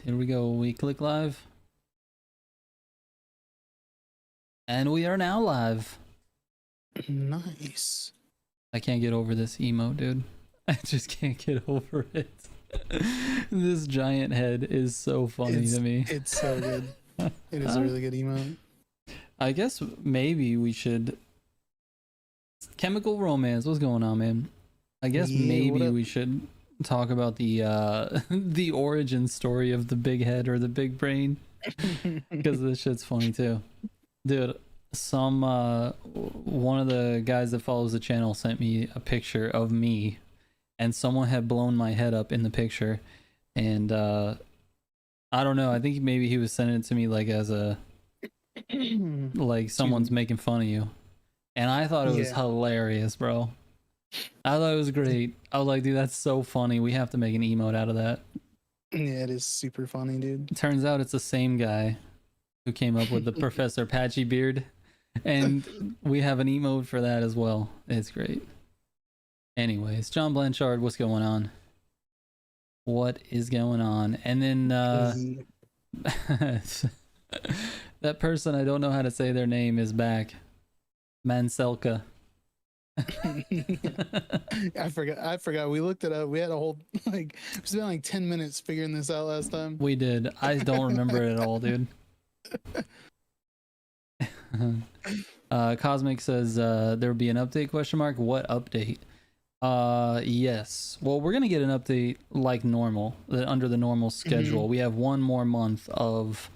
Here we go. We click live. And we are now live. Nice. I can't get over this emote, dude. I just can't get over it. This giant head is so funny to me. It's so good. It is a really good emote. I guess maybe we should... Chemical Romance, what's going on, man? I guess maybe we should talk about the the origin story of the big head or the big brain, because this shit's funny too, dude. Some one of the guys that follows the channel sent me a picture of me, and someone had blown my head up in the picture, and I don't know, I think maybe he was sending it to me like as a like someone's making fun of you, and I thought it was hilarious, bro. I thought it was great. I was like, dude, that's so funny. We have to make an emote out of that. Yeah, it is super funny, dude. It turns out it's the same guy who came up with the Professor Patchy beard, and we have an emote for that as well. It's great. Anyways, John Blanchard, what's going on? What is going on? And then that person, I don't know how to say their name, is back. Manselka. I forgot. We looked it up. We had a whole we spent like 10 minutes figuring this out last time. We did. I don't remember it at all, dude. Cosmic says there will be an update, question mark. What update? Yes. Well, we're gonna get an update like normal, under the normal schedule. We have one more month of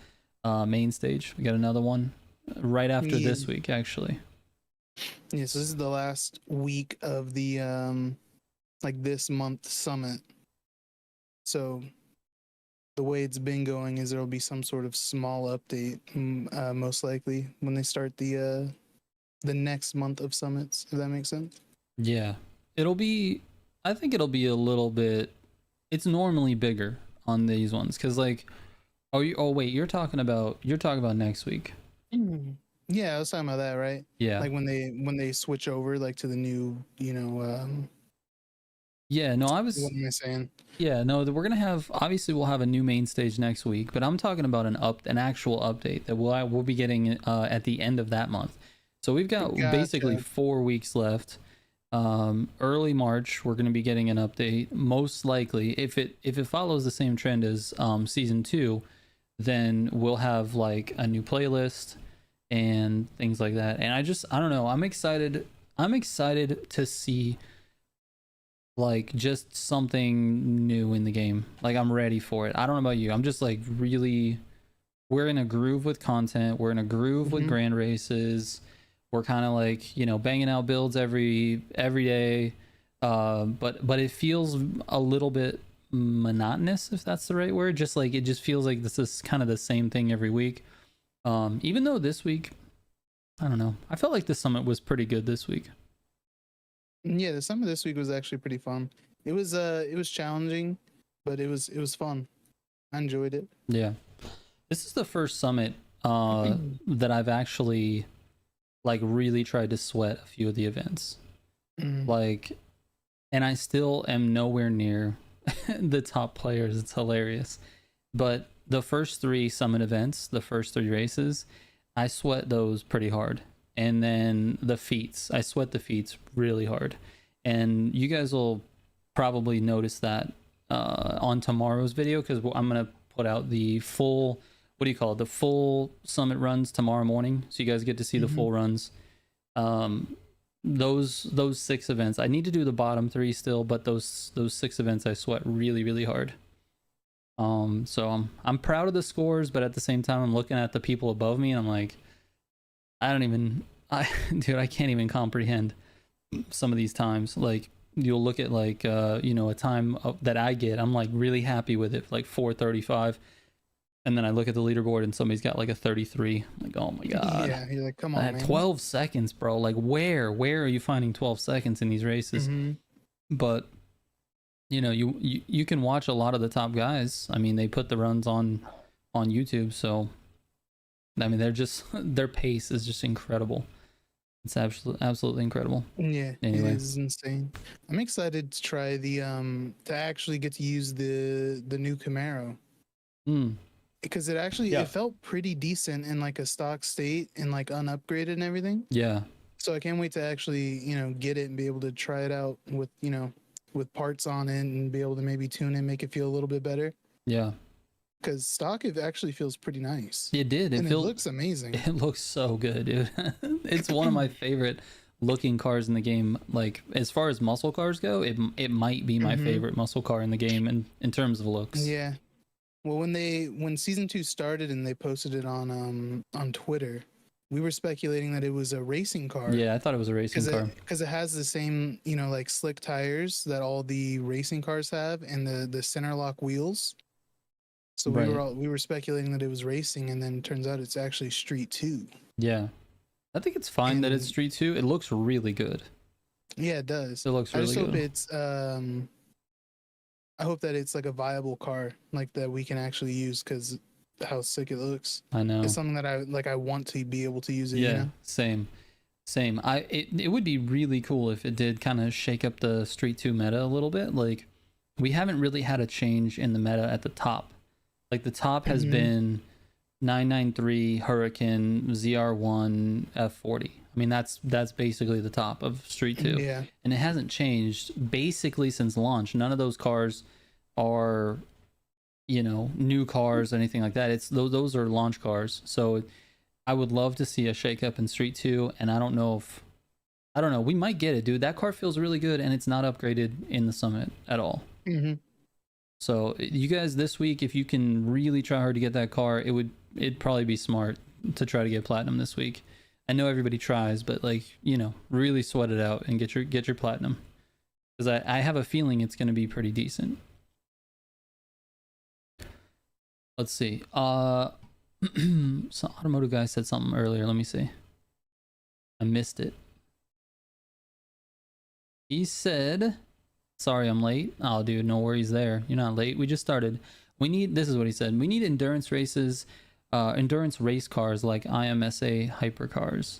main stage. We got another one right after this week, actually. Yeah, so this is the last week of the like this month summit. So the way it's been going is there'll be some sort of small update, most likely when they start the next month of summits, if that makes sense. Yeah, it'll be, I think it'll be a little bit, it's normally bigger on these ones because like, oh wait, you're talking about next week. Yeah, I was talking about that, right? Yeah. Like when they switch over like to the new, yeah, no, I was, what am I saying? Yeah, no, we're gonna have, obviously we'll have a new main stage next week, but I'm talking about an actual update that we'll be getting at the end of that month. So we've got basically 4 weeks left. Early March we're gonna be getting an update, most likely. If it follows the same trend as season 2, then we'll have like a new playlist and things like that. And I don't know, I'm excited to see like just something new in the game. Like I'm ready for it. I don't know about you, I'm just like really, we're in a groove with content, we're in a groove with grand races, we're kind of like, you know, banging out builds every day, but it feels a little bit monotonous, if that's the right word. Just like it just feels like this is kind of the same thing every week. Even though this week, I don't know, I felt like the summit was pretty good this week. Yeah, the summit this week was actually pretty fun. It was challenging, but it was fun. I enjoyed it. Yeah, this is the first summit that I've actually like really tried to sweat a few of the events. Like, and I still am nowhere near the top players. It's hilarious. But the first 3 summit events, the first 3 races, I sweat those pretty hard. And then the feats, I sweat the feats really hard. And you guys will probably notice that on tomorrow's video, because I'm going to put out the full, what do you call it, the full summit runs tomorrow morning. So you guys get to see the full runs. Those 6 events, I need to do the bottom 3 still, but those 6 events I sweat really, really hard. So I'm proud of the scores, but at the same time I'm looking at the people above me and I'm like, dude, I can't even comprehend some of these times. Like you'll look at like you know, a time that I get, I'm like really happy with it, like 4:35, and then I look at the leaderboard and somebody's got like a 33. I'm like, oh my god. Yeah, you're like, come on, man. 12 seconds, bro. Like where are you finding 12 seconds in these races? But you know, you can watch a lot of the top guys. I mean, they put the runs on YouTube, so I mean, their pace is just incredible. It's absolutely incredible. Yeah, anyway, it is insane. I'm excited to try the to actually get to use the new Camaro. Mm. Because it felt pretty decent in like a stock state and like unupgraded and everything. Yeah. So I can't wait to actually, get it and be able to try it out with, with parts on it and be able to maybe tune it, make it feel a little bit better. Yeah. Because stock, it actually feels pretty nice. It did. It looks amazing. It looks so good, dude. It's one of my favorite looking cars in the game. Like, as far as muscle cars go, it might be my favorite muscle car in the game in terms of looks. Yeah. Well, when season 2 started and they posted it on Twitter, we were speculating that it was a racing car. Yeah, I thought it was a racing car. Because it has the same, like slick tires that all the racing cars have and the center lock wheels. So we were speculating that it was racing, and then it turns out it's actually Street 2. Yeah. I think it's fine that it's Street 2. It looks really good. Yeah, it does. It looks really good. I just hope I hope that it's like a viable car, like that we can actually use, because how sick it looks. I know. It's something that I want to be able to use it. Yeah, same. It would be really cool if it did kind of shake up the Street 2 meta a little bit. Like, we haven't really had a change in the meta at the top. Like, the top has been 993, Hurricane, ZR1, F40. I mean, that's basically the top of Street 2. Yeah. And it hasn't changed basically since launch. None of those cars are, new cars or anything like that. It's those are launch cars. So I would love to see a shakeup in Street 2, and I don't know, we might get it, dude. That car feels really good, and it's not upgraded in the Summit at all. So you guys, this week, if you can really try hard to get that car, it'd probably be smart to try to get platinum this week. I know everybody tries, but really sweat it out and get your platinum, because I have a feeling it's going to be pretty decent. Let's see. Some automotive guy said something earlier. Let me see. I missed it. He said, "Sorry, I'm late." Oh, dude, no worries there. You're not late. We just started. This is what he said. We need endurance races, endurance race cars like IMSA hypercars.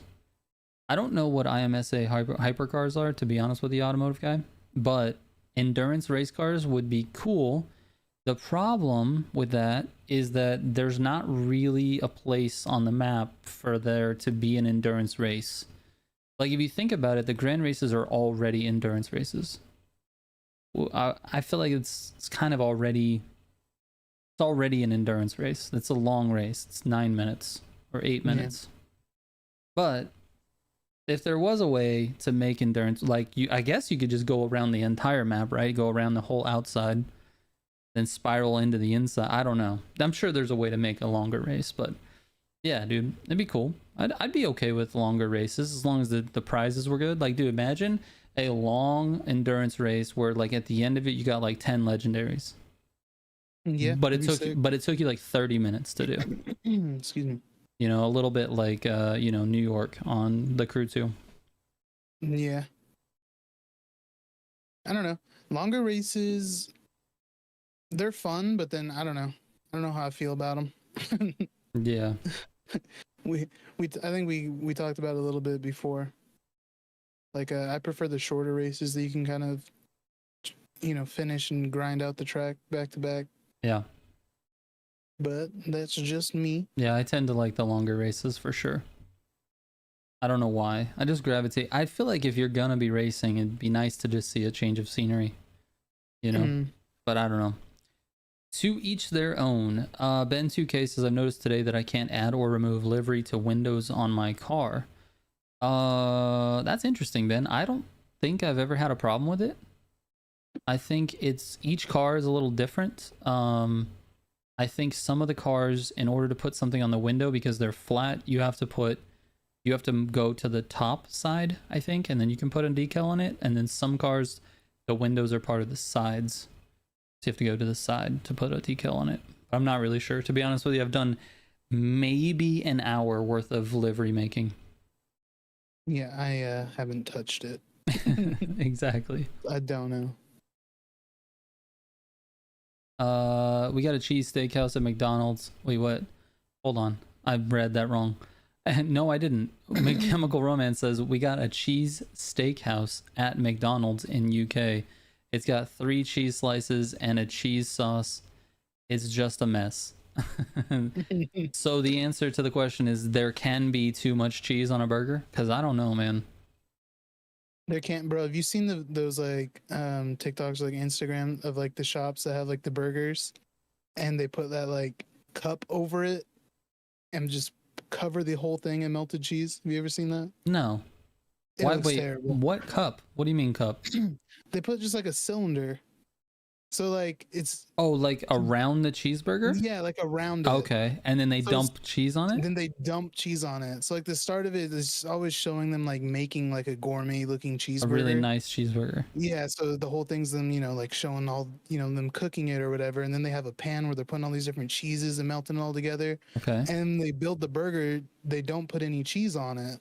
I don't know what IMSA hypercars are, to be honest with the automotive guy, but endurance race cars would be cool. The problem with that is that there's not really a place on the map for there to be an endurance race. Like, if you think about it, the grand races are already endurance races. I feel like it's kind of already an endurance race. It's a long race. It's 9 minutes or 8 minutes. Yeah. But if there was a way to make endurance, I guess you could just go around the entire map, right? Go around the whole outside, then spiral into the inside. I don't know. I'm sure there's a way to make a longer race, but yeah, dude, it'd be cool. I'd be okay with longer races as long as the prizes were good. Like, dude, imagine a long endurance race where, like, at the end of it you got like 10 legendaries. Yeah, but it took you like 30 minutes to do. Excuse me. A little bit like New York on the Crew 2. Yeah. I don't know. Longer races, they're fun, but then I don't know how I feel about them. Yeah. I think we talked about it a little bit before. Like, I prefer the shorter races that you can kind of, finish and grind out the track back to back. Yeah. But that's just me. Yeah, I tend to like the longer races for sure. I don't know why. I just gravitate. I feel like if you're gonna be racing, it'd be nice to just see a change of scenery. But I don't know. To each their own. Ben 2K says, I've noticed today that I can't add or remove livery to windows on my car. That's interesting, Ben. I don't think I've ever had a problem with it. I think each car is a little different. I think some of the cars, in order to put something on the window, because they're flat, you have to go to the top side, I think, and then you can put a decal on it. And then some cars, the windows are part of the sides, so you have to go to the side to put a decal on it. I'm not really sure, to be honest with you. I've done maybe an hour worth of livery making. Yeah, I haven't touched it. Exactly. I don't know. We got a cheese steakhouse at McDonald's. Wait, what? Hold on. I read that wrong. No, I didn't. Chemical Romance says we got a cheese steakhouse at McDonald's in UK. It's got 3 cheese slices and a cheese sauce. It's just a mess. So the answer to the question is there can be too much cheese on a burger? Because I don't know, man. There can't, bro. Have you seen those like TikToks, like Instagram, of like the shops that have like the burgers, and they put that like cup over it and just cover the whole thing in melted cheese? Have you ever seen that? No. It Why? looks Wait. terrible. What cup? What do you mean cup? They put just like a cylinder, so like it's Oh, like around the cheeseburger? yeah, like around it. Okay, and then they So dump cheese on it. then they dump cheese on it. So like the start of it is always showing them like making like a gourmet looking cheeseburger. A really nice cheeseburger. Yeah, so the whole thing's them, like showing all, them cooking it or whatever, and then they have a pan where they're putting all these different cheeses and melting it all together. Okay. And they build the burger, they don't put any cheese on it.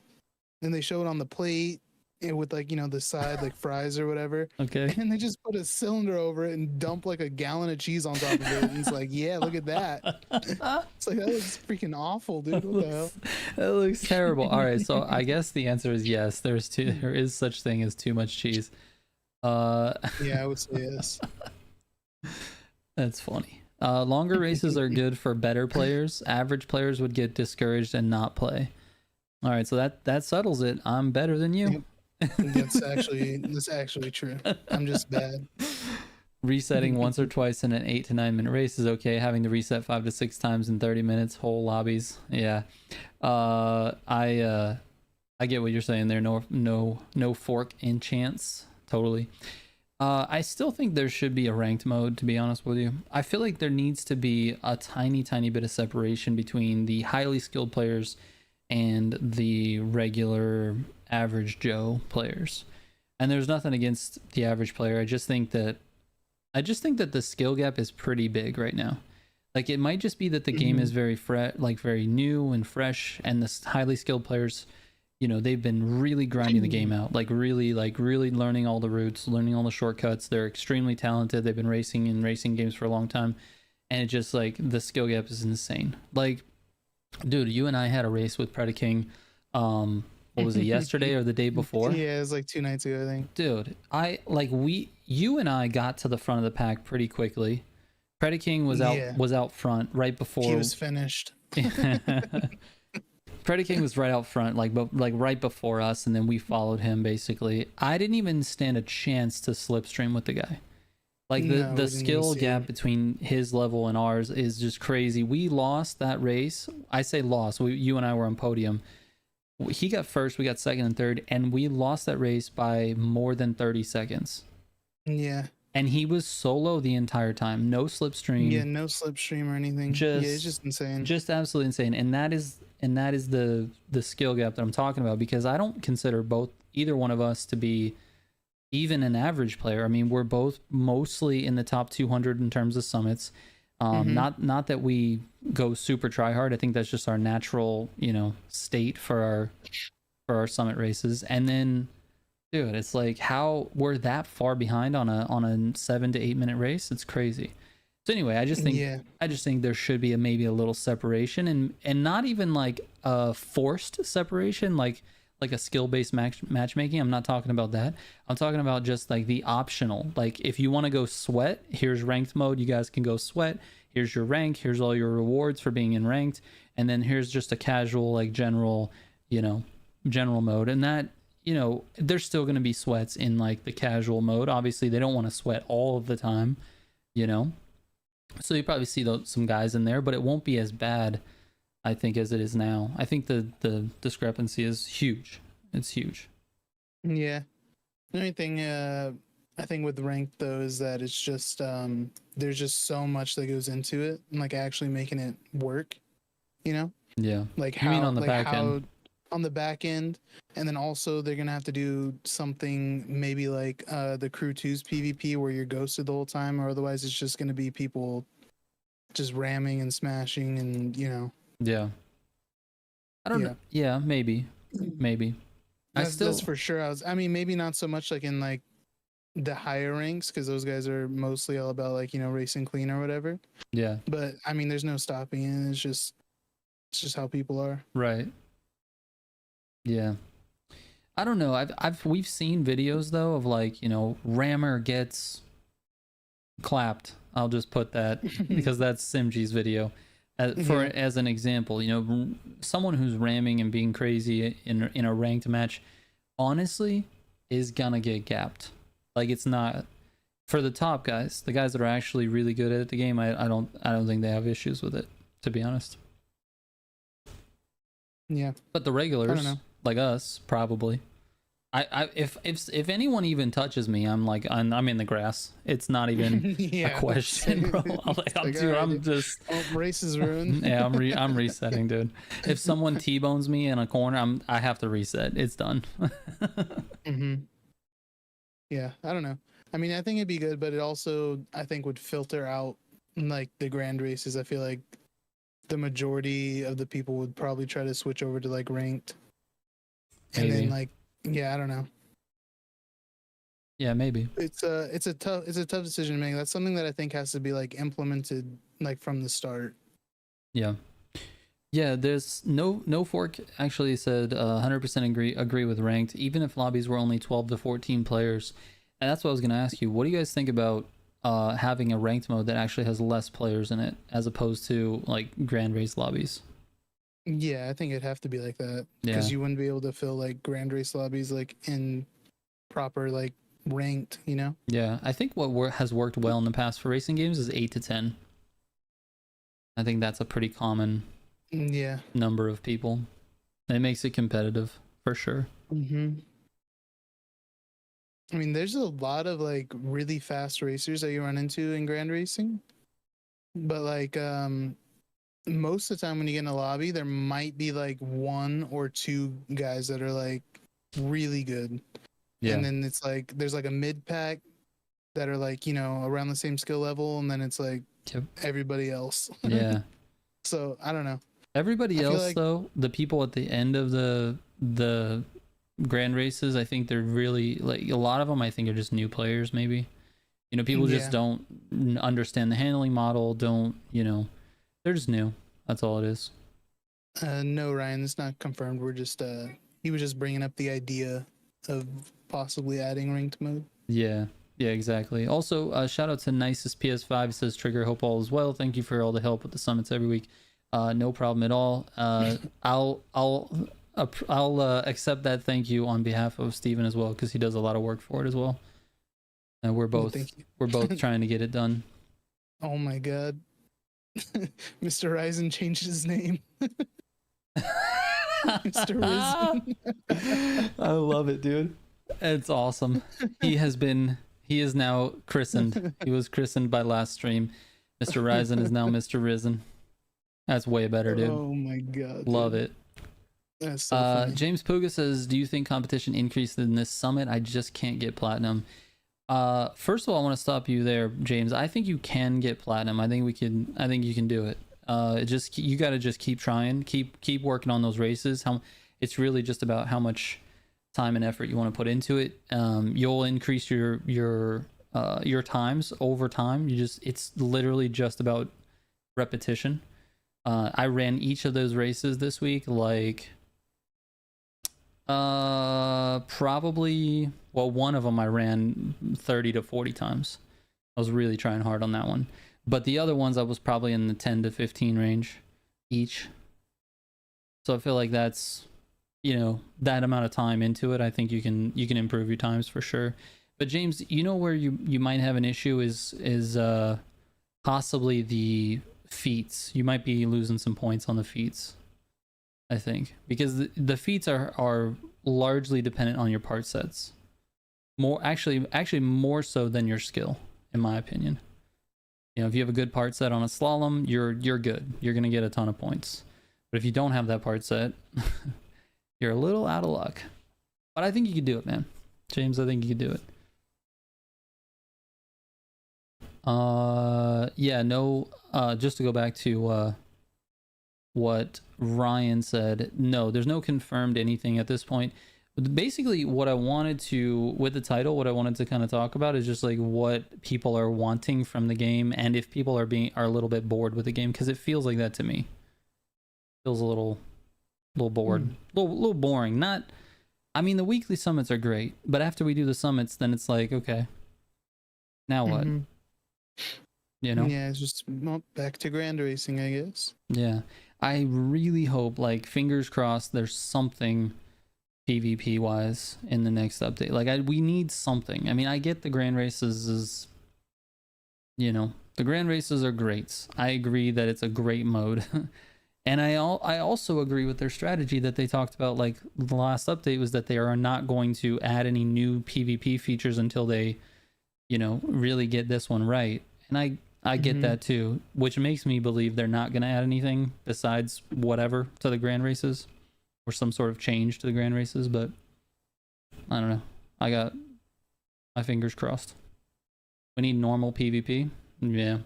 Then they show it on the plate with like, the side like fries or whatever. Okay. And they just put a cylinder over it and dump like a gallon of cheese on top of it. And it's like, yeah, look at that. It's like, that looks freaking awful, dude. What the hell? That looks terrible. All right, so I guess the answer is yes. There is such thing as too much cheese. Yeah, I would say yes. That's funny. Longer races are good for better players. Average players would get discouraged and not play. All right, so that settles it. I'm better than you. That's actually true. I'm just bad. Resetting once or twice in an 8 to 9 minute race is okay. Having to reset 5 to 6 times in 30 minutes, whole lobbies. Yeah. I get what you're saying there. No fork in chance. Totally. I still think there should be a ranked mode, to be honest with you. I feel like there needs to be a tiny bit of separation between the highly skilled players and the regular average Joe players. And there's nothing against the average player. I just think that the skill gap is pretty big right now. Like, it might just be that the game is very very new and fresh, and the highly skilled players, they've been really grinding the game out, really learning all the routes, learning all the shortcuts. They're extremely talented. They've been racing in racing games for a long time, and it just like the skill gap is insane. Like, dude, you and I had a race with Predaking. What was it, yesterday or the day before? Yeah, it was like 2 nights ago, I think. Dude, you and I got to the front of the pack pretty quickly. Predaking was out front right before he was finished. Predaking was right out front, like right before us, and then we followed him basically. I didn't even stand a chance to slipstream with the guy. Like, the skill gap between his level and ours is just crazy. We lost that race. I say lost. You and I were on podium. He got first, we got second and third, and we lost that race by more than 30 seconds. Yeah. And he was solo the entire time. No slipstream. Yeah, no slipstream or anything. It's just insane. Just absolutely insane. And that is the skill gap that I'm talking about, because I don't consider either one of us to be even an average player. I mean, we're both mostly in the top 200 in terms of summits. Not that we go super try hard. I think that's just our natural, state for our summit races. And then, dude, it's like, how we're that far behind on a 7 to 8 minute race. It's crazy. So anyway, I just think there should be maybe a little separation, and not even like a forced separation, like a skill-based matchmaking. I'm not talking about that. I'm talking about just like the optional. Like, if you want to go sweat, here's ranked mode. You guys can go sweat. Here's your rank. Here's all your rewards for being in ranked. And then here's just a casual, like general mode. And that, there's still going to be sweats in like the casual mode. Obviously, they don't want to sweat all of the time, So you probably see some guys in there, but it won't be as bad, I think, as it is now. I think the discrepancy is huge. It's huge. Yeah. The only thing I think with ranked though is that it's just there's just so much that goes into it, and like actually making it work. Yeah. Like, you mean on the back end? On the back end, and then also they're gonna have to do something maybe like the Crew 2's PvP where you're ghosted the whole time, or otherwise it's just gonna be people just ramming and smashing and Yeah. I don't know. Yeah, maybe. That's for sure. I mean, maybe not so much like in like the higher ranks, because those guys are mostly all about like, racing clean or whatever. Yeah. But I mean, there's no stopping it. It's just how people are. Right. Yeah. I don't know. We've seen videos though of like, Rammer gets clapped. I'll just put that because that's Simji's video. As an example, you know, someone who's ramming and being crazy in a ranked match, honestly, is gonna get gapped. Like, it's not for the top guys, the guys that are actually really good at the game. I don't think they have issues with it, to be honest. Yeah, but the regulars like us probably. If anyone even touches me, I'm like I'm in the grass. It's not even a question, bro. I'm just races ruined. Yeah, I'm resetting, dude. If someone T-bones me in a corner, I have to reset. It's done. Yeah, I don't know. I mean, I think it'd be good, but it also I think would filter out like the grand races. I feel like the majority of the people would probably try to switch over to like ranked, and then like. Yeah, I don't know. Yeah, maybe. It's a tough decision to make. That's something that I think has to be like implemented like from the start. Yeah. Yeah, there's no fork actually said 100% agree with ranked, even if lobbies were only 12 to 14 players. And that's what I was going to ask you. What do you guys think about having a ranked mode that actually has less players in it as opposed to like grand race lobbies? Yeah, I think it'd have to be like that because you wouldn't be able to fill like grand race lobbies like in proper like ranked, you know? Yeah, I think what has worked well in the past for racing games is 8 to 10. I think that's a pretty common number of people. It makes it competitive for sure. I mean, there's a lot of like really fast racers that you run into in grand racing, but like most of the time when you get in a lobby, there might be like one or two guys that are like really good. Yeah. And then it's like there's like a mid pack that are like, you know, around the same skill level, and then it's like everybody else. Yeah. So I don't know. Everybody else like, though, the people at the end of the grand races, I think they're really like a lot of them I think are just new players maybe. You know, people just don't understand the handling model, they're just new. That's all it is. No, Ryan, it's not confirmed. We're just he was just bringing up the idea of possibly adding ranked mode. Yeah, exactly. Also, shout out to Nicest PS5. It says Trigger, hope all is well. Thank you for all the help with the summits every week. No problem at all. I'll accept that thank you on behalf of Steven as well, because he does a lot of work for it as well. And we're both trying to get it done. Oh my god. Mr. Ryzen changed his name. Mr. Ryzen. I love it, dude. It's awesome. He is now christened. He was christened by last stream. Mr. Ryzen is now Mr. Risen. That's way better, dude. Oh my god. Love it. That's so funny. James Puga says, do you think competition increased in this summit? I just can't get platinum. First of all, I want to stop you there, James. I think you can get platinum. I think you can do it. You got to just keep trying, keep working on those races. It's really just about how much time and effort you want to put into it. You'll increase your times over time. It's literally just about repetition. I ran each of those races this week, like probably, well, one of them I ran 30 to 40 times. I was really trying hard on that one, but the other ones I was probably in the 10 to 15 range each. So I feel like that's, that amount of time into it, I think you can improve your times for sure. But James, where you might have an issue is possibly the feats. You might be losing some points on the feats, I think, because the feats are largely dependent on your part sets. Actually more so than your skill, in my opinion. If you have a good part set on a slalom, you're good. You're gonna get a ton of points. But if you don't have that part set, you're a little out of luck. But I think you can do it, man. James, I think you can do it. Just to go back to what Ryan said, no, there's no confirmed anything at this point. Basically, what I wanted to, with the title, what I wanted to kind of talk about is just like what people are wanting from the game, and if people are a little bit bored with the game, because it feels like that to me. Feels a little bored, little boring. The weekly summits are great, but after we do the summits, then it's like, okay, now what? you know? Yeah, it's just back to grand racing, I guess. Yeah. I really hope, like, fingers crossed, there's something PvP wise in the next update. Like, we need something. I mean, I get the grand races is, you know, the grand races are great. I agree that it's a great mode. And I also agree with their strategy that they talked about, like, the last update was that they are not going to add any new PvP features until they, you know, really get this one right. And I get that too, which makes me believe they're not going to add anything besides whatever to the grand races or some sort of change to the grand races, but I don't know. I got my fingers crossed. We need normal PvP. Yeah.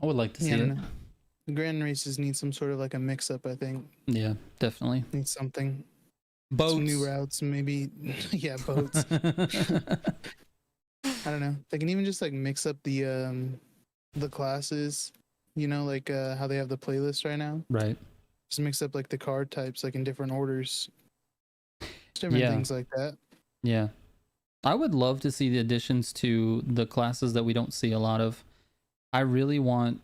I would like to see it. The grand races need some sort of like a mix up, I think. Yeah, definitely. Need something. Boats. Some new routes, maybe. Yeah, boats. I don't know. They can even just like mix up the classes, you know, like how they have the playlist right now. Right. Just mix up like the card types, like in different orders. Different things like that. Yeah. I would love to see the additions to the classes that we don't see a lot of. I really want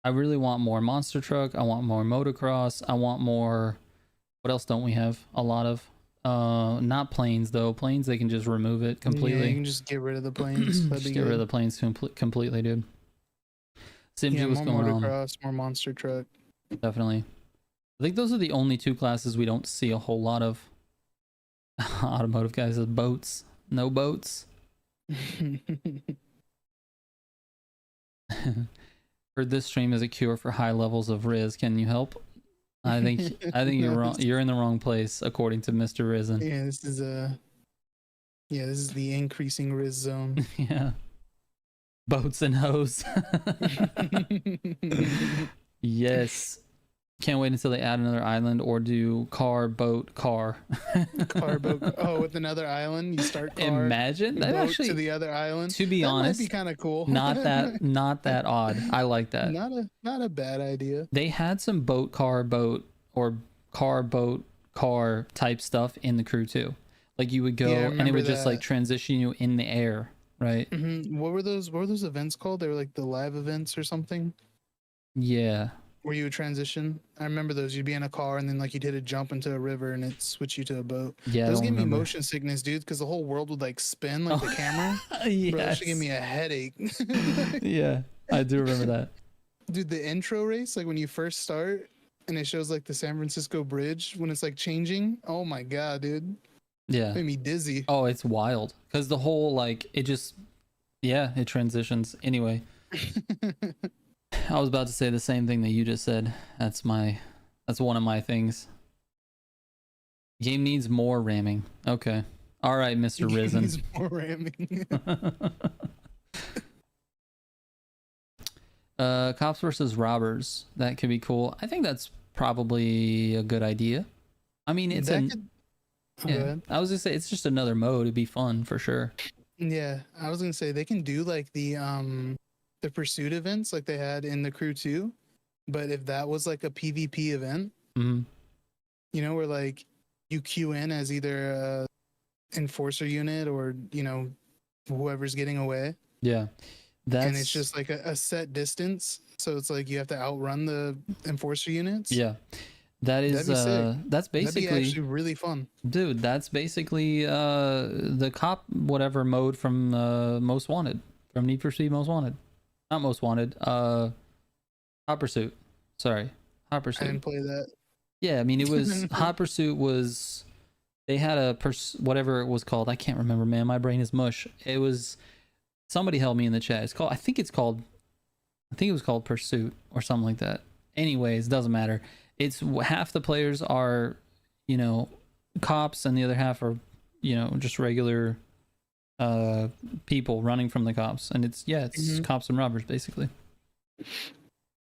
more monster truck. I want more motocross. I want more. What else don't we have a lot of? Not planes though. Planes, they can just remove it completely. Yeah, you can just get rid of the planes. Just get rid of the planes completely, dude. Simji, what's going on? More motocross, more monster truck. Definitely. I think those are the only two classes we don't see a whole lot of. Automotive guys says boats. No boats. Heard this stream is a cure for high levels of Riz. Can you help? I think you're wrong. You're in the wrong place, according to Mr. Risen. Yeah, this is the increasing Riz zone. Yeah. Boats and hoes. Yes. Can't wait until they add another island or do car, boat, car. Car, boat. Oh, with another island, you start car. Imagine that boat actually to the other island. To be honest, might be kind of cool. Not that odd. I like that. Not a bad idea. They had some boat, car, boat, or car, boat, car type stuff in the crew too. Like you would go and it would just like transition you in the air, right? Mm-hmm. What were those events called? They were like the live events or something. Yeah. Where you would transition. I remember those. You'd be in a car and then like you'd hit a jump into a river and it'd switch you to a boat. Yeah, those gave me motion sickness, dude, because the whole world would like spin like the camera. Yes. Bro, that should give me a headache. Yeah, I do remember that. Dude, the intro race, like when you first start and it shows like the San Francisco Bridge when it's like changing. Oh my god, dude. Yeah. It made me dizzy. Oh, it's wild. Because the whole like it transitions. Anyway. I was about to say the same thing that you just said. That's one of my things. Game needs more ramming. Okay. All right, Mr. Risen. Needs more ramming. Cops versus robbers. That could be cool. I think that's probably a good idea. I mean, I was gonna say it's just another mode. It'd be fun for sure. Yeah, I was gonna say they can do like the pursuit events like they had in the crew 2, but if that was like a PvP event, you know, where like you queue in as either a enforcer unit or, you know, whoever's getting away. Yeah. And it's just like a set distance, so it's like you have to outrun the enforcer units. Yeah. That's basically that'd be actually really fun. Dude, that's basically the cop whatever mode from Most Wanted, from Need for Speed Most Wanted. Not Most Wanted. Hot Pursuit. Sorry, Hot Pursuit. I didn't play that. Yeah, I mean it was Hot Pursuit was. They had whatever it was called. I can't remember, man. My brain is mush. It was somebody help me in the chat. It's called. I think it was called Pursuit or something like that. Anyways, doesn't matter. It's half the players are, you know, cops and the other half are, you know, just regular people running from the cops, and it's cops and robbers basically.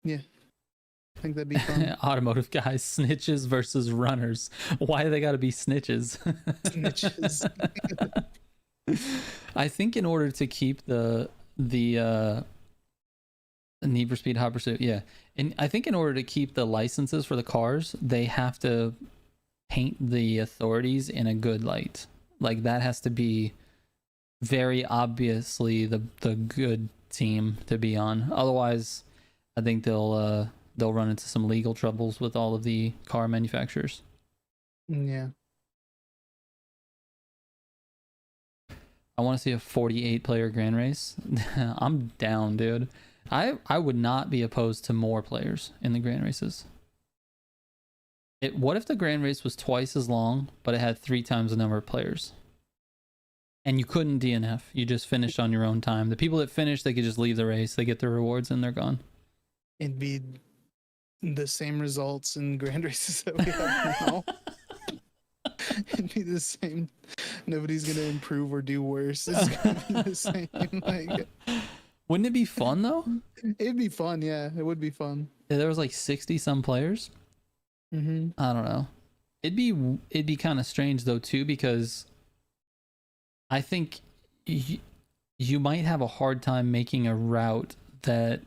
Yeah, I think that'd be fun. Automotive guys, snitches versus runners. Why do they got to be snitches? Snitches. I think in order to keep the Need for Speed Hot Pursuit, yeah, and I think in order to keep the licenses for the cars, they have to paint the authorities in a good light. Like that has to be very obviously the good team to be on. Otherwise, I think they'll run into some legal troubles with all of the car manufacturers. Yeah. I want to see a 48 player grand race. I'm down, dude. I would not be opposed to more players in the grand races. What if the grand race was twice as long, but it had 3 times the number of players? And you couldn't DNF. You just finished on your own time. The people that finished, they could just leave the race. They get their rewards and they're gone. It'd be the same results in grand races that we have now. It'd be the same. Nobody's gonna improve or do worse. It's gonna be the same. Like, wouldn't it be fun though? It'd be fun. Yeah, it would be fun. Yeah, there was like 60 some players. Mm-hmm. I don't know. It'd be kind of strange though too, because I think you might have a hard time making a route that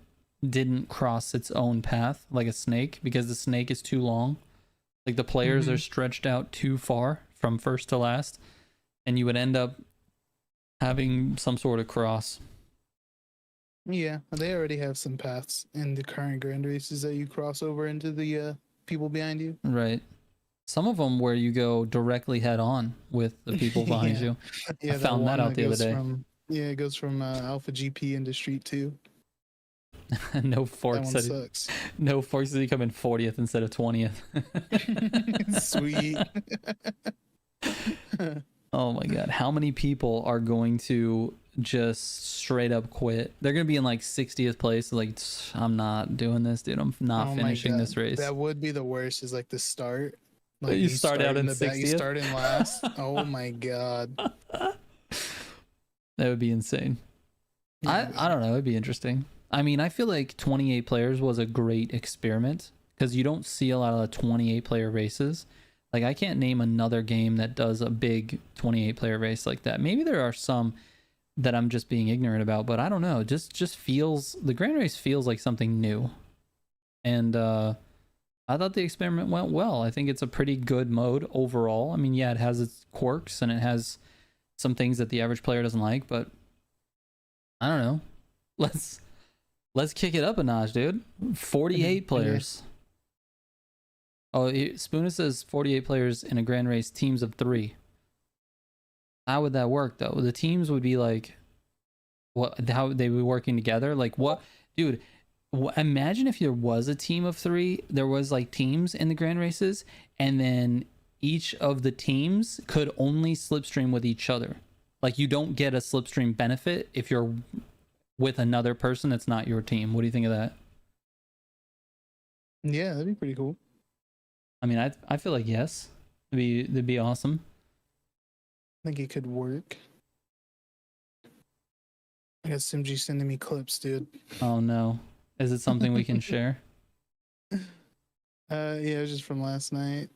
didn't cross its own path like a snake, because the snake is too long. Like the players are stretched out too far from first to last, and you would end up having some sort of cross. Yeah, they already have some paths in the current grand races that you cross over into the people behind you. Right. Some of them where you go directly head on with the people behind you. Yeah, I found that out the other day. It goes from Alpha GP into Street 2. No forks. That one sucks. No forks that you come in 40th instead of 20th. Sweet. Oh my god, how many people are going to just straight up quit? They're gonna be in like 60th place, like, I'm not doing this, dude. I'm not finishing this race. That would be the worst, is like the start. Like you start out in 60th? You start in last. Oh my god. That would be insane. I don't know, it'd be interesting. I mean, I feel like 28 players was a great experiment, because you don't see a lot of the 28 player races. Like, I can't name another game that does a big 28 player race like that. Maybe there are some that I'm just being ignorant about, but I don't know. Just feels, the grand race feels like something new. And I thought the experiment went well. I think it's a pretty good mode overall. I mean, yeah, it has its quirks and it has some things that the average player doesn't like, but I don't know. Let's kick it up a notch, dude. 48 players. Oh, Spooner says 48 players in a grand race, teams of 3. How would that work though? The teams would be like, what? How they be working together? Like what, dude? Imagine if there was a team of 3. There was like teams in the grand races, and then each of the teams could only slipstream with each other. Like, you don't get a slipstream benefit if you're with another person that's not your team. What do you think of that? Yeah, that'd be pretty cool. I mean, I feel like yes, that'd be awesome. I think it could work. I got SimG sending me clips, dude. Oh no, is it something we can share? Yeah, it was just from last night.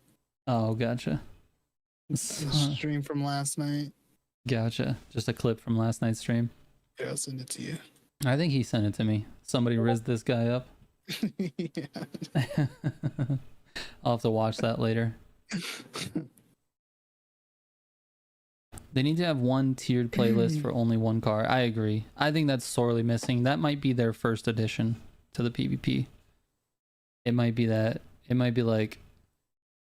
Oh, gotcha. Stream from last night. Gotcha. Just a clip from last night's stream. Yeah, I'll send it to you. I think he sent it to me. Somebody rizzed this guy up. Yeah. I'll have to watch that later. They need to have one tiered playlist for only one car. I agree. I think that's sorely missing. That might be their first addition to the PvP. It might be that. It might be like,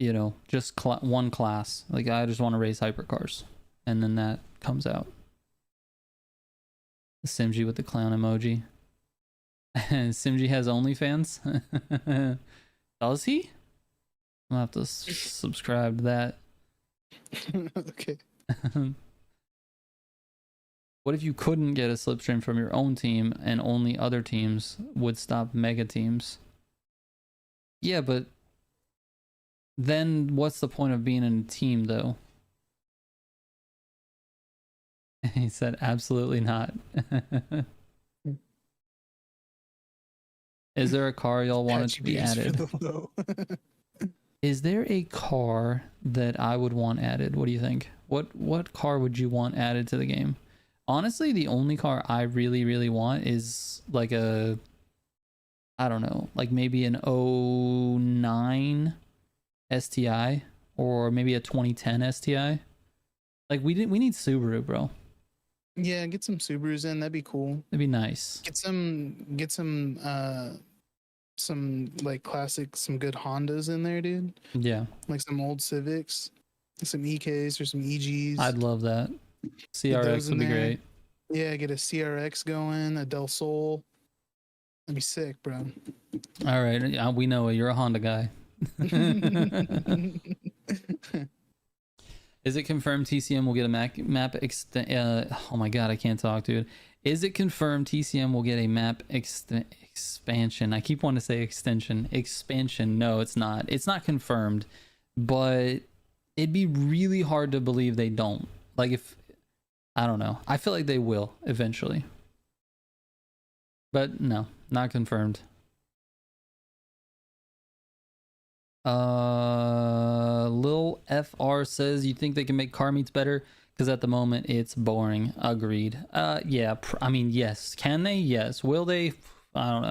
you know, just one class. Like, I just want to race hypercars. And then that comes out. Simji with the clown emoji. Simji has OnlyFans? Does he? I'll have to subscribe to that. Okay. What if you couldn't get a slipstream from your own team and only other teams would stop mega teams? Yeah, but then what's the point of being in a team though? He said absolutely not. Is there a car y'all wanted to be added? Is there a car that I would want added? What do you think? What car would you want added to the game? Honestly, the only car I really want is like a, I don't know, like maybe an 09 STI or maybe a 2010 STI. Like we need Subaru, bro. Yeah, get some Subarus in. That'd be cool. It'd be nice. Get some like classic, some good Hondas in there, dude. Yeah. Like some old Civics, some EKs or some EGs. I'd love that. CRX would be great. Yeah, get a CRX going, a Del Sol. That'd be sick, bro. All right, we know it. You're a Honda guy. Is it confirmed TCM will get a map oh my god, I can't talk, dude. Is it confirmed TCM will get a map expansion? I keep wanting to say expansion. No, it's not. It's not confirmed, but it'd be really hard to believe they don't. Like, if I don't know, I feel like they will eventually, but no, not confirmed. Lil FR says, you think they can make car meets better? Because at the moment it's boring. Agreed. Yeah, I mean, yes. Can they? Yes. Will they? I don't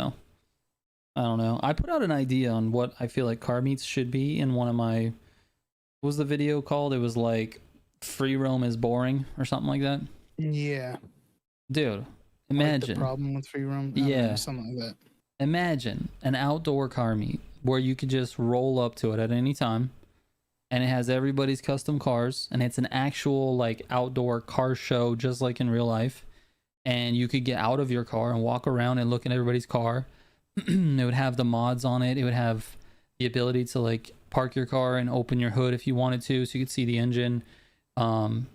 know. I put out an idea on what I feel like car meets should be in one of my, what was the video called? It was like free roam is boring or something like that. Yeah, dude, imagine like the problem with free roam. Yeah, something like that. Imagine an outdoor car meet where you could just roll up to it at any time, and it has everybody's custom cars, and it's an actual like outdoor car show just like in real life, and you could get out of your car and walk around and look at everybody's car. It would have the mods on it. It would have the ability to like park your car and open your hood if you wanted to, so you could see the engine.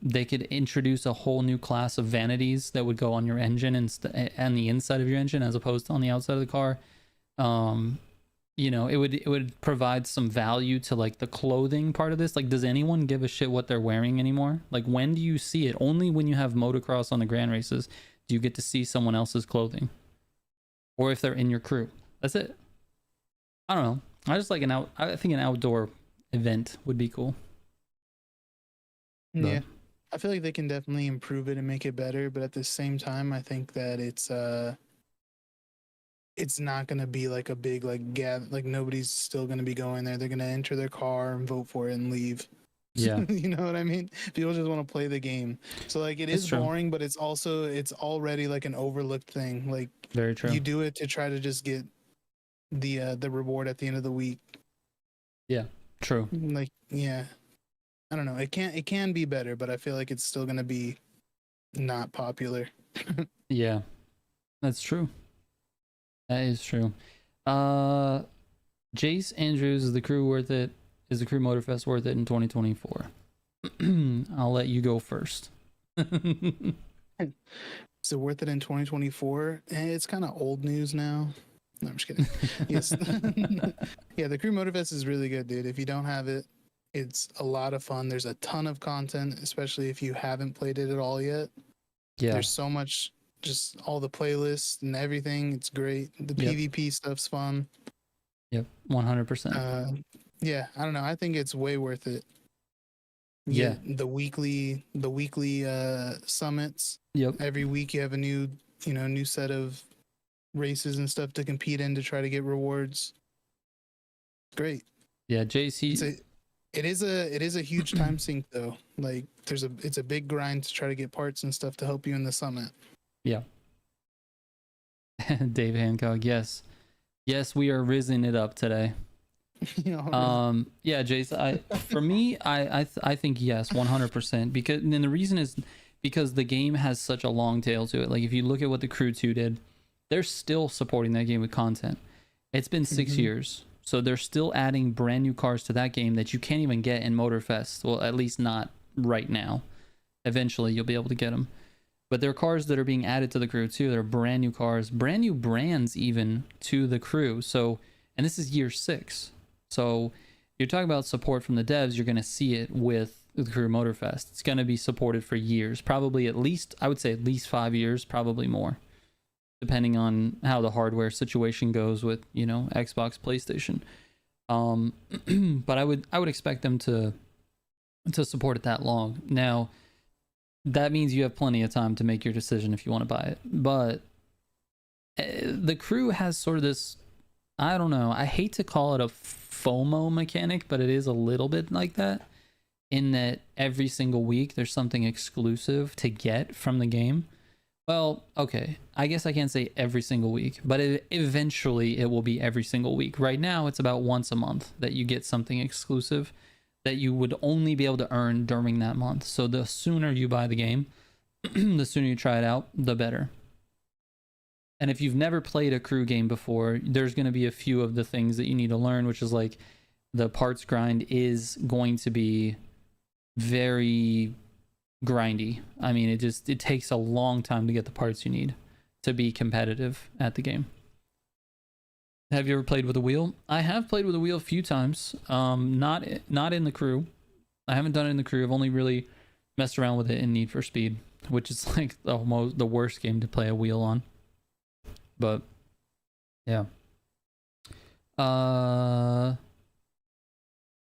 They could introduce a whole new class of vanities that would go on your engine and the inside of your engine as opposed to on the outside of the car. You know, it would provide some value to like the clothing part of this. Like, does anyone give a shit what they're wearing anymore? Like, when do you see it? Only when you have motocross on the grand races do you get to see someone else's clothing, or if they're in your crew. That's it. I don't know. I just like I think an outdoor event would be cool. Yeah, I feel like they can definitely improve it and make it better, but at the same time, I think that it's not gonna be like a big like like nobody's still gonna be going there. They're gonna enter their car and vote for it and leave. Yeah. You know what I mean? People just want to play the game. So like it is boring, but it's already like an overlooked thing. Like, very true. You do it to try to just get the reward at the end of the week. Yeah, true. Like, yeah. I don't know. It can be better, but I feel like it's still gonna be not popular. Yeah, that's true. That is true. Jace Andrews, is the crew worth it? Is the crew Motorfest worth it in 2024? I'll let you go first. Is it worth it in 2024? It's kind of old news now. No, I'm just kidding. Yes. Yeah, the crew Motorfest is really good, dude. If you don't have it, it's a lot of fun. There's a ton of content, especially if you haven't played it at all yet. Yeah. There's so much, just all the playlists and everything. It's great. The PvP stuff's fun. Yep, 100%. Yeah, I don't know. I think it's way worth it. Yeah. The weekly summits. Yep. Every week you have a new set of races and stuff to compete in to try to get rewards. Great. Yeah, JC. It is a huge time sink though. Like it's a big grind to try to get parts and stuff to help you in the summit. Yeah. Dave Hancock, yes, we are rizzing it up today. Yeah, Jace, for me, I think yes, 100%, because and the reason is because the game has such a long tail to it. Like, if you look at what the Crew 2 did, they're still supporting that game with content. It's been 6 years. So they're still adding brand new cars to that game that you can't even get in Motorfest. Well, at least not right now. Eventually, you'll be able to get them. But there are cars that are being added to the Crew too. They're brand new cars, brand new brands even to the Crew. So, and this is year 6. So you're talking about support from the devs. You're going to see it with the Crew Motorfest. It's going to be supported for years, probably at least, I would say at least 5 years, probably more, depending on how the hardware situation goes with, Xbox, PlayStation. But I would expect them to support it that long. Now, that means you have plenty of time to make your decision if you want to buy it. But the Crew has sort of this, I don't know, I hate to call it a FOMO mechanic, but it is a little bit like that. in that every single week there's something exclusive to get from the game. Well, okay, I guess I can't say every single week, but eventually it will be every single week. Right now, it's about once a month that you get something exclusive that you would only be able to earn during that month. So the sooner you buy the game, the sooner you try it out, the better. And if you've never played a crew game before, there's going to be a few of the things that you need to learn, which is like the parts grind is going to be very grindy. I mean, it takes a long time to get the parts you need to be competitive at the game. Have you ever played with a wheel? I have played with a wheel a few times. Not in the crew. I haven't done it in the crew. I've only really messed around with it in Need for Speed, which is like the worst game to play a wheel on. But yeah.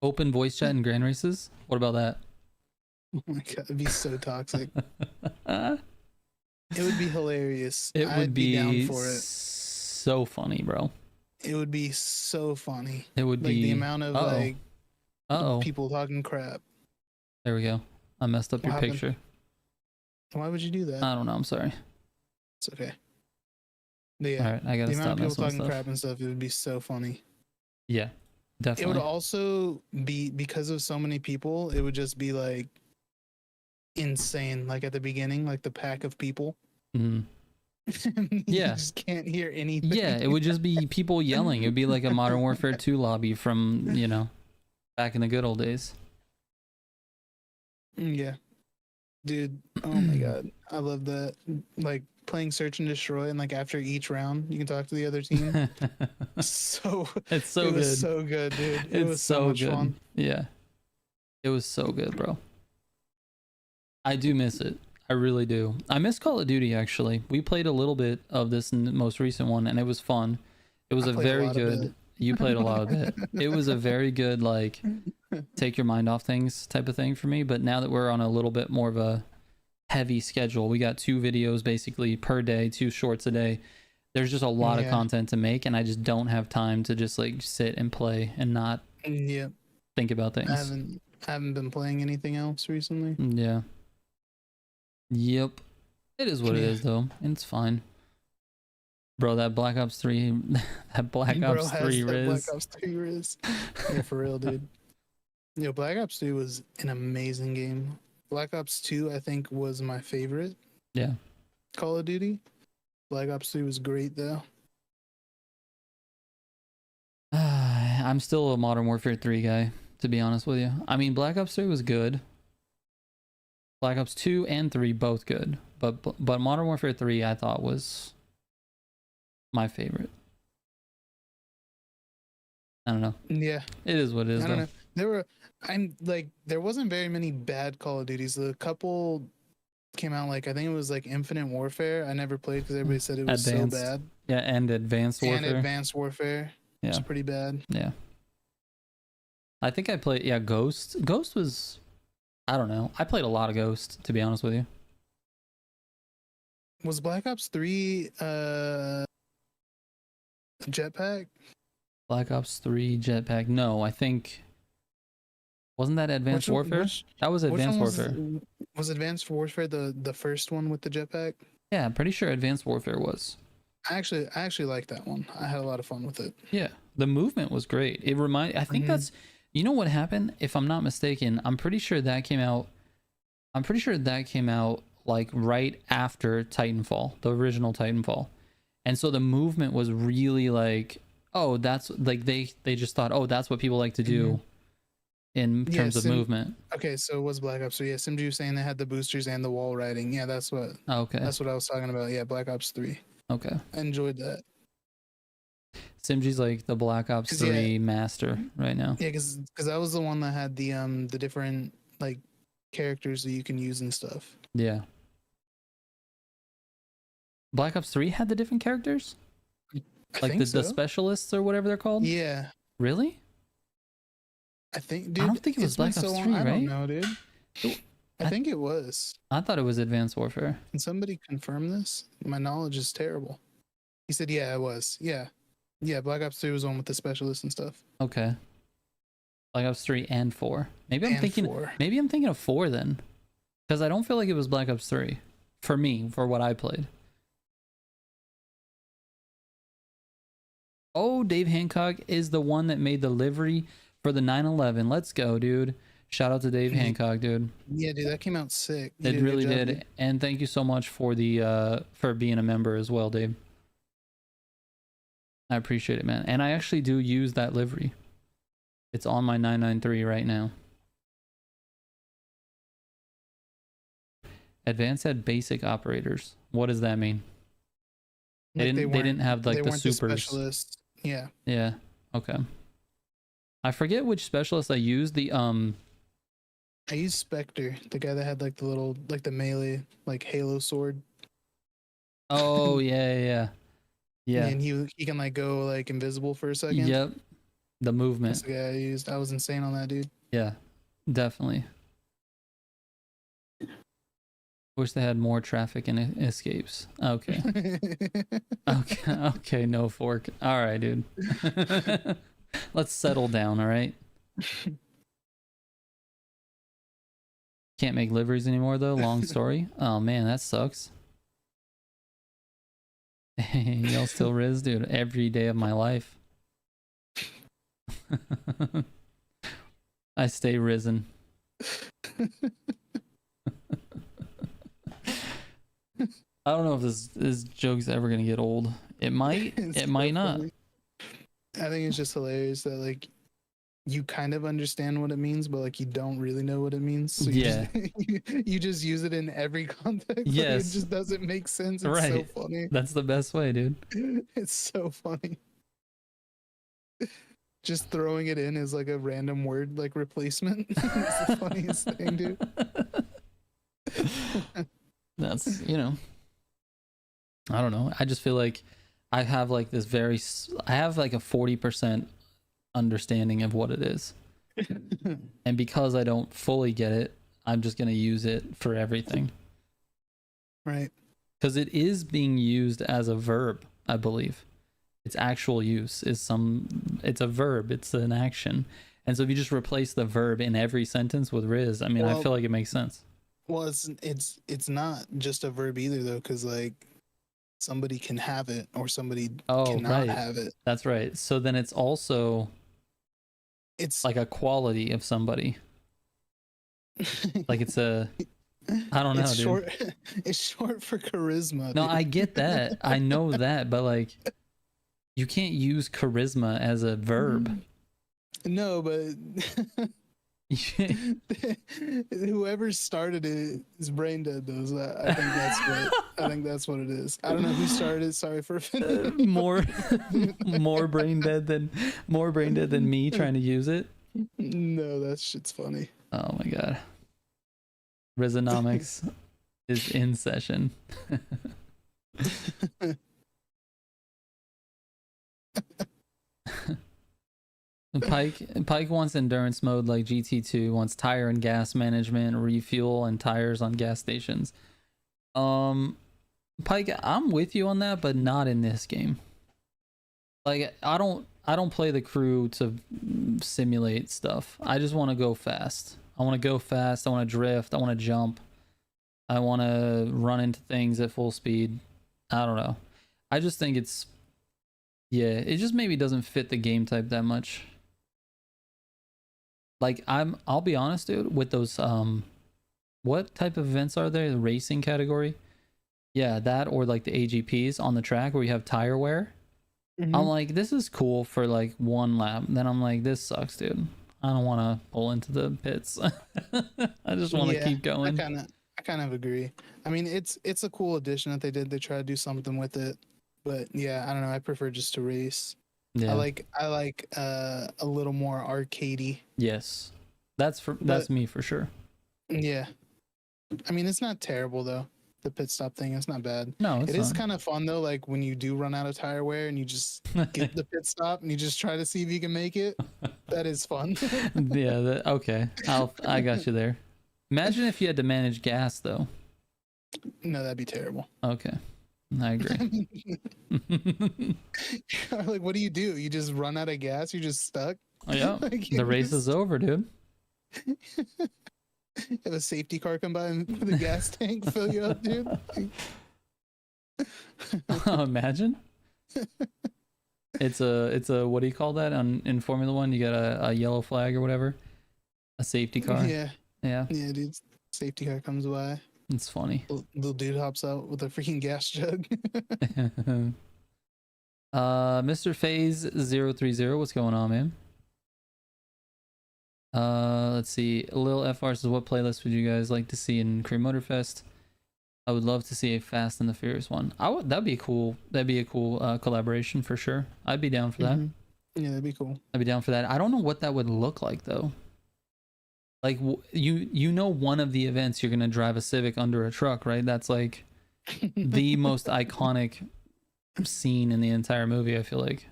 Open voice chat in grand races? What about that? Oh my god, it'd be so toxic. It would be hilarious. I'd be down for it. So funny, bro. It would be so funny. It would like be the amount of like people talking crap. There we go. I messed up What your happened? picture. Why would you do that? I don't know. I'm sorry. It's okay. But yeah, All right, I gotta the amount stop of people messing with talking stuff. crap and stuff, it would be so funny. Yeah, It definitely. would also be, because of so many people, it would just be like insane. Like at the beginning, like the pack of people. Mhm. You Yeah. just can't hear anything. Yeah, it would just be people yelling. It would be like a Modern Warfare 2 lobby from, back in the good old days. Yeah. Dude, oh my god. I love that. Like playing Search and Destroy, and like after each round you can talk to the other team. So It's so it good. was so good, dude. It It's was so much good. fun. Yeah. It was so good, bro. I do miss it. I really do. I miss Call of Duty, actually. We played a little bit of this most recent one, and it was fun. It was I a played a very lot of good... it. You played a lot of it. It was a very good, like, take your mind off things type of thing for me. But now that we're on a little bit more of a heavy schedule, we got 2 videos basically per day, 2 shorts a day. There's just a lot of content to make, and I just don't have time to just like sit and play and not think about things. I haven't been playing anything else recently. Yeah. Yep. It is what it is, though. It's fine. Bro, that Black Ops 3 that Black Ops 3 Riz. Black Ops 3 Riz. Yeah, for real, dude. Yo, Black Ops 3 was an amazing game. Black Ops 2, I think, was my favorite. Yeah. Call of Duty. Black Ops 3 was great, though. I'm still a Modern Warfare 3 guy, to be honest with you. I mean, Black Ops 3 was good. Black Ops 2 and 3 both good. But Modern Warfare 3 I thought was my favorite. I don't know. Yeah. It is what it is, I don't know. There wasn't very many bad Call of Duties. The couple came out, like, I think it was like Infinite Warfare. I never played because everybody said it was so bad. Yeah, and Advanced Warfare. And Advanced Warfare. Yeah. It's pretty bad. Yeah. I think I played, Ghost. Ghost was, I don't know. I played a lot of Ghost, to be honest with you. Was Black Ops 3 Jetpack? Black Ops 3 Jetpack. No, I think... Wasn't that Advanced Warfare? That was Advanced Warfare. Was Advanced Warfare the first one with the jetpack? Yeah, I'm pretty sure Advanced Warfare was. I actually liked that one. I had a lot of fun with it. Yeah, the movement was great. I think that's... You know what happened? If I'm not mistaken, I'm pretty sure that came out like right after Titanfall, the original Titanfall. And so the movement was really like, oh, that's like they just thought, oh, that's what people like to do in terms of movement. Okay, so it was Black Ops 3. Yeah, Simju was saying they had the boosters and the wall riding. Yeah, that's what I was talking about. Yeah, Black Ops 3. Okay. I enjoyed that. Simji's like the Black Ops 3 master right now. Yeah, because that was the one that had the different like characters that you can use and stuff. Yeah. Black Ops 3 had the different characters? Like the specialists or whatever they're called? Yeah. Really? I think, dude. I don't think it was Black Ops 3, right? I don't know, dude. I think it was. I thought it was Advanced Warfare. Can somebody confirm this? My knowledge is terrible. He said, yeah, it was. Yeah. Yeah, Black Ops 3 was the one with the specialists and stuff. Okay. Black Ops 3 and 4. Maybe I'm And thinking 4. maybe I'm thinking of 4 then. Because I don't feel like it was Black Ops 3 for me, for what I played. Oh, Dave Hancock is the one that made the livery for the 911. Let's go, dude. Shout out to Dave Hancock, dude. Yeah, dude, that came out sick. You It did a good really job, did. dude. And thank you so much for the for being a member as well, Dave. I appreciate it, man. And I actually do use that livery. It's on my 993 right now. Advanced had basic operators. What does that mean? They didn't have like the supers. Specialists. Yeah. Yeah. Okay. I forget which specialist I used. I used Spectre, the guy that had like the little, like the melee, like Halo sword. Oh yeah. And he can like go like invisible for a second. Yep. The That's movement. the guy I used. I was insane on that, dude. Yeah. Definitely. Wish they had more traffic and escapes. Okay. Okay, no fork. All right, dude. Let's settle down, all right? Can't make liveries anymore, though. Long story. Oh, man, that sucks. Y'all still Riz, dude. Every day of my life. I stay risen. I don't know if this joke's ever gonna get old. It might. It might not. Funny. I think it's just hilarious that like you kind of understand what it means, but like you don't really know what it means. So you just use it in every context. Yes. Like, it just doesn't make sense. It's Right. so funny. That's the best way, dude. It's so funny. Just throwing it in as like a random word like replacement. It's the funniest thing, dude. That's, I don't know. I just feel like I have like this I have like a 40% understanding of what it is. And because I don't fully get it, I'm just going to use it for everything. Right. Because it is being used as a verb, I believe. Its actual use is it's a verb, it's an action. And so if you just replace the verb in every sentence with Riz, I mean, I feel like it makes sense. Well, it's not just a verb either though, because like somebody can have it or somebody cannot have it. That's right. So then it's also like a quality of somebody. Like it's I don't know, dude. It's short for charisma. No, dude. I get that. I know that, but like you can't use charisma as a verb. No, but whoever started it is brain dead though. So I think that's what it is. I don't know who started it. Sorry for offending. more brain dead than me trying to use it. No, that shit's funny. Oh my god. Rizonomics is in session. Pike wants endurance mode like GT2, wants tire and gas management, refuel and tires on gas stations. Pike, I'm with you on that, but not in this game. Like I don't play the crew to simulate stuff. I just want to go fast. I want to go fast. I want to drift. I want to jump. I want to run into things at full speed. I don't know. I just think it just maybe doesn't fit the game type that much. Like I'll be honest, dude, with those what type of events are there? The racing category? Yeah, that or like the AGPs on the track where you have tire wear. Mm-hmm. I'm like, this is cool for like one lap. Then I'm like, this sucks, dude. I don't want to pull into the pits. I just want to keep going. I kind of agree. I mean, it's a cool addition that they did. They try to do something with it, but yeah, I don't know. I prefer just to race. Yeah. I like a little more arcadey. Yes, that's me for sure. Yeah, I mean, it's not terrible though. The pit stop thing, it's not bad. No, it is kind of fun though. Like when you do run out of tire wear and you just get the pit stop and you just try to see if you can make it. That is fun. Yeah. Okay. I got you there. Imagine if you had to manage gas though. No, that'd be terrible. Okay. I agree. Like, what do? You just run out of gas? You're just stuck? Oh yeah, Like, the race is over, dude. have a safety car come by and with a gas tank fill you up, dude. Imagine. It's a what do you call that in Formula One? You got a yellow flag or whatever, a safety car. Yeah, Yeah, dude. Safety car comes by. it's funny. Little dude hops out with a freaking gas jug. Mr. Phase 030, what's going on, man? Let's see. Lil FR says, what playlist would you guys like to see in Crew Motorfest? I would love to see a Fast and the Furious one. That'd be cool. That'd be a cool collaboration for sure. I'd be down for that. Yeah, that'd be cool. I'd be down for that. I don't know what that would look like though. Like you know, one of the events you're gonna drive a Civic under a truck, right? That's like the most iconic scene in the entire movie. I feel like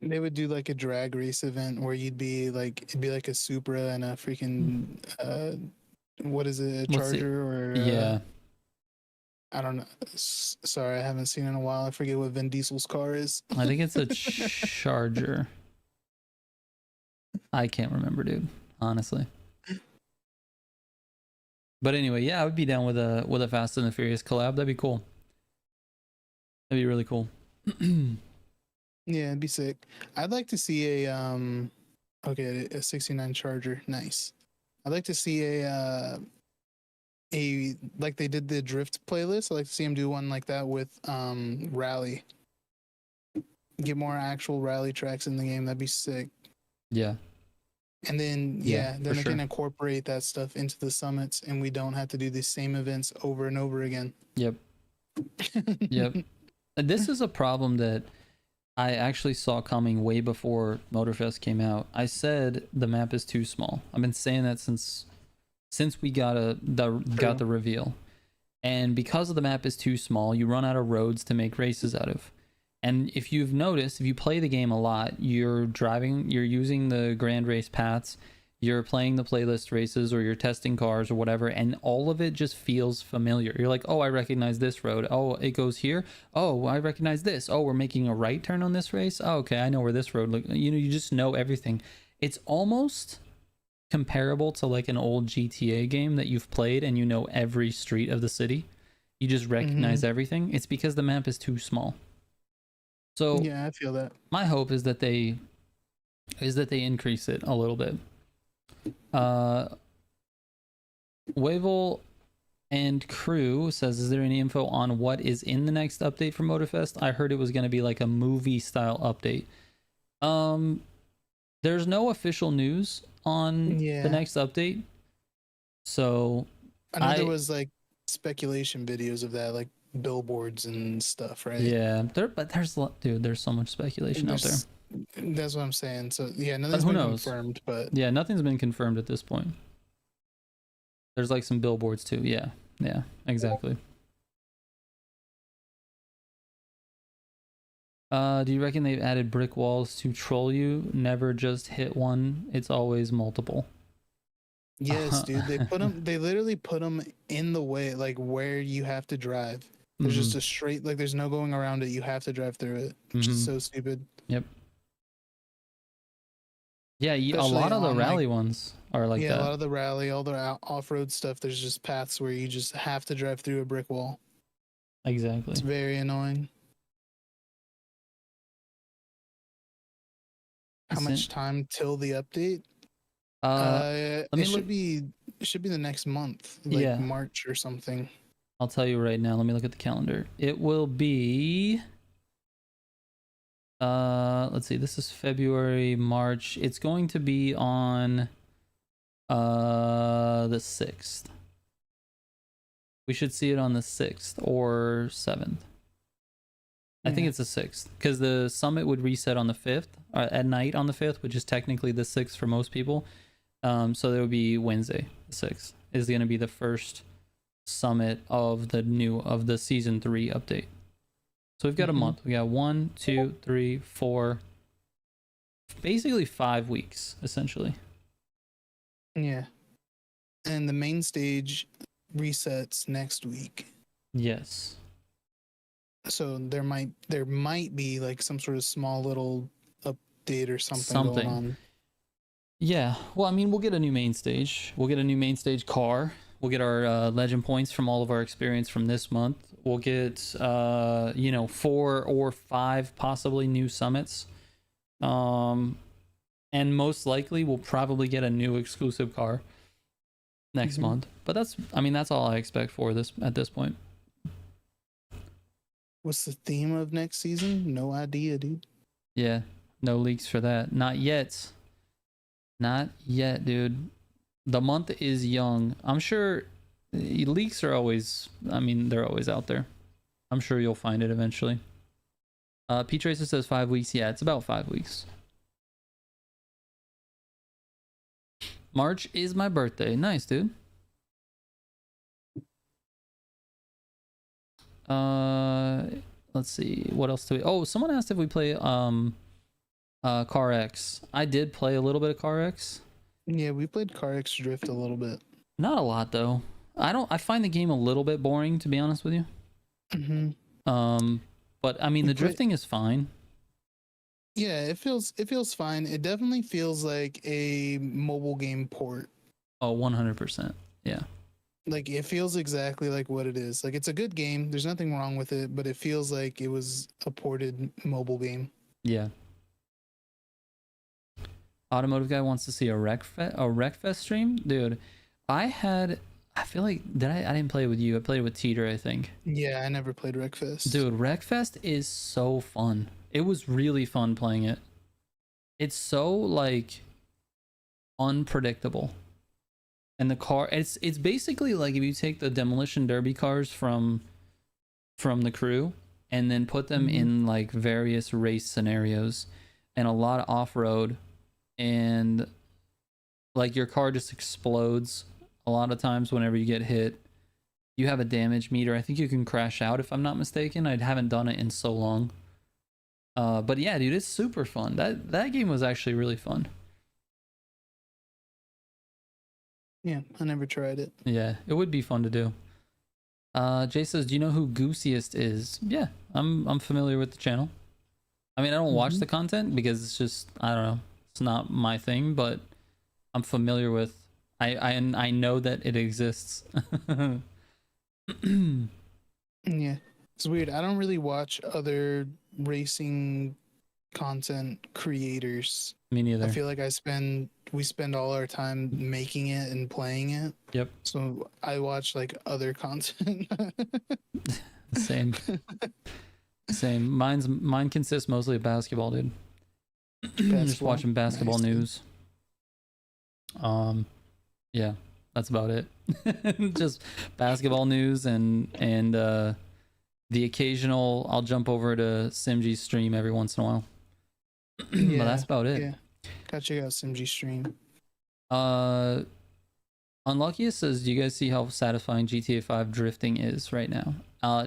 they would do like a drag race event where you'd be like, it'd be like a Supra and a freaking what is it, a Charger or yeah. I don't know. Sorry, I haven't seen it in a while. I forget what Vin Diesel's car is. I think it's a Charger. I can't remember, dude. Honestly. But anyway, yeah, I would be down with a Fast and the Furious collab. That'd be cool. That'd be really cool. Yeah, it'd be sick. I'd like to see a 69 Charger. Nice. I'd like to see a like they did the drift playlist. I'd like to see him do one like that with rally. Get more actual rally tracks in the game. That'd be sick. Yeah. And then then they can incorporate that stuff into the summits, and we don't have to do the same events over and over again. Yep. Yep. This is a problem that I actually saw coming way before Motorfest came out. I said the map is too small. I've been saying that since we got the reveal. And because the map is too small, you run out of roads to make races out of. And if you've noticed, if you play the game a lot, you're using the grand race paths, you're playing the playlist races, or you're testing cars or whatever, and all of it just feels familiar. You're like, oh, I recognize this road. Oh, it goes here. Oh, I recognize this. Oh, we're making a right turn on this race. Oh, okay, I know where this road. You just know everything. It's almost comparable to like an old GTA game that you've played and you know every street of the city. You just recognize everything. It's because the map is too small. So yeah, I feel that. My hope is that they increase it a little bit. Wavel and Crew says, is there any info on what is in the next update for Motorfest? I heard it was going to be like a movie style update. There's no official news on the next update. So I know there was like speculation videos of that, like billboards and stuff, right? Yeah, there's so much speculation out there. That's what I'm saying. So yeah, nothing's been confirmed, but yeah, nothing's been confirmed at this point. There's like some billboards too. Yeah, exactly. Do you reckon they've added brick walls to troll you? Never just hit one, it's always multiple. Yes, dude. They literally put them in the way, like where you have to drive. There's just a straight, like there's no going around it. You have to drive through it, which is so stupid. Yep. Yeah, especially a lot of the rally ones are like that. Yeah, a lot of the rally, all the off-road stuff, there's just paths where you just have to drive through a brick wall. Exactly. It's very annoying. How much time till the update? It should be the next month, like March or something. I'll tell you right now. Let me look at the calendar. It will be let's see, this is February, March. It's going to be on the 6th. We should see it on the 6th or 7th. I think it's the 6th, because the summit would reset on the 5th, or at night on the 5th, which is technically the 6th for most people. So there would be Wednesday, the 6th is going to be the first summit of the season 3 update. So we've got a month. We got 1, 2, 3, 4, basically 5 weeks essentially. Yeah. And the main stage resets next week. Yes. So there might be like some sort of small little update or something going on. Yeah, well, I mean, we'll get a new main stage. We'll get a new main stage car. We'll get our legend points from all of our experience from this month. We'll get, 4 or 5 possibly new summits. And most likely we'll probably get a new exclusive car next month. But that's all I expect for this at this point. What's the theme of next season? No idea, dude. Yeah, no leaks for that. Not yet. Not yet, dude. The month is young. I'm sure leaks are always, they're always out there. I'm sure you'll find it eventually. P Tracer says 5 weeks. Yeah, it's about 5 weeks. March is my birthday. Nice, dude. Let's see. What else do we... Oh, someone asked if we play Car X. I did play a little bit of Car X. Yeah, we played Car X Drift a little bit. Not a lot though. I find the game a little bit boring, to be honest with you. But I mean, the drifting is fine. Yeah, it feels fine. It definitely feels like a mobile game port. Oh, 100%. Yeah. Like, it feels exactly like what it is. Like, it's a good game. There's nothing wrong with it, but it feels like it was a ported mobile game. Yeah. Automotive guy wants to see a Recfest stream, dude. I feel like I didn't play it with you. I played it with Teeter, I think. Yeah, I never played Recfest. Dude, Recfest is so fun. It was really fun playing it. It's so like unpredictable. And the car, it's basically like if you take the demolition derby cars from the crew and then put them in like various race scenarios and a lot of off-road, and like your car just explodes a lot of times whenever you get hit. You have a damage meter. I think you can crash out if I'm not mistaken. I haven't done it in so long. But yeah, dude, it's super fun. That game was actually really fun. Yeah, I never tried it. Yeah, it would be fun to do. Jay says, do you know who Goosiest is? Yeah, I'm familiar with the channel. I mean, I don't watch the content because it's just, I don't know, it's not my thing, but I'm familiar with, I know that it exists. Yeah, it's weird. I don't really watch other racing content creators. Me neither. I feel like we spend all our time making it and playing it. Yep. So I watch like other content. Same. Mine consists mostly of basketball, dude. Just watching basketball news. Yeah, that's about it. Just basketball news and the occasional, I'll jump over to Simg's stream every once in a while. But that's about it. Yeah. Gotta check out Simg's stream. Unluckiest says, do you guys see how satisfying GTA 5 drifting is right now?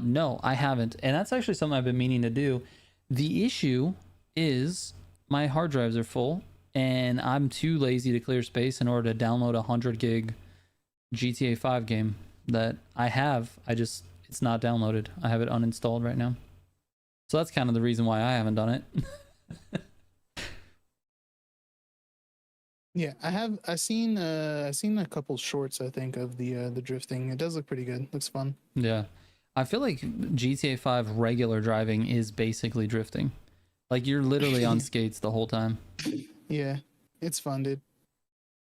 No, I haven't. And that's actually something I've been meaning to do. The issue is my hard drives are full and I'm too lazy to clear space in order to download a 100 gig GTA 5 game that I have. It's not downloaded. I have it uninstalled right now. So that's kind of the reason why I haven't done it. Yeah, I've seen a couple shorts, I think, of the drifting. It does look pretty good. Looks fun. Yeah. I feel like GTA 5 regular driving is basically drifting. Like you're literally on skates the whole time. Yeah, it's fun, dude.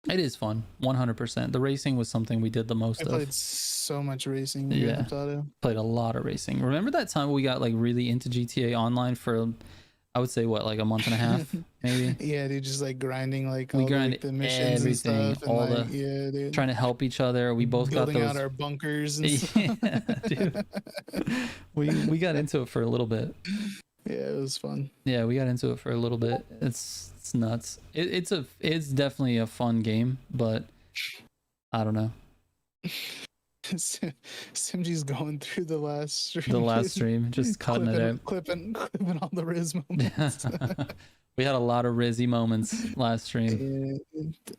It is fun, 100%. The racing was something we did the most of. I played so much racing. Yeah, played a lot of racing. Remember that time we got like really into GTA Online for, I would say, what, like a month and a half, maybe? Yeah, dude, just like grinding like we all grinded the missions everything, and stuff, and all like, the trying to help each other. We both building got those out our bunkers and yeah, dude. We got into it for a little bit. Yeah, it was fun. Yeah, we got into it for a little bit. It's nuts. It's definitely a fun game, but I don't know. Simg's going through the last stream. Just cutting it out. Clipping all the Riz moments. We had a lot of Rizzy moments last stream.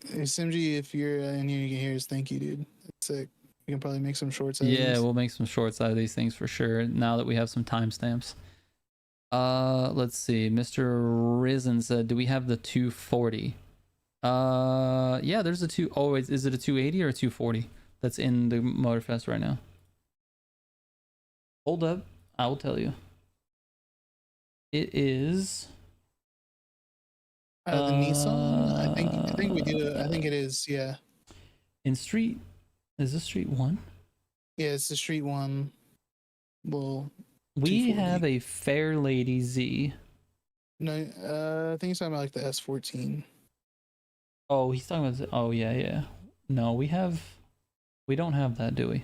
Simg, if you're in here, you can hear us. Thank you, dude. That's sick. We can probably make some shorts out of these. Yeah, we'll make some shorts out of these things for sure, now that we have some timestamps. Let's see. Mr. Risen said, do we have the 240? Yeah, there's a two. Oh, is it a 280 or a 240 that's in the Motorfest right now? Hold up, I will tell you. It is. The Nissan. I think we do. I think it is. Yeah. In street, is this street one? Yeah, it's the street one. Well, We 240. have a Fair Lady Z. No, I think he's talking about like the S14. Oh, he's talking about. Oh yeah, yeah. No, we don't have that, do we?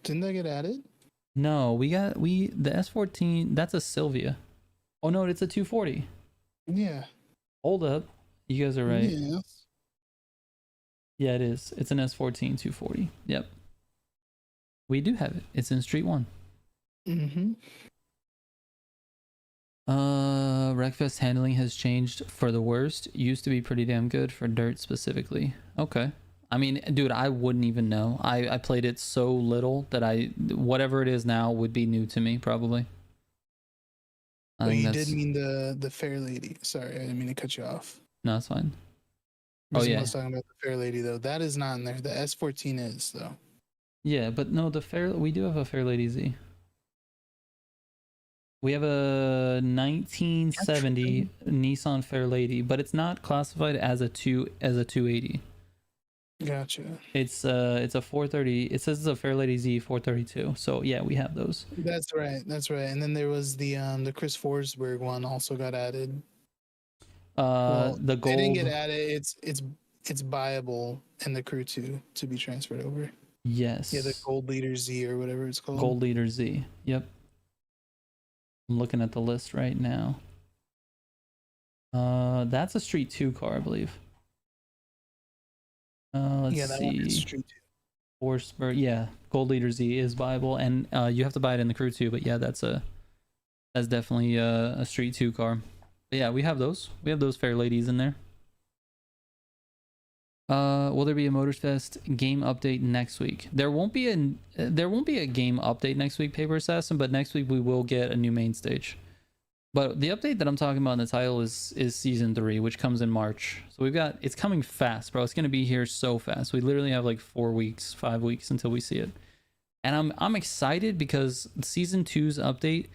Didn't that get added? No, the S14. That's a Sylvia. Oh no, it's a 240. Yeah. Hold up, you guys are right. Yeah. Yeah, it is. It's an S14 240. Yep. We do have it. It's in Street 1. Mm-hmm. Recfest handling has changed for the worst. Used to be pretty damn good for dirt specifically. Okay. I mean, dude, I wouldn't even know. I played it so little that whatever it is now would be new to me probably. Oh, you did mean the Fair Lady. Sorry, I didn't mean to cut you off. No, it's fine. Oh yeah, I was talking about the Fair Lady though. That is not in there. The S14 is though. Yeah, but no, we do have a Fair Lady Z. We have a 1970 Nissan Fair Lady, but it's not classified as a 280. Gotcha. It's a 430. It says it's a Fair Lady Z 432. So yeah, we have those. That's right. And then there was the Chris Forsberg one also got added. The gold. They didn't get added. It's buyable in the Crew 2 to be transferred over. Yes. Yeah, the Gold Leader Z or whatever it's called. Gold Leader Z. Yep. I'm looking at the list right now. That's a Street 2 car, I believe. Let's that see. one is Street 2. Forsberg. Yeah, Gold Leader Z is buyable, and you have to buy it in the Crew 2. But yeah, that's definitely a Street 2 car. But yeah, we have those. We have those Fair Ladies in there. Will there be a Motorfest game update next week? There won't be a game update next week, Paper Assassin, but next week we will get a new main stage. But the update that I'm talking about in the title is season 3, which comes in March. So it's coming fast, bro. It's gonna be here so fast. We literally have like 4 weeks, 5 weeks until we see it. And I'm excited because season 2's update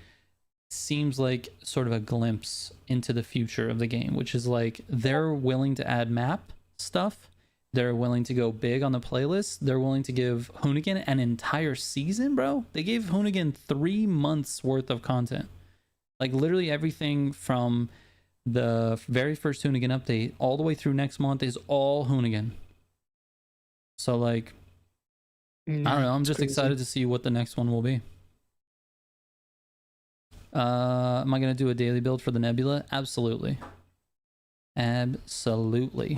seems like sort of a glimpse into the future of the game, which is like they're willing to add map stuff. They're willing to go big on the playlist. They're willing to give Hoonigan an entire season, bro. They gave Hoonigan 3 months worth of content. Like literally everything from the very first Hoonigan update all the way through next month is all Hoonigan. So like, I don't know. I'm just excited to see what the next one will be. Am I going to do a daily build for the Nebula? Absolutely. Absolutely.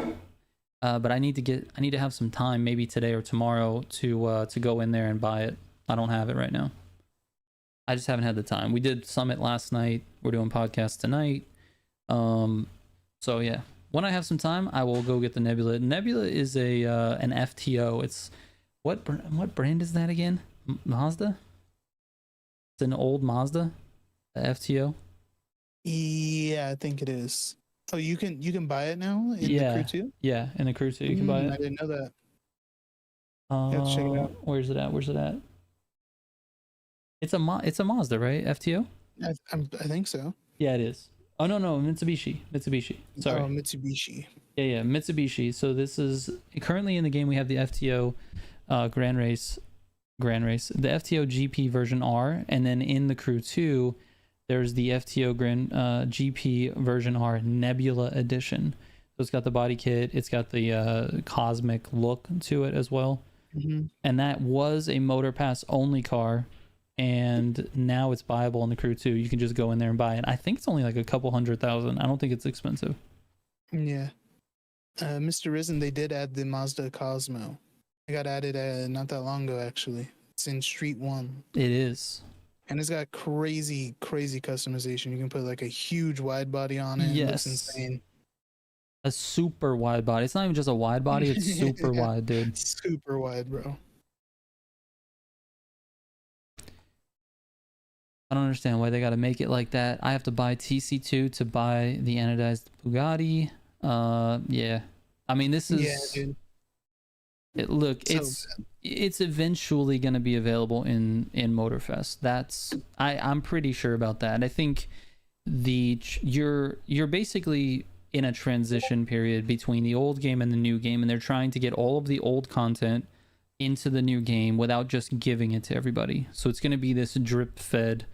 But I need to have some time, maybe today or tomorrow, to go in there and buy it. I don't have it right now. I just haven't had the time. We did Summit last night. We're doing podcast tonight. So yeah, when I have some time, I will go get the Nebula. Nebula is an FTO. It's what brand is that again? Mazda? It's an old Mazda, the FTO. Yeah, I think it is. Oh, you can buy it now in the Crew 2? Yeah, in the Crew 2 you can buy it. I didn't know that. Have to check it out. Where's it at? It's a Mazda, right? FTO? I think so. Yeah, it is. Oh no, Mitsubishi. Sorry. Oh, Mitsubishi. Yeah, Mitsubishi. So this is currently in the game. We have the FTO Grand Race, the FTO GP version R, and then in the Crew 2, there's the FTO GP version R Nebula Edition. So it's got the body kit. It's got the cosmic look to it as well. Mm-hmm. And that was a Motor Pass only car. And now it's buyable in the Crew 2. You can just go in there and buy it. I think it's only like a couple $100,000. I don't think it's expensive. Yeah. Mr. Risen, they did add the Mazda Cosmo. It got added not that long ago, actually. It's in Street 1. It is. And it's got crazy customization. You can put like a huge wide body on it. Yes. It looks insane. A super wide body. It's not even just a wide body. It's super wide, dude. Super wide, bro. I don't understand why they got to make it like that. I have to buy TC2 to buy the anodized Bugatti. Yeah. I mean, this is... Yeah, dude. Look, So it's eventually going to be available in Motorfest. That's I'm pretty sure about that. I think you're basically in a transition period between the old game and the new game, and they're trying to get all of the old content into the new game without just giving it to everybody. So it's going to be this drip fed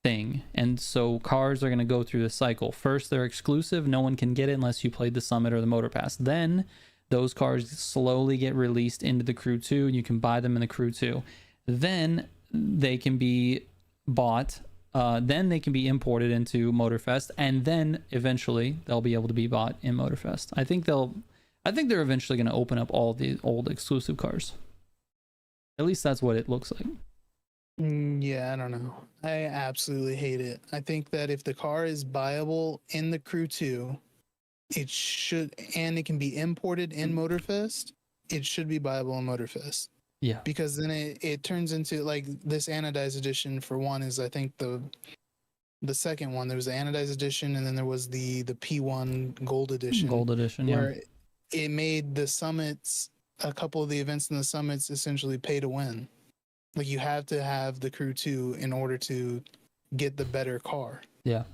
thing, and so cars are going to go through the cycle. First, they're exclusive, no one can get it unless you played the Summit or the Motor Pass. Then those cars slowly get released into the Crew 2, and you can buy them in the Crew 2. Then they can be bought, then they can be imported into Motorfest, and then eventually they'll be able to be bought in Motorfest. I think they're eventually going to open up all the old exclusive cars. At least that's what it looks like. Yeah, I don't know. I absolutely hate it. I think that if the car is buyable in the Crew 2, it should, and it can be imported in Motorfest, it should be buyable in Motorfest. Yeah. Because then it turns into, like, this Anodized Edition, for one, is I think the second one. There was the Anodized Edition, and then there was the P1 Gold Edition. Gold Edition, yeah. Where it made the summits, a couple of the events in the summits, essentially pay to win. Like, you have to have the Crew 2 in order to get the better car. Yeah.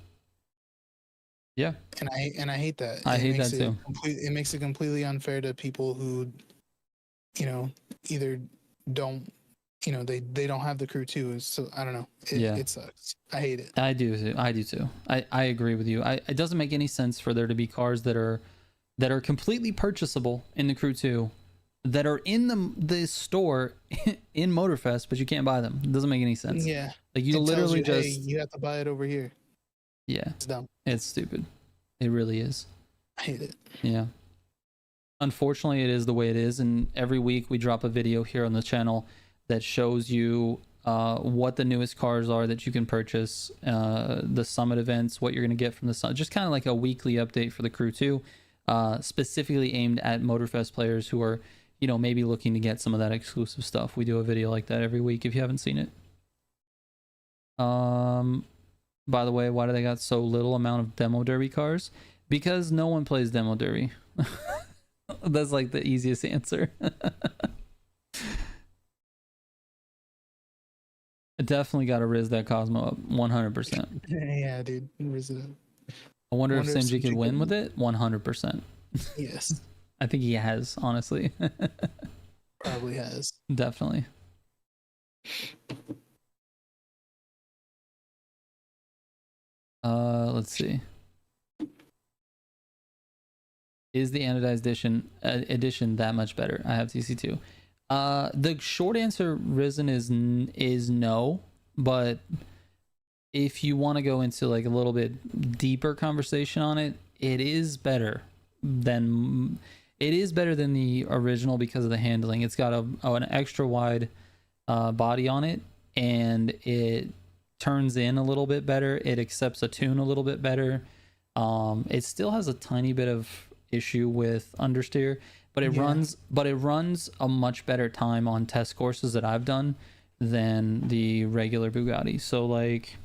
Yeah. And I hate that. I hate that too. It makes it completely unfair to people who, either don't, they don't have the Crew 2. So I don't know. It sucks. I hate it. I do too. I agree with you. It doesn't make any sense for there to be cars that are completely purchasable in the Crew 2 that are in the store in Motorfest, but you can't buy them. It doesn't make any sense. Yeah. Like, you literally hey, you have to buy it over here. Yeah. It's dumb. It's stupid. It really is. I hate it. Yeah. Unfortunately, it is the way it is, and every week we drop a video here on the channel that shows you what the newest cars are that you can purchase, the Summit events, what you're going to get from the Summit, just kind of like a weekly update for the Crew 2, specifically aimed at Motorfest players who are, maybe looking to get some of that exclusive stuff. We do a video like that every week if you haven't seen it. By the way, why do they got so little amount of demo derby cars? Because no one plays demo derby. That's like the easiest answer. I definitely got to riz that Cosmo up 100%. Yeah, dude, riz it up. I wonder if Sinji could win with it. 100%. Yes. I think he has, honestly. Probably has. Definitely. Let's see. Is the Anodized edition that much better? I have TC2. The short answer, Risen, is no, but if you want to go into like a little bit deeper conversation on it, it is better than the original because of the handling. It's got an extra wide body on it, and it turns in a little bit better. It accepts a tune a little bit better. It still has a tiny bit of issue with understeer, but it runs a much better time on test courses that I've done than the regular Bugatti. So like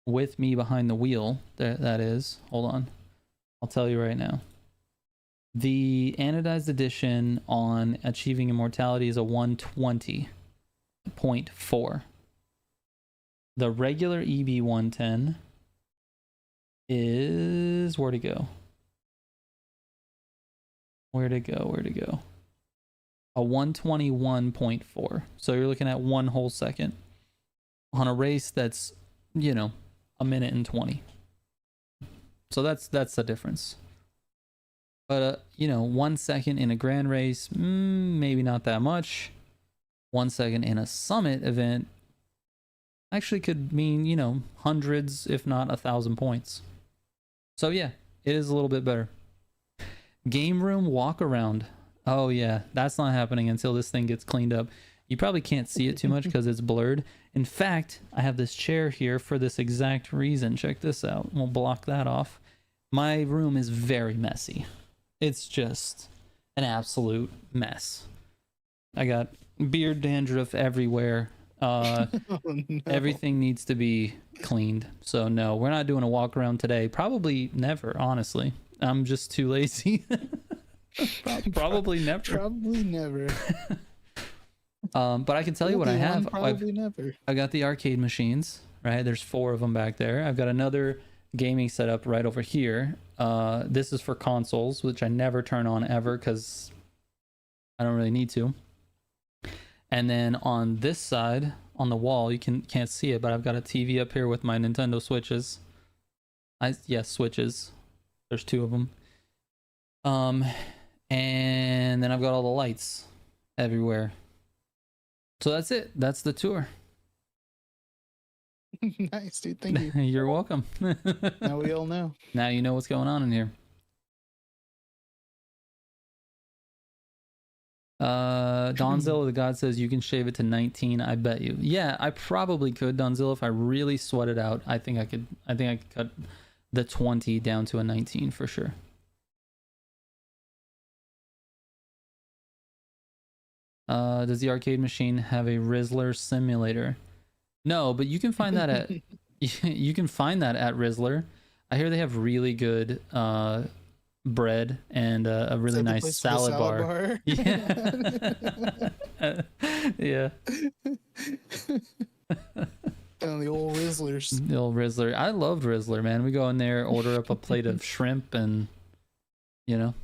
with me behind the wheel, that is, hold on, I'll tell you right now. The Anodized Edition on Achieving Immortality is a 120.4. The regular EB110 is, where'd it go? Where'd it go? A 121.4. So you're looking at 1 whole second on a race that's, a minute and 20. So that's the difference. But 1 second in a grand race, maybe not that much. 1 second in a summit event actually could mean, hundreds, if not 1,000 points. So yeah, it is a little bit better. Game room walk around. Oh yeah, that's not happening until this thing gets cleaned up. You probably can't see it too much because it's blurred. In fact, I have this chair here for this exact reason. Check this out. We'll block that off. My room is very messy. It's just an absolute mess. I got beard dandruff everywhere. No. Everything needs to be cleaned. So no, we're not doing a walk around today. Probably never, honestly. I'm just too lazy. Probably never. Probably never. But I can tell you what I have. Probably never. I got the arcade machines, right? There's 4 of them back there. I've got another gaming setup right over here. This is for consoles, which I never turn on ever because I don't really need to. And then on this side, on the wall, you can't see it, but I've got a TV up here with my Nintendo Switches. Yes, Switches. There's 2 of them. And then I've got all the lights everywhere. So that's it. That's the tour. Nice, dude. Thank you. You're welcome. Now we all know. Now you know what's going on in here. Donzilla the God says you can shave it to 19. I bet you. Yeah, I probably could, Donzilla, if I really sweat it out. I think I could cut the 20 down to a 19 for sure. Does the arcade machine have a Rizzler simulator? No, but you can find that at you can find that at Rizzler. I hear they have really good bread and a really nice salad bar. Yeah. Yeah. And the old Rizzlers. The old Rizzler. I loved Rizzler, man. We go in there, order up a plate of shrimp, and you know.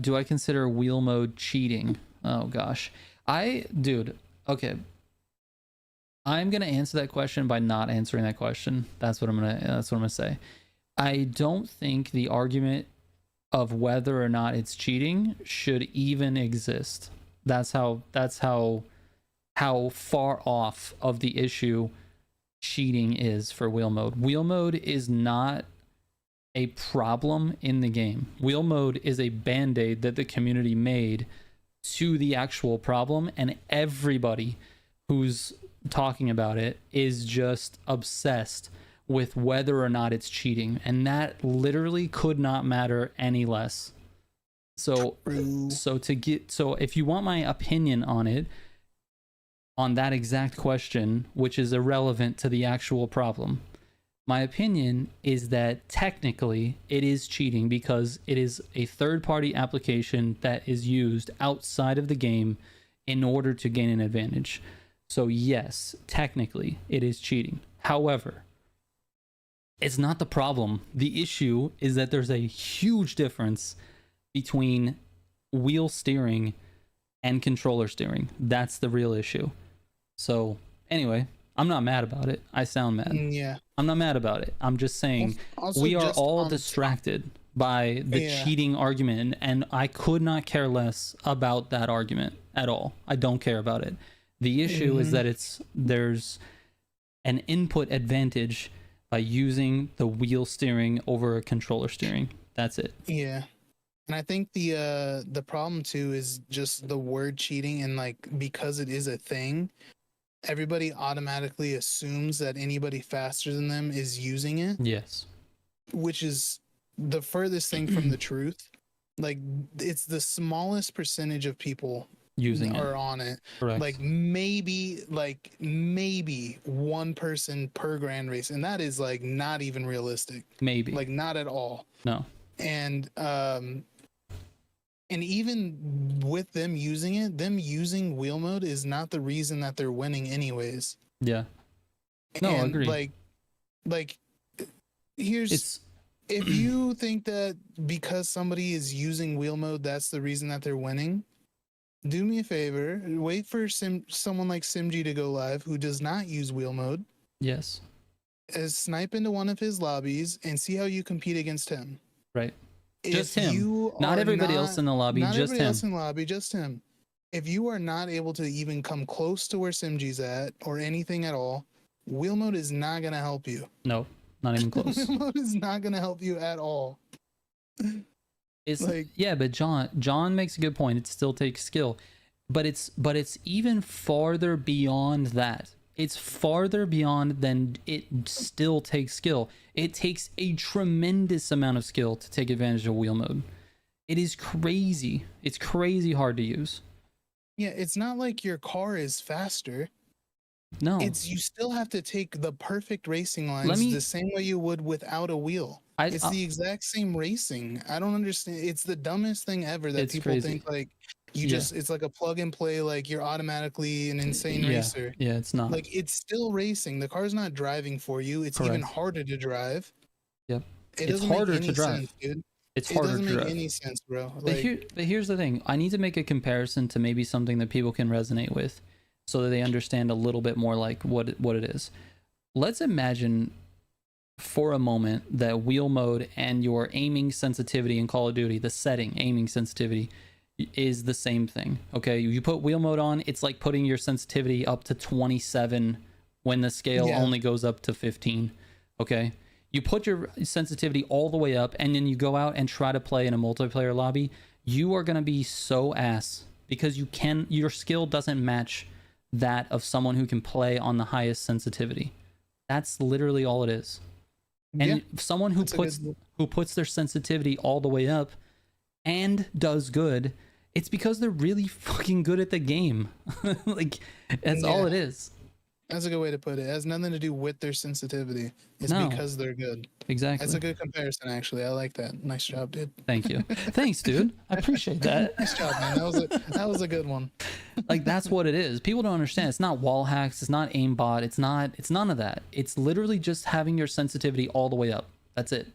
Do I consider wheel mode cheating? Oh gosh. Dude, okay. I'm gonna answer that question by not answering that question. That's what I'm gonna say. I don't think the argument of whether or not it's cheating should even exist. That's how far off of the issue cheating is for wheel mode. Wheel mode is not a problem in the game. Wheel mode is a band-aid that the community made to the actual problem, and everybody who's talking about it is just obsessed with whether or not it's cheating, and that literally could not matter any less. So if you want my opinion on it, on that exact question, which is irrelevant to the actual problem, my opinion is that technically it is cheating because it is a third-party application that is used outside of the game in order to gain an advantage. So yes, technically it is cheating. However, it's not the problem. The issue is that there's a huge difference between wheel steering and controller steering. That's the real issue. So anyway, I'm not mad about it. I sound mad. Yeah. I'm not mad about it. I'm just saying we are all distracted by the cheating argument, and I could not care less about that argument at all. I don't care about it. The issue is that there's an input advantage by using the wheel steering over a controller steering. That's it. Yeah. And I think the problem too is just the word cheating, and like because it is a thing, everybody automatically assumes that anybody faster than them is using it. Yes. Which is the furthest thing from the truth. Like it's the smallest percentage of people using are on it. Correct. Like maybe one person per grand race, and that is like not even realistic. Maybe. Like not at all. No. And even with them using it, them using wheel mode is not the reason that they're winning anyways. Yeah. No, I agree. Like if you think that because somebody is using wheel mode, that's the reason that they're winning, do me a favor, wait for someone like Simg to go live who does not use wheel mode. Yes. Snipe into one of his lobbies and see how you compete against him. Right. Just him. Not everybody else in the lobby, just him. Not everybody else in the lobby, just him. If you are not able to even come close to where Simg's at or anything at all, wheel mode is not going to help you. No, not even close. Wheel mode is not going to help you at all. It's like, yeah, but John makes a good point. It still takes skill, but it's even farther beyond that. It's farther beyond than it still takes skill. It takes a tremendous amount of skill to take advantage of wheel mode. It is crazy. It's crazy hard to use. Yeah, it's not like your car is faster. No. It's you still have to take the perfect racing Let lines me the same way you would without a wheel. It's I the exact same racing. I don't understand. It's the dumbest thing ever that it's people crazy. think like you Yeah. just it's like a plug and play, like you're automatically an insane Yeah. racer. Yeah, it's not. Like it's still racing. The car's not driving for you. It's even Correct. harder to drive. Yep. It It's doesn't make harder to any drive. sense, dude. It's It harder doesn't to make drive. any sense, bro. But Like here's the thing. I need to make a comparison to maybe something that people can resonate with so that they understand a little bit more like what it is. Let's imagine for a moment that wheel mode and your aiming sensitivity in Call of Duty, the setting, aiming sensitivity, is the same thing. Okay, you put wheel mode on, it's like putting your sensitivity up to 27 when the scale only goes up to 15. Okay, you put your sensitivity all the way up and then you go out and try to play in a multiplayer lobby, you are going to be so ass because your skill doesn't match that of someone who can play on the highest sensitivity. That's literally all it is. And someone who puts their sensitivity all the way up and does good, it's because they're really fucking good at the game. Like that's all it is. That's a good way to put it. It has nothing to do with their sensitivity. It's because they're good. Exactly. That's a good comparison, actually. I like that. Nice job, dude. Thank you. Thanks, dude. I appreciate that. Nice job, man. That was a good one. Like that's what it is. People don't understand. It's not wall hacks. It's not aimbot. It's none of that. It's literally just having your sensitivity all the way up. That's it.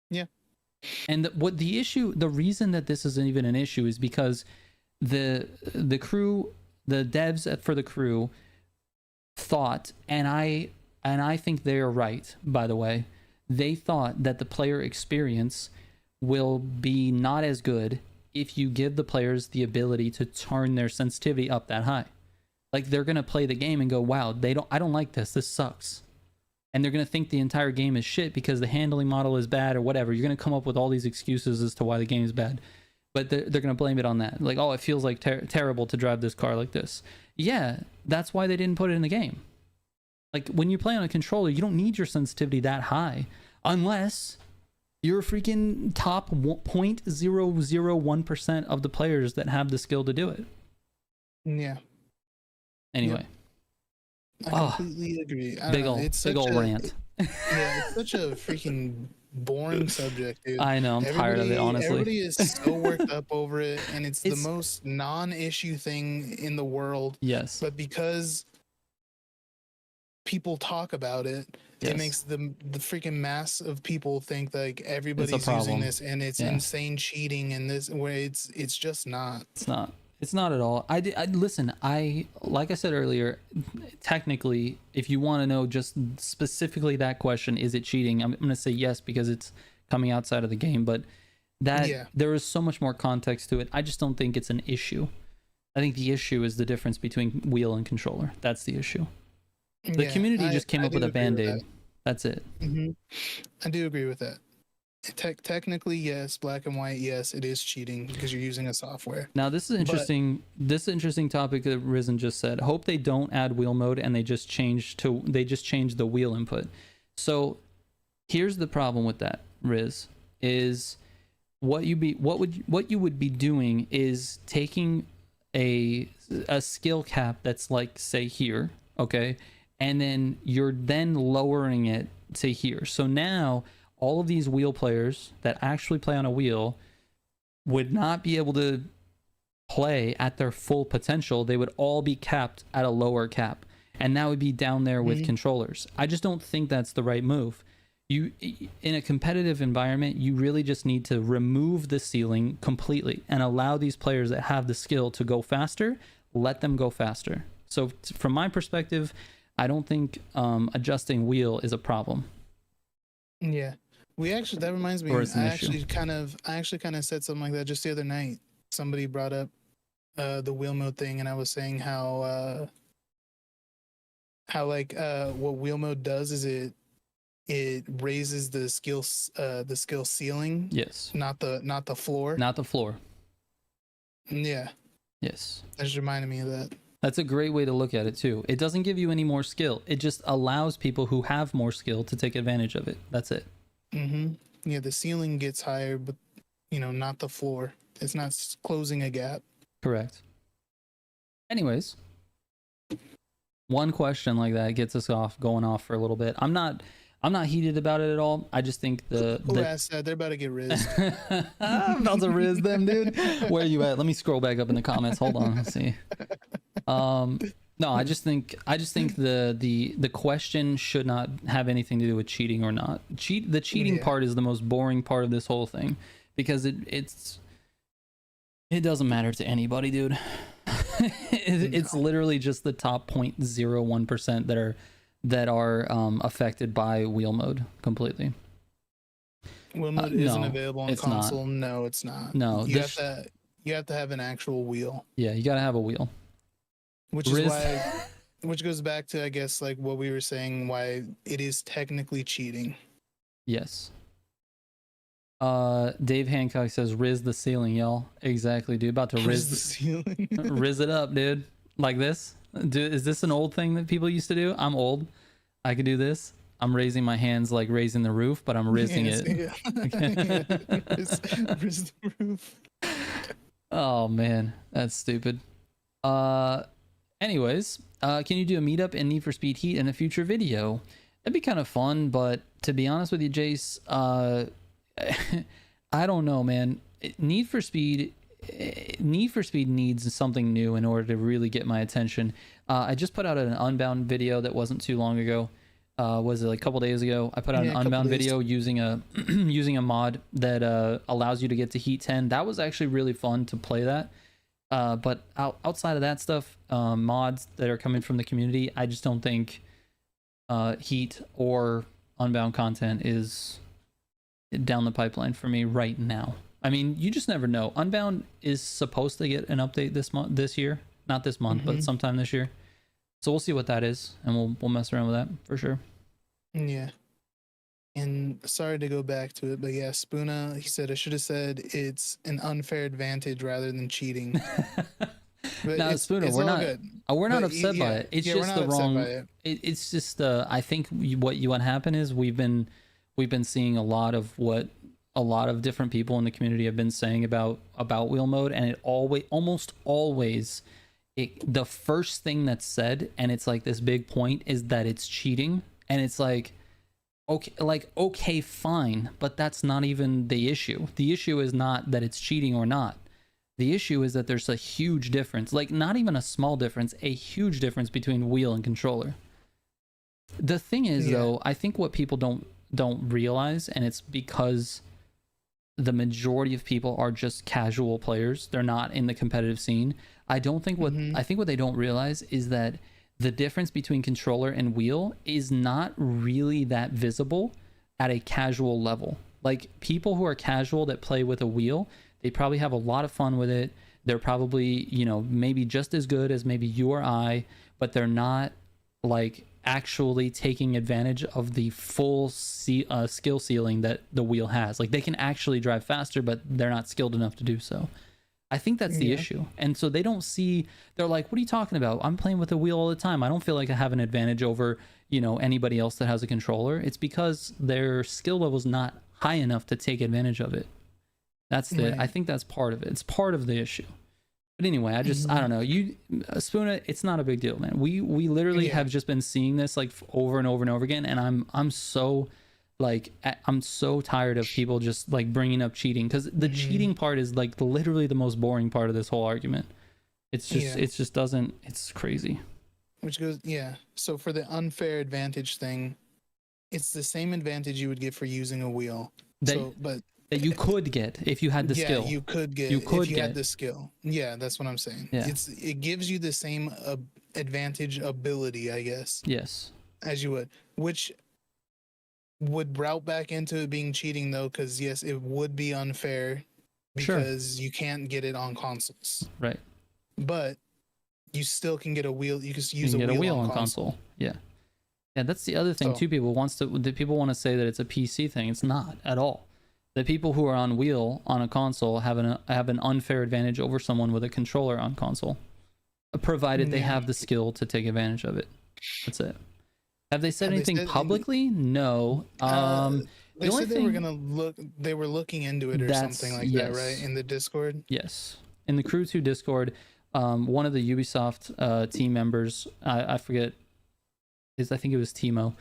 Yeah. And the reason that this isn't even an issue is because the crew, the devs for the crew thought, and I think they are right, by the way, they thought that the player experience will be not as good if you give the players the ability to turn their sensitivity up that high. Like they're going to play the game and go, wow, I don't like this sucks. And they're going to think the entire game is shit because the handling model is bad or whatever. You're going to come up with all these excuses as to why the game is bad, but they're going to blame it on that. Like, oh, it feels like terrible to drive this car like this. Yeah, that's why they didn't put it in the game. Like when you play on a controller, you don't need your sensitivity that high unless you're a freaking top 0.001% of the players that have the skill to do it. Yeah. Anyway. I completely agree. Big old rant. Yeah, it's such a freaking boring subject, dude. I know, I'm tired of it, honestly. Everybody is so worked up over it, and it's the most non-issue thing in the world. Yes. But because people talk about it, it makes the freaking mass of people think like everybody's using this and it's insane cheating and this way it's just not. It's not at all. Listen, like I said earlier, technically, if you want to know just specifically that question, is it cheating? I'm going to say yes because it's coming outside of the game, but there is so much more context to it. I just don't think it's an issue. I think the issue is the difference between wheel and controller. That's the issue. The community just came up with a band-aid. That's it. Mm-hmm. I do agree with that. Technically, yes. Black and white, yes. It is cheating because you're using a software. Now, this is interesting. This is an interesting topic that Risen just said. Hope they don't add wheel mode and they just change the wheel input. So, here's the problem with that, Riz, is what you would be doing is taking a skill cap that's like, say, here, okay, and then you're lowering it to here. So now all of these wheel players that actually play on a wheel would not be able to play at their full potential. They would all be capped at a lower cap, and that would be down there with controllers. I just don't think that's the right move. In a competitive environment, you really just need to remove the ceiling completely and allow these players that have the skill to go faster, let them go faster. So from my perspective, I don't think adjusting wheel is a problem. Yeah, that reminds me. I actually kind of said something like that just the other night. Somebody brought up the wheel mode thing, and I was saying how what wheel mode does is it raises the skill ceiling. Yes. Not the floor. Not the floor. Yeah. Yes. That just reminded me of that. That's a great way to look at it too. It doesn't give you any more skill. It just allows people who have more skill to take advantage of it. That's it. Mm-hmm. Yeah, the ceiling gets higher, but not the floor. It's not closing a gap. Correct. Anyways, One question like that gets us off going off for a little bit. I'm not heated about it at all. I just think Who asked that? They're about to get rizzed. I'm about to rizz them, dude. Where are you at? Let me scroll back up in the comments. Hold on. Let's see. No, I just think the question should not have anything to do with cheating or not. The cheating part is the most boring part of this whole thing, because it doesn't matter to anybody, dude. It's literally just the top 0.01% that are affected by wheel mode completely. Wheel mode isn't available on console. Not. No, it's not. No, you have to have an actual wheel. Yeah, you gotta have a wheel. Which is why, which goes back to, I guess, like what we were saying, why it is technically cheating. Yes. Dave Hancock says, "Riz the ceiling, y'all." Exactly, dude. About to riz the ceiling. Riz it up, dude. Like this. Dude, is this an old thing that people used to do? I'm old. I could do this. I'm raising my hands like raising the roof, but I'm rizzing it. Yeah. Riz the roof. Oh man, that's stupid. Anyways, can you do a meetup in Need for Speed Heat in a future video? That'd be kind of fun, but to be honest with you, Jace, I don't know, man. Need for Speed needs something new in order to really get my attention. I just put out an Unbound video that wasn't too long ago. Was it like a couple days ago? I put out an Unbound video using a using a mod that allows you to get to Heat 10. That was actually really fun to play that. But outside of that stuff, mods that are coming from the community, I just don't think Heat or Unbound content is down the pipeline for me right now. I mean, you just never know. Unbound is supposed to get an update this year, not this month, but sometime this year. So we'll see what that is, and we'll mess around with that for sure. Yeah. And sorry to go back to it, but yeah, Spoona, he said I should have said it's an unfair advantage rather than cheating. No, Spoona, we're not upset by it. It's just the wrong. It's just I think what happened is we've been seeing a lot of what a lot of different people in the community have been saying about wheel mode, and it almost always the first thing that's said, and it's like this big point, is that it's cheating, and it's like okay, fine, but that's not even the issue. The issue is not that it's cheating or not. The issue is that there's a huge difference, like not even a small difference, a huge difference between wheel and controller. The thing is, though, I think what people don't realize, and it's because the majority of people are just casual players, they're not in the competitive scene. I think what they don't realize is that the difference between controller and wheel is not really that visible at a casual level. Like, people who are casual that play with a wheel, they probably have a lot of fun with it. They're probably, maybe just as good as maybe you or I, but they're not like actually taking advantage of the full skill ceiling that the wheel has. Like, they can actually drive faster, but they're not skilled enough to do so. I think that's the issue. And so they don't see, they're like, what are you talking about? I'm playing with a wheel all the time. I don't feel like I have an advantage over, anybody else that has a controller. It's because their skill level is not high enough to take advantage of it. I think that's part of it. It's part of the issue. But anyway, I don't know. Spoona, it's not a big deal, man. We literally have just been seeing this like over and over and over again, and I'm so tired of people just like bringing up cheating, because the cheating part is like literally the most boring part of this whole argument. It's crazy. Which goes, so for the unfair advantage thing, it's the same advantage you would get for using a wheel. That you could get if you had the skill. You could get if you had the skill. Yeah, that's what I'm saying. Yeah. It gives you the same advantage ability, I guess. Yes. As you would, which would route back into it being cheating, though, because yes, it would be unfair because you can't get it on consoles. Right. But you still can get a wheel. You can use a wheel on console. Yeah. Yeah, that's the other thing too. People want to say that it's a PC thing. It's not at all. The people who are on wheel on a console have an unfair advantage over someone with a controller on console, provided they have the skill to take advantage of it. That's it. Have they said anything publicly? No. They said they were looking into it or something like that, right? In the Discord? Yes. In the Crew 2 Discord, one of the Ubisoft team members, I forget, I think it was Timo.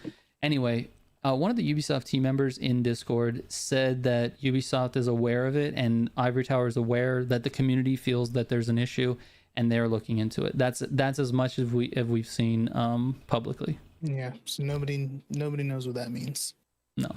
Anyway, one of the Ubisoft team members in Discord said that Ubisoft is aware of it and Ivory Tower is aware that the community feels that there's an issue and they're looking into it. That's as much as we've seen publicly. Yeah, so nobody knows what that means. No.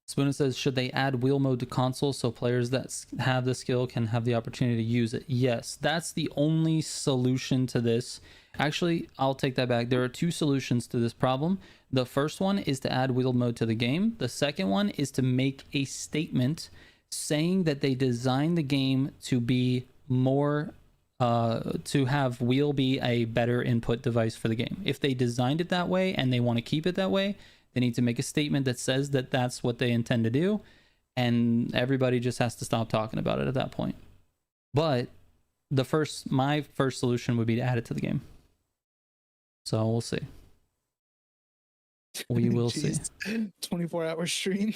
Spoona says, should they add wheel mode to console so players that have the skill can have the opportunity to use it? Yes, that's the only solution to this. Actually, I'll take that back. There are two solutions to this problem. The first one is to add wheel mode to the game. The second one is to make a statement saying that they designed the game to be more, to have wheel be a better input device for the game. If they designed it that way and they want to keep it that way, they need to make a statement that says that that's what they intend to do, and everybody just has to stop talking about it at that point. But my first solution would be to add it to the game. So we'll see. We will see. 24-hour stream.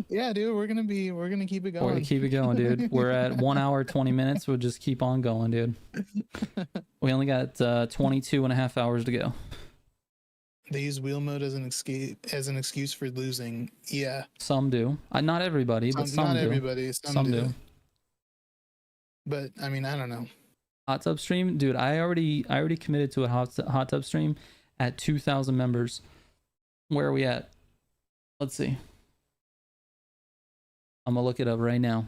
Yeah, dude, we're gonna keep it going. We're gonna keep it going, dude. We're at 1 hour 20 minutes. We'll just keep on going, dude. We only got 22 and a half hours to go. They use wheel mode as an excuse for losing. Yeah, some do. Not everybody, but some not do. Everybody. Some do. But I mean, I don't know. Hot tub stream, dude. I already committed to a hot tub stream at 2,000 members. Where are we at? Let's see. I'm gonna look it up right now.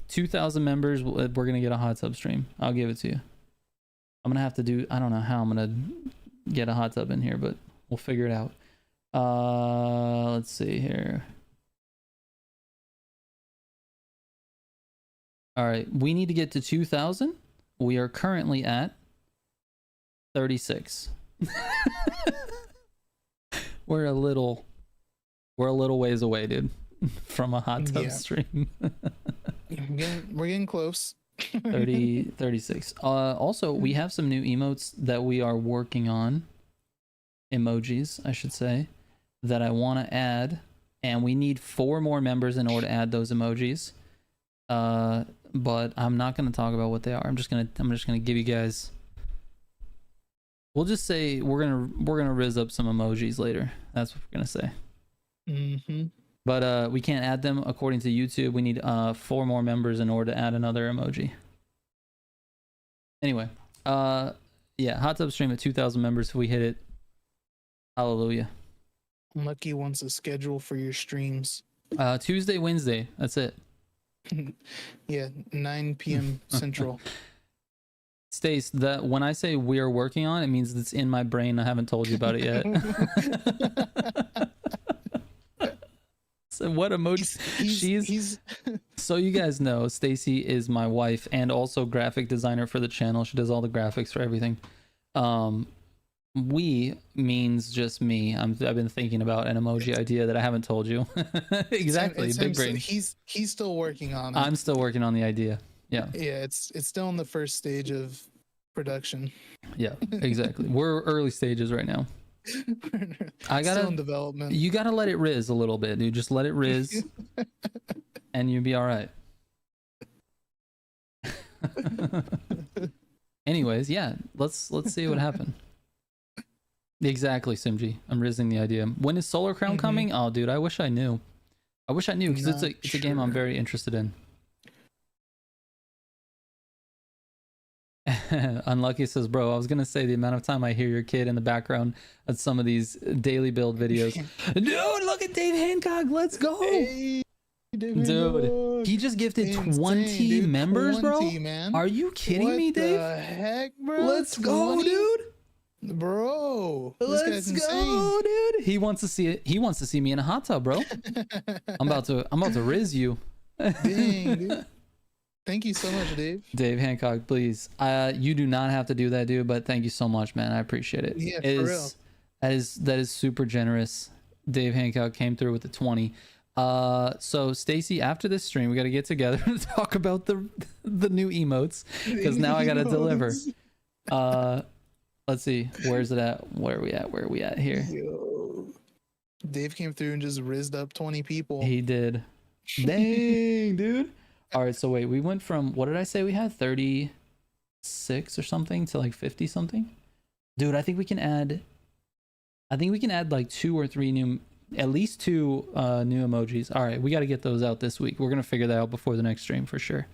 2,000 members. We're gonna get a hot tub stream. I'll give it to you. I'm gonna have to do. I don't know how I'm gonna get a hot tub in here, but we'll figure it out. Let's see here. All right, we need to get to 2,000. We are currently at 36. We're a little ways away, dude, from a hot tub stream. We're getting close. 36. Also, we have some new emotes that we are working on. Emojis, I should say, that I want to add, and we need 4 more members in order to add those emojis. But I'm not going to talk about what they are. I'm just gonna give you guys. We'll just say we're gonna rizz up some emojis later. That's what we're gonna say. Mm-hmm. But we can't add them according to YouTube. We need 4 more members in order to add another emoji. Anyway, yeah, hot tub stream at 2,000 members. If we hit it, hallelujah. Lucky wants a schedule for your streams. Tuesday, Wednesday. That's it. Yeah, 9 p.m. Central. Stace, that when I say we are working on, it means it's in my brain. I haven't told you about it yet. So what emoji? She's so you guys know, Stacy is my wife and also graphic designer for the channel. She does all the graphics for everything. We means just me. I've been thinking about an emoji idea that I haven't told you. Exactly, big brain. He's still working on it. I'm still working on the idea. Yeah. Yeah, it's still in the first stage of production. Yeah, exactly. We're early stages right now. Still in development. You gotta let it rizz a little bit, dude. Just let it rizz, and you'll be all right. Anyways, yeah, let's see what happened. Exactly, Simji. I'm rizzing the idea. When is Solar Crown coming? Oh, dude, I wish I knew. Because it's a game I'm very interested in. Unlucky says, bro, I was gonna say the amount of time I hear your kid in the background at some of these daily build videos. Dude, look at Dave Hancock. Let's go. Hey, dude, he just gifted 20 members, 20, bro. Man. Are you kidding me, Dave? What the heck, bro? Let's go, dude. Bro, let's go, dude. He wants to see it. He wants to see me in a hot tub, bro. I'm about to riz you. Dang, dude. Thank you so much, Dave. Dave Hancock, please. You do not have to do that, dude, but thank you so much, man. I appreciate it. Yeah, for real. That is super generous. Dave Hancock came through with the 20. So Stacy, after this stream, we got to get together to talk about the new emotes, because now I got to deliver. Let's see. Where's it at? Where are we at here? Yo. Dave came through and just rizzed up 20 people. He did. Dang, dude. All right, so wait, we went from, what did I say we had, 36 or something to like 50 something? Dude, I think we can add like 2 or 3 new, at least 2 new emojis. All right, we got to get those out this week. We're gonna figure that out before the next stream for sure.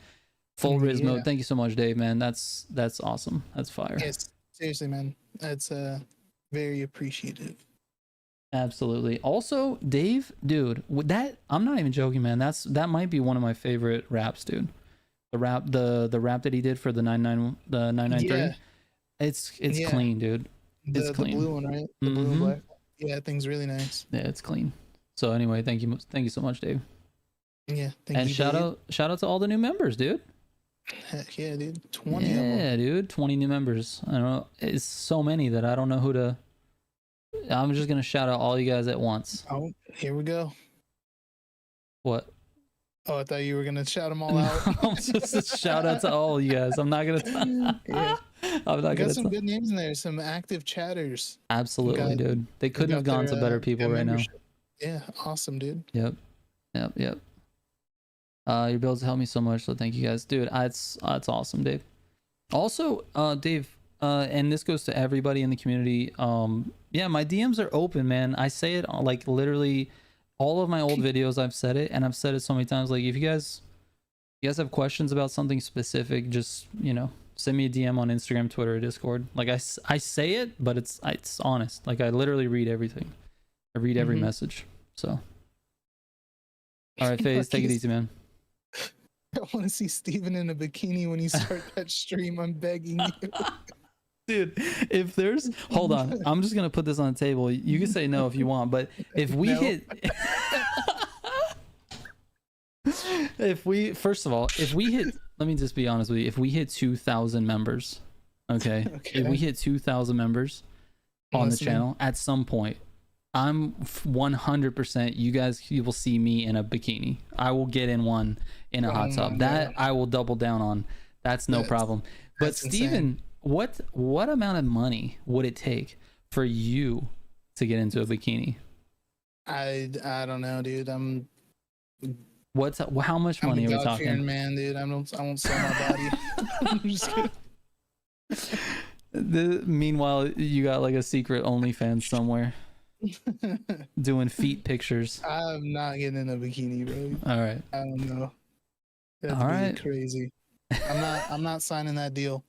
Full Riz mode. Thank you so much, Dave, man. That's awesome. That's fire. Yes, seriously, man. That's very appreciative. Absolutely. Also, Dave, dude, with that, I'm not even joking, man. That might be one of my favorite raps, dude. The rap that he did for the 9930. Yeah. It's clean, dude. It's clean. The blue one, right? The blue and black. Yeah, that thing's really nice. Yeah, it's clean. So anyway, thank you so much, Dave. Yeah, thank and you. shout out to all the new members, dude. Heck yeah, dude. 20 yeah, of them. Dude, 20 new members. I don't know. It's so many that I don't know who to. I'm just gonna shout out all you guys at once. Oh, here we go. What? Oh, I thought you were gonna shout them all out. I'm just a shout out to all you guys. I'm not gonna. Yeah. I'm not got some good names in there. Some active chatters. Absolutely, dude. They couldn't have gone to better people right now. Yeah, awesome, dude. Yep. Your builds help me so much, so thank you guys, dude. It's awesome, Dave. Also, Dave, and this goes to everybody in the community. Yeah, my DMs are open, man. I say it like literally all of my old videos. I've said it, and I've said it so many times. Like, if you guys have questions about something specific, just send me a DM on Instagram, Twitter, or Discord. Like I say it, but it's honest. Like, I literally read everything. I read every message. So, all right, FaZe, take it easy, man. I want to see Steven in a bikini when you start that stream. I'm begging you. Dude, if there's, hold on, I'm just gonna put this on the table. You can say no if you want, but if we hit first of all, if we hit, let me just be honest with you, if we hit 2,000 members, okay, if we hit 2,000 members on the channel at some point, I'm 100% you will see me in a bikini. I will get in one in a hot tub. That I will double down on. That's no problem. But Steven, what amount of money would it take for you to get into a bikini? I don't know, dude. How much money are we talking? Man, dude, I won't sell my body. I'm just kidding. Meanwhile, you got like a secret OnlyFans somewhere. Doing feet pictures. I'm not getting in a bikini, bro. All right. I don't know. That's all right. Crazy. I'm not signing that deal.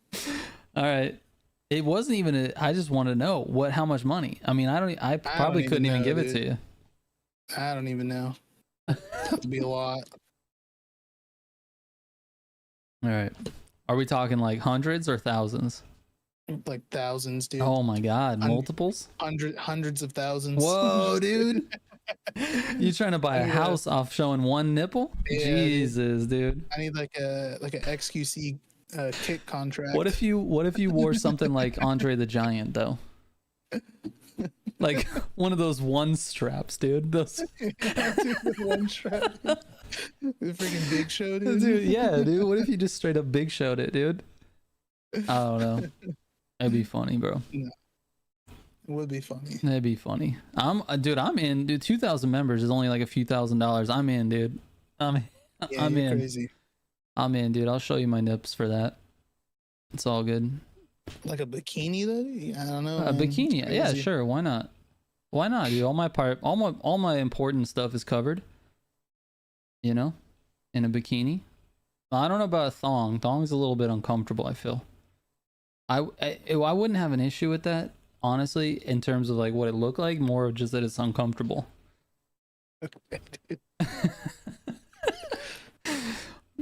All right. It wasn't even I just want to know how much money. I mean, I probably couldn't even give it to you. I don't even know. It'd be a lot. All right. Are we talking like hundreds or thousands? Like thousands, dude. Oh my god, multiples? Hundreds of thousands. Whoa, dude. You trying to buy a house off showing one nipple? Yeah, Jesus, dude. I need like an XQC kick contract. What if you wore something like Andre the Giant though? Like one of those one straps, dude. Those one strap. The freaking Big Show, dude. Yeah, dude. What if you just straight up Big Showed it, dude? I don't know. It'd be funny, bro. No. It would be funny. It'd be funny. I'm in, dude. 2,000 members is only like a few $1,000s. I'm in, dude. I'm in. Crazy. I'm in, dude. I'll show you my nips for that. It's all good. Like a bikini, though? I don't know. A bikini, yeah, sure. Why not? Why not, dude? All my important stuff is covered. In a bikini. I don't know about a thong. Thong's a little bit uncomfortable, I feel. I wouldn't have an issue with that, honestly, in terms of like what it looked like, more of just that it's uncomfortable.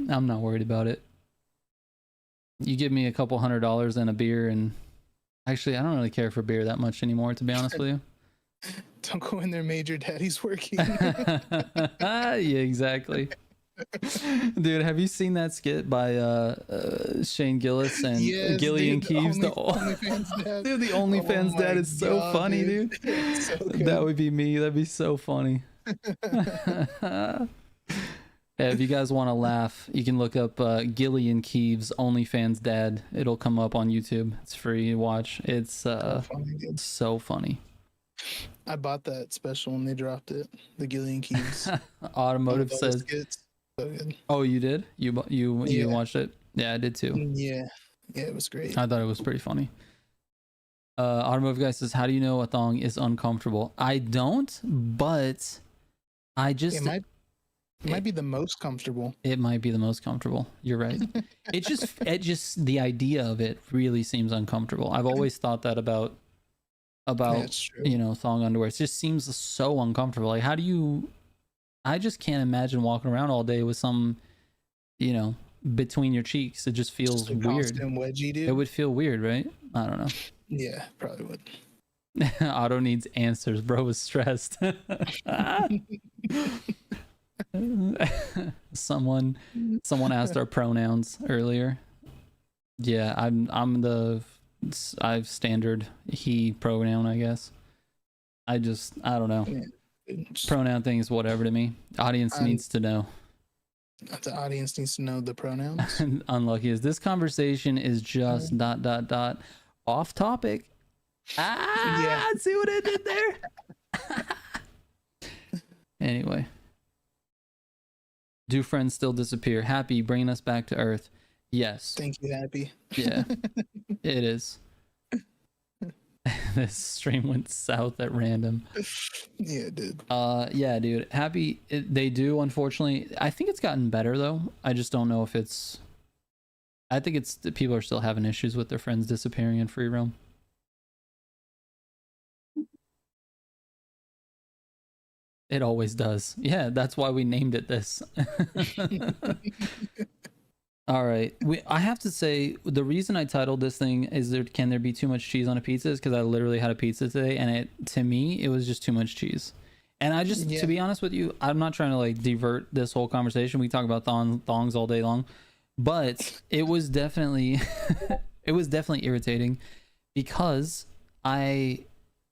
I'm not worried about it. You give me a couple $100 and a beer, and actually I don't really care for beer that much anymore, to be honest with you. Don't go in there, Major Daddy's working. Yeah, exactly. Dude, have you seen that skit by Shane Gillis and Gillian Keeves? The OnlyFans dad. Dude, the OnlyFans dad is so funny, dude. So that would be me. That'd be so funny. Yeah, if you guys want to laugh, you can look up Gillian Keeves OnlyFans dad. It'll come up on YouTube. It's free to watch. It's so funny. I bought that special when they dropped it. The Gillian Keeves. Automotive says So good. Oh, you did? You watched it? Yeah, I did too. Yeah, it was great. I thought it was pretty funny. Automotive guy says, "How do you know a thong is uncomfortable?" I don't, but I just It might be the most comfortable. It might be the most comfortable. You're right. It just the idea of it really seems uncomfortable. I've always thought that about thong underwear. It just seems so uncomfortable. Like, how do you? I just can't imagine walking around all day with some, between your cheeks. It just feels weird. Wedgie, dude. It would feel weird, right? I don't know. Yeah, probably would. Otto needs answers. Bro was stressed. Someone asked our pronouns earlier. Yeah, I've standard he pronoun, I guess. I don't know. Yeah, pronoun things, whatever to me. Audience needs to know. The audience needs to know the pronouns. Unlucky as this conversation is just ... off topic. Yeah. See what I did there? Anyway. Do friends still disappear? Happy bringing us back to Earth. Yes. Thank you, Happy. Yeah, it is. This stream went south at random. Yeah, it did. Yeah, dude. Happy. They do, unfortunately. I think it's gotten better, though. I just don't know if it's... I think it's... People are still having issues with their friends disappearing in free roam. It always does. Yeah, that's why we named it this. All right. I have to say, the reason I titled this thing is can there be too much cheese on a pizza is because I literally had a pizza today, and to me, it was just too much cheese. And I just, to be honest with you, I'm not trying to like divert this whole conversation. We talk about thongs all day long, but it was definitely, it was definitely irritating because I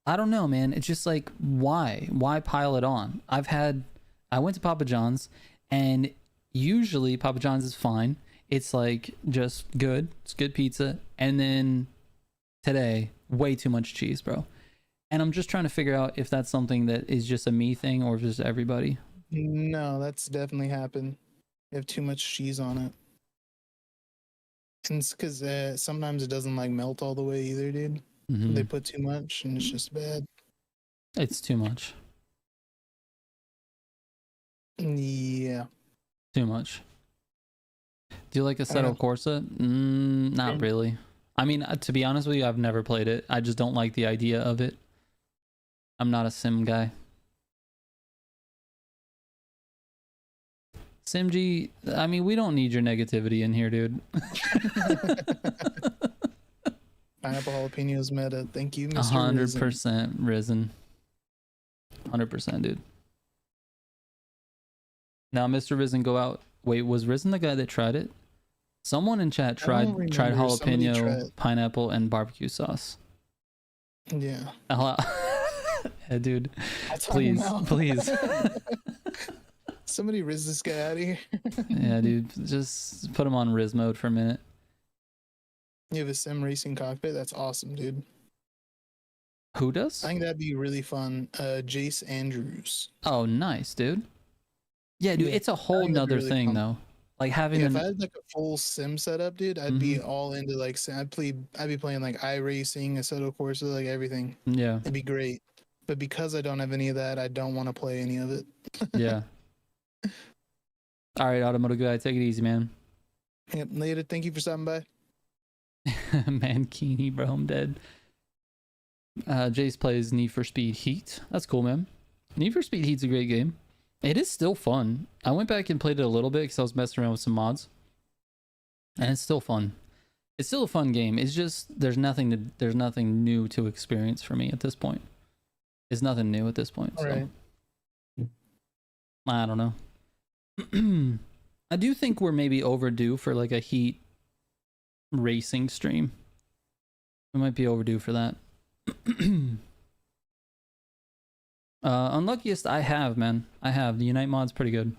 don't know, man. It's just like, why pile it on? I went to Papa John's, and usually Papa John's is fine. It's like just good. It's good pizza. And then today, way too much cheese, bro. And I'm just trying to figure out if that's something that is just a me thing or if it's just everybody. No, that's definitely happened. You have too much cheese on it. And it's because sometimes it doesn't like melt all the way either, dude. Mm-hmm. They put too much and it's just bad. It's too much. Yeah. Too much. Do you like Assetto Corsa? Not really. I mean, to be honest with you, I've never played it. I just don't like the idea of it. I'm not a sim guy. Simg, I mean, we don't need your negativity in here, dude. Pineapple jalapenos meta. Thank you, Mr. 100% Risen. 100%, dude. Now, Mr. Risen, go out. Wait, was Risen the guy that tried it? Someone in chat tried jalapeno, pineapple, and barbecue sauce. Yeah. Yeah, dude. Please. Somebody Riz this guy out of here. Yeah, dude. Just put him on Riz mode for a minute. You have a sim racing cockpit? That's awesome, dude. Who does? I think that'd be really fun. Jace Andrews. Oh, nice, dude. Yeah, dude. It's a whole nother really thing, though. Like having if I had like a full sim setup, dude, I'd be all into like I'd be playing like iRacing, Assetto Corsa, like everything. Yeah, it'd be great. But because I don't have any of that, I don't want to play any of it. Yeah. All right, automotive guy, take it easy, man. Yep, later. Thank you for stopping by. Mankini, bro, I'm dead. Jace plays Need for Speed Heat. That's cool, man. Need for Speed Heat's a great game. It is still fun. I went back and played it a little bit because I was messing around with some mods, and it's still fun. It's still a fun game. It's just there's nothing new to experience for me at this point. It's nothing new at this point. So. Right. I don't know. I do think we're maybe overdue for like a Heat racing stream. We might be overdue for that. Unluckiest I have, man. I have. The Unite mod's pretty good.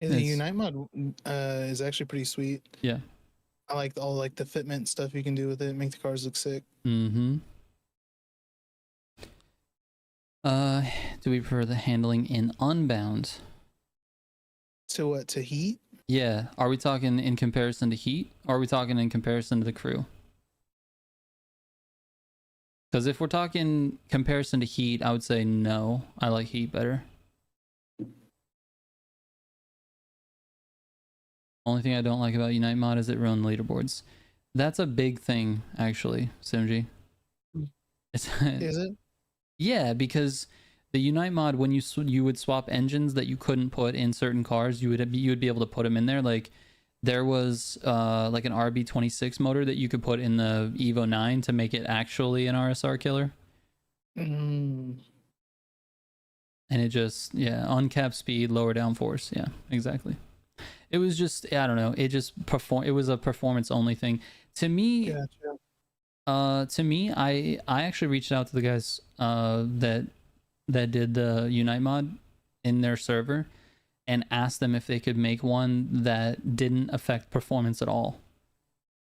Yeah, the Unite mod is actually pretty sweet. Yeah. I like all like the fitment stuff you can do with it. Make the cars look sick. Mm-hmm. Do we prefer the handling in Unbound? To what? To heat? Yeah. Are we talking in comparison to heat? Or are we talking in comparison to the crew? Because if we're talking comparison to heat, I would say no. I like heat better. Only thing I don't like about Unite mod is it ruined leaderboards. That's a big thing, actually, Simji. Is it? Yeah, because the Unite mod, when you would swap engines that you couldn't put in certain cars, you would be able to put them in there. Like there was like an RB26 motor that you could put in the Evo 9 to make it actually an RSR killer. Mm. And it just, yeah, uncapped speed, lower downforce. Yeah, exactly. It was just, I don't know, it just it was a performance only thing. To me, I actually reached out to the guys that did the Unite mod in their server and asked them if they could make one that didn't affect performance at all,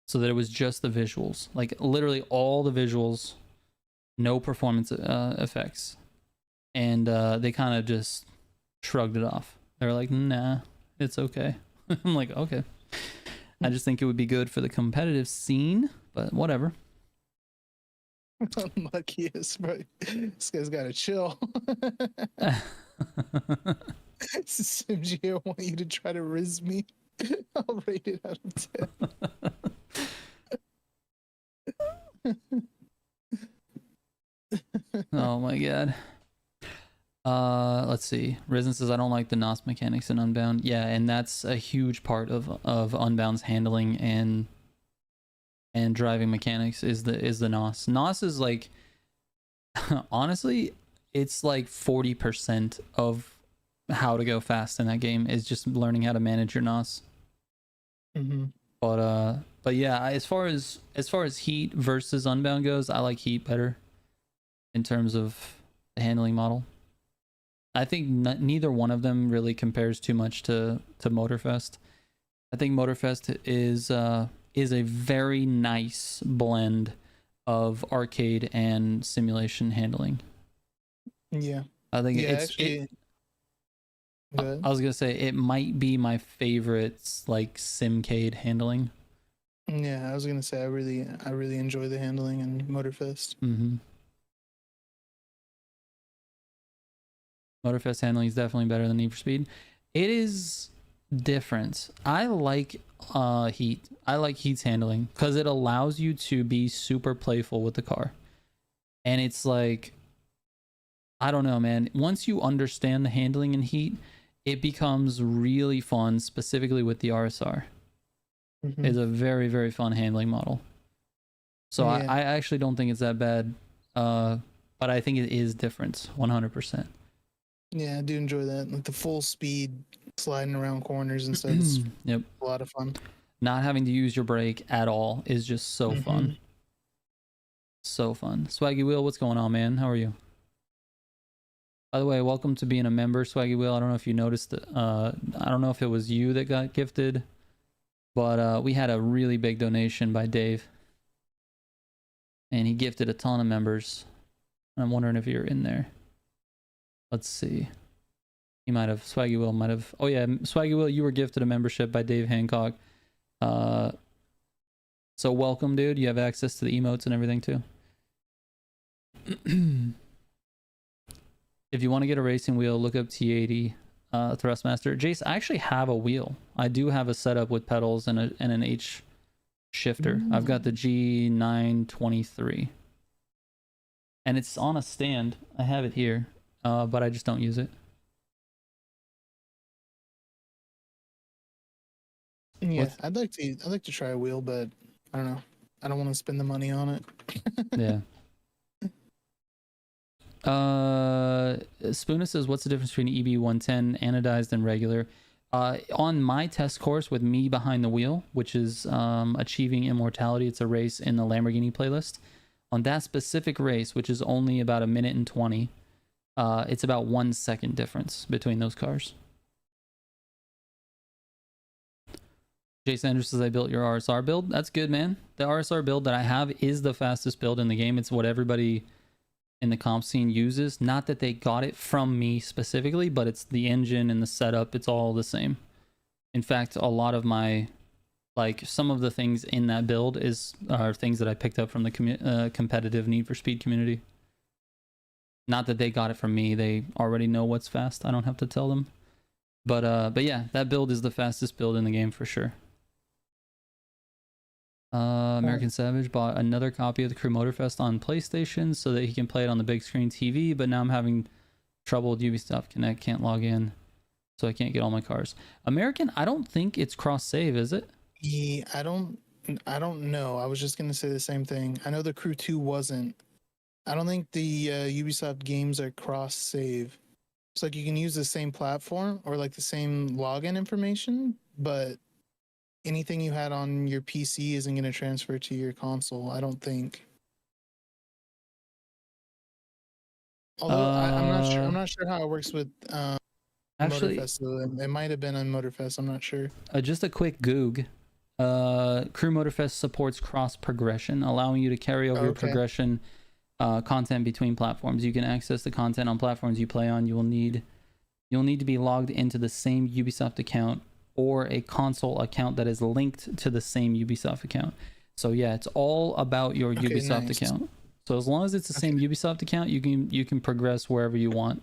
so that it was just the visuals, like literally all the visuals, no performance effects. And they kind of just shrugged it off. They were like, nah, it's okay. I'm like, okay. I just think it would be good for the competitive scene, but whatever. Luckiest, bro. This guy's gotta chill. Simji, I want you to try to riz me. I'll rate it out of 10. Oh my god. Let's see. Risen says I don't like the NOS mechanics in Unbound. Yeah, and that's a huge part of Unbound's handling and driving mechanics is the NOS. NOS is like honestly, it's like 40% of how to go fast in that game is just learning how to manage your NOS. Mm-hmm. But yeah, as far as Heat versus Unbound goes, I like Heat better in terms of the handling model. I think neither one of them really compares too much to Motorfest. I think Motorfest is a very nice blend of arcade and simulation handling. Yeah. I think I was gonna say it might be my favorite like simcade handling. Yeah, I was gonna say I really enjoy the handling in Motorfest. Mm-hmm. Motorfest handling is definitely better than Need for Speed. It is different. I like Heat. I like Heat's handling because it allows you to be super playful with the car. And it's like, I don't know, man. Once you understand the handling in Heat, it becomes really fun, specifically with the RSR. Mm-hmm. It's a very, very fun handling model. So yeah. I actually don't think it's that bad. But I think it is different, 100%. Yeah, I do enjoy that. Like the full speed sliding around corners and stuff. It's yep. A lot of fun. Not having to use your brake at all is just so fun. So fun. Swaggy Wheel, what's going on, man? How are you? By the way, welcome to being a member, Swaggy Wheel. I don't know if you noticed, I don't know if it was you that got gifted, but we had a really big donation by Dave. And he gifted a ton of members. I'm wondering if you're in there. Let's see. He might have. Swaggy Will might have. Oh yeah, Swaggy Will, you were gifted a membership by Dave Hancock. So welcome, dude. You have access to the emotes and everything too. If you want to get a racing wheel, look up T80 Thrustmaster. Jace, I actually have a wheel. I do have a setup with pedals and an H shifter. I've got the G923. And it's on a stand. I have it here. But I just don't use it. Yeah, I'd like to try a wheel, but I don't know. I don't want to spend the money on it. Yeah. Spoona says, what's the difference between EB110 anodized and regular? On my test course with me behind the wheel, which is Achieving Immortality, it's a race in the Lamborghini playlist. On that specific race, which is only about 1 minute and 20, it's about 1 second difference between those cars. Jason Andrews says, I built your RSR build. That's good, man. The RSR build that I have is the fastest build in the game. It's what everybody in the comp scene uses. Not that they got it from me specifically, but it's the engine and the setup. It's all the same. In fact, a lot of my, like, some of the things in that build are things that I picked up from the competitive Need for Speed community. Not that they got it from me, they already know what's fast. I don't have to tell them. But yeah, that build is the fastest build in the game for sure. American Savage bought another copy of the Crew Motorfest on PlayStation so that he can play it on the big screen TV, but now I'm having trouble with Ubisoft Connect, can't log in, so I can't get all my cars. American, I don't think it's cross save, is it? Yeah, I don't know. I was just gonna say the same thing. I know the Crew 2 wasn't. I don't think the Ubisoft games are cross save. It's like you can use the same platform or like the same login information, but anything you had on your PC isn't going to transfer to your console, I don't think. Although I'm not sure. I'm not sure how it works with actually, Motorfest. So it might have been on Motorfest. I'm not sure. Just a quick goog. Crew Motorfest supports cross progression, allowing you to carry over your progression content between platforms. You can access the content on platforms you play on. You'll need to be logged into the same Ubisoft account or a console account that is linked to the same Ubisoft account. So yeah, it's all about your Ubisoft account. So as long as it's the same Ubisoft account, you can progress wherever you want.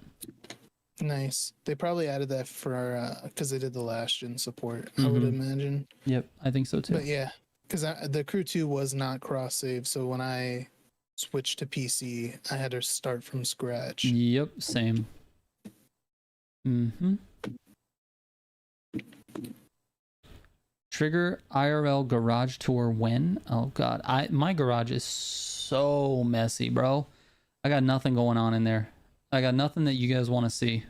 Nice. They probably added that for because they did the last gen support. I would imagine. Yep, I think so too. But yeah, because the Crew 2 was not cross save, so when I switched to PC, I had to start from scratch. Yep, same. Trigger IRL garage tour when? Oh god, my garage is so messy, bro. I got nothing going on in there. I got nothing that you guys want to see.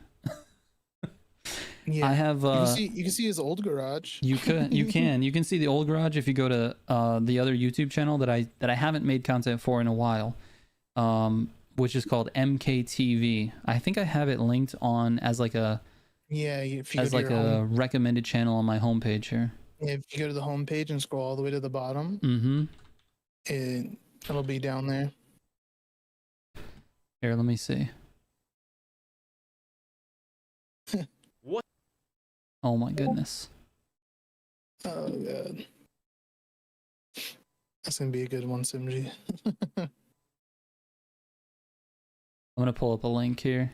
Yeah, I have you can see his old garage. You can see the old garage if you go to the other YouTube channel that I haven't made content for in a while, which is called MKTV. I think I have it linked on as like a recommended channel on my homepage here. Yeah, if you go to the homepage and scroll all the way to the bottom, it'll be down there. Here, let me see. What? Oh my goodness. Oh god. That's gonna be a good one, Simji. I'm gonna pull up a link here.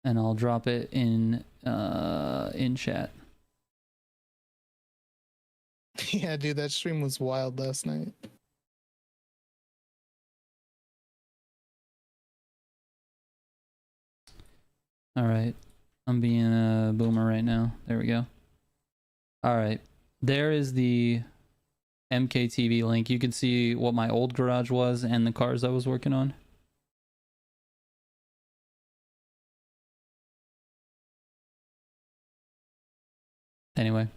And I'll drop it in chat. Yeah, dude, that stream was wild last night. All right, I'm being a boomer right now. There we go. All right, there is the MKTV link. You can see what my old garage was and the cars I was working on. Anyway,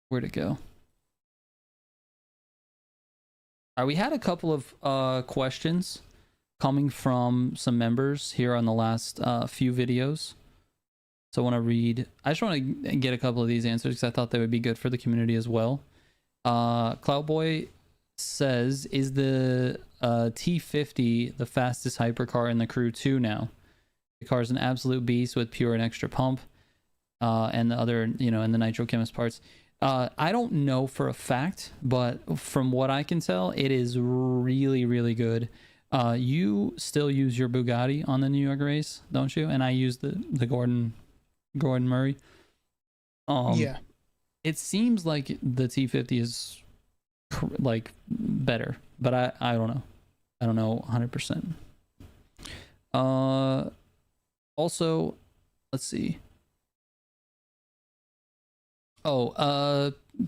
where'd it go? We had a couple of questions coming from some members here on the last few videos. So I just want to get a couple of these answers because I thought they would be good for the community as well. Cloudboy says, is the T50 the fastest hypercar in the Crew 2 now? The car is an absolute beast with pure and extra pump and the other, and the nitrochemist parts. I don't know for a fact, but from what I can tell, it is really, really good. You still use your Bugatti on the New York race, don't you? And I use the Gordon Murray. Yeah. It seems like the T50 is like better, but I don't know. I don't know 100%. Also, let's see.